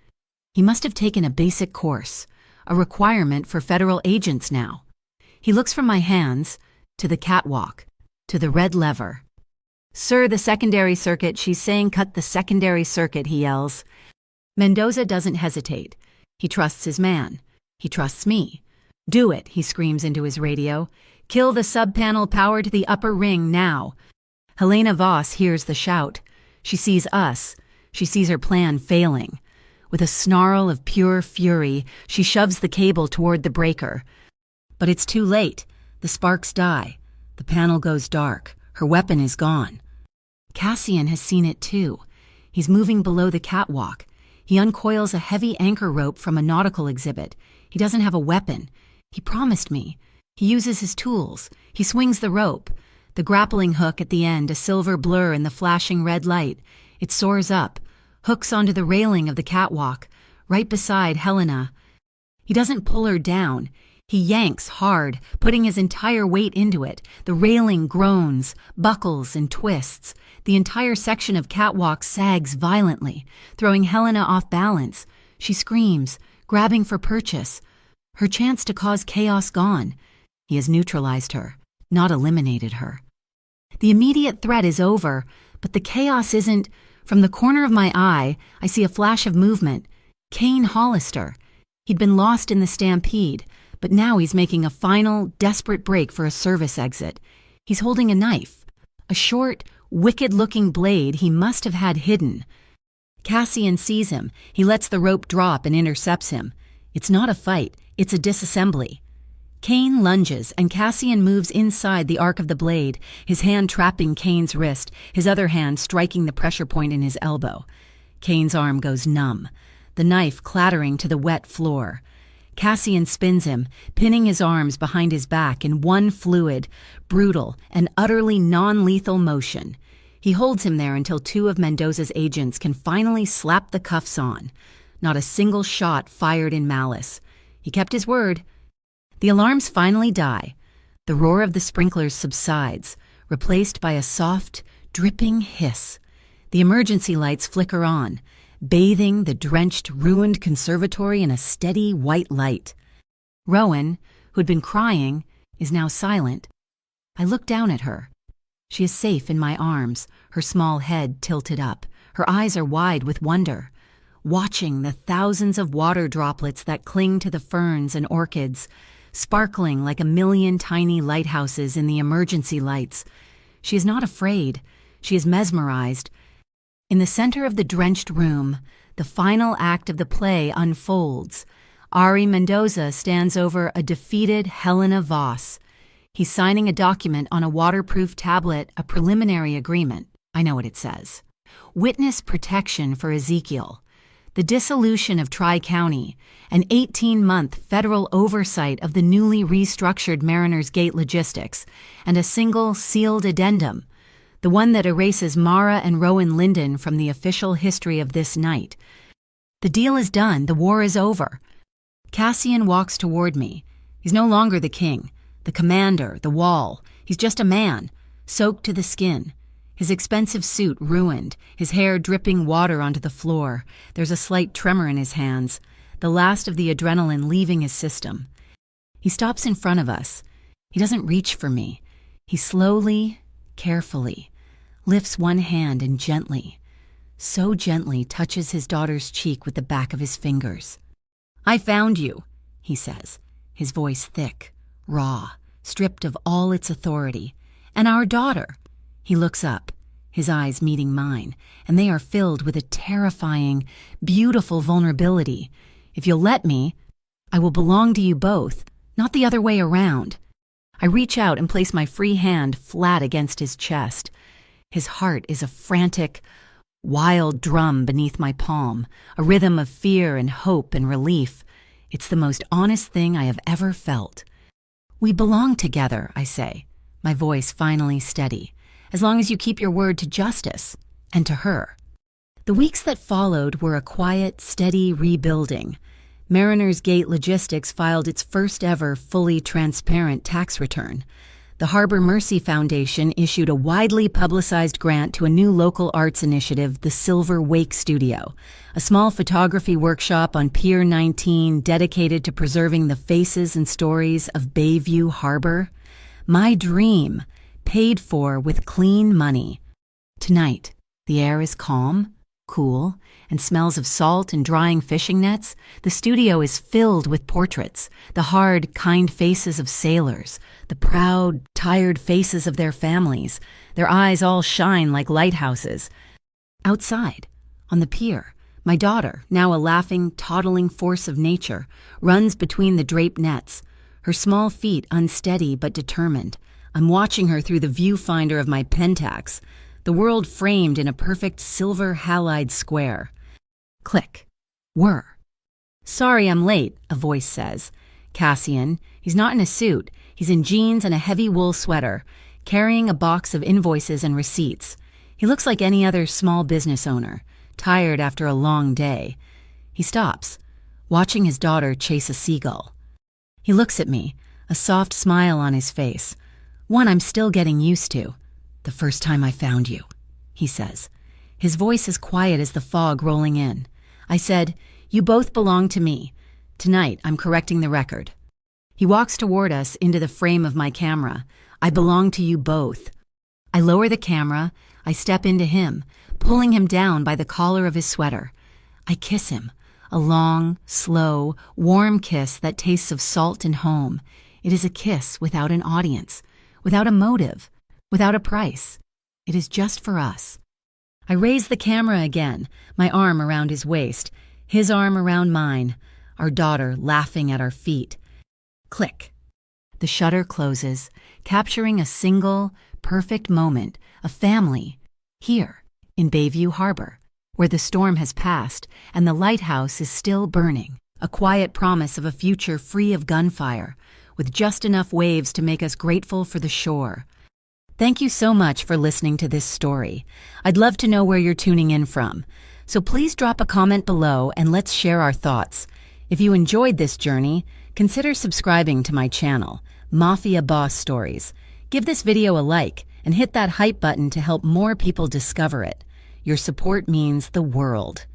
He must have taken a basic course, a requirement for federal agents now. He looks from my hands to the catwalk, to the red lever. "Sir, the secondary circuit," she's saying, "cut the secondary circuit," he yells. Mendoza doesn't hesitate. He trusts his man. He trusts me. "Do it," he screams into his radio. "Kill the sub-panel power to the upper ring now." Helena Voss hears the shout. She sees us. She sees her plan failing. With a snarl of pure fury, she shoves the cable toward the breaker. But it's too late. The sparks die. The panel goes dark. Her weapon is gone. Cassian has seen it too. He's moving below the catwalk. He uncoils a heavy anchor rope from a nautical exhibit. He doesn't have a weapon. He promised me. He uses his tools. He swings the rope. The grappling hook at the end, a silver blur in the flashing red light. It soars up, hooks onto the railing of the catwalk, right beside Helena. He doesn't pull her down. He yanks hard, putting his entire weight into it. The railing groans, buckles, and twists. The entire section of catwalk sags violently, throwing Helena off balance. She screams, grabbing for purchase. Her chance to cause chaos gone. He has neutralized her, not eliminated her. The immediate threat is over, but the chaos isn't. From the corner of my eye, I see a flash of movement. Kane Hollister. He'd been lost in the stampede, but now he's making a final, desperate break for a service exit. He's holding a knife, a short, wicked-looking blade he must have had hidden. Cassian sees him. He lets the rope drop and intercepts him. It's not a fight. It's a disassembly. Cain lunges, and Cassian moves inside the arc of the blade, his hand trapping Cain's wrist, his other hand striking the pressure point in his elbow. Cain's arm goes numb, the knife clattering to the wet floor. Cassian spins him, pinning his arms behind his back in one fluid, brutal, and utterly non-lethal motion. He holds him there until two of Mendoza's agents can finally slap the cuffs on. Not a single shot fired in malice. He kept his word. The alarms finally die. The roar of the sprinklers subsides, replaced by a soft, dripping hiss. The emergency lights flicker on, bathing the drenched, ruined conservatory in a steady white light. Rowan, who'd been crying, is now silent. I look down at her. She is safe in my arms, her small head tilted up. Her eyes are wide with wonder, watching the thousands of water droplets that cling to the ferns and orchids, sparkling like a million tiny lighthouses in the emergency lights. She is not afraid. She is mesmerized. In the center of the drenched room, the final act of the play unfolds. Ari Mendoza stands over a defeated Helena Voss. He's signing a document on a waterproof tablet, a preliminary agreement. I know what it says. Witness protection for Ezekiel. The dissolution of Tri-County, an 18-month federal oversight of the newly restructured Mariners Gate logistics, and a single sealed addendum, the one that erases Mara and Rowan Linden from the official history of this night. The deal is done. The war is over. Cassian walks toward me. He's no longer the king, the commander, the wall. He's just a man, soaked to the skin. His expensive suit ruined, his hair dripping water onto the floor. There's a slight tremor in his hands, the last of the adrenaline leaving his system. He stops in front of us. He doesn't reach for me. He slowly, carefully, lifts one hand and gently, so gently touches his daughter's cheek with the back of his fingers. "I found you," he says, his voice thick, raw, stripped of all its authority. "And our daughter." He looks up, his eyes meeting mine, and they are filled with a terrifying, beautiful vulnerability. "If you'll let me, I will belong to you both, not the other way around." I reach out and place my free hand flat against his chest. His heart is a frantic, wild drum beneath my palm, a rhythm of fear and hope and relief. It's the most honest thing I have ever felt. "We belong together," I say, my voice finally steady, "as long as you keep your word to justice and to her." The weeks that followed were a quiet, steady rebuilding. Mariners Gate Logistics filed its first ever fully transparent tax return. The Harbor Mercy Foundation issued a widely publicized grant to a new local arts initiative, the Silver Wake Studio, a small photography workshop on Pier 19 dedicated to preserving the faces and stories of Bayview Harbor. My dream, paid for with clean money. Tonight, the air is calm, cool, and smells of salt and drying fishing nets. The studio is filled with portraits, the hard, kind faces of sailors, the proud, tired faces of their families. Their eyes all shine like lighthouses. Outside, on the pier, my daughter, now a laughing, toddling force of nature, runs between the draped nets, her small feet unsteady but determined. I'm watching her through the viewfinder of my Pentax, the world framed in a perfect silver halide square. Click. Whir. "Sorry I'm late," a voice says. Cassian, he's not in a suit. He's in jeans and a heavy wool sweater, carrying a box of invoices and receipts. He looks like any other small business owner, tired after a long day. He stops, watching his daughter chase a seagull. He looks at me, a soft smile on his face. One I'm still getting used to. "The first time I found you," he says. His voice is quiet as the fog rolling in. I said, "You both belong to me. Tonight, I'm correcting the record." He walks toward us into the frame of my camera. "I belong to you both." I lower the camera. I step into him, pulling him down by the collar of his sweater. I kiss him, a long, slow, warm kiss that tastes of salt and home. It is a kiss without an audience, without a motive, without a price. It is just for us. I raise the camera again, my arm around his waist, his arm around mine. our daughter laughing at our feet. Click. The shutter closes, capturing a single, perfect moment, a family, here, in Bayview Harbor, where the storm has passed and the lighthouse is still burning, a quiet promise of a future free of gunfire, with just enough waves to make us grateful for the shore. Thank you so much for listening to this story. I'd love to know where you're tuning in from, so please drop a comment below and let's share our thoughts. If you enjoyed this journey, consider subscribing to my channel, Mafia Boss Stories. Give this video a like and hit that hype button to help more people discover it. Your support means the world.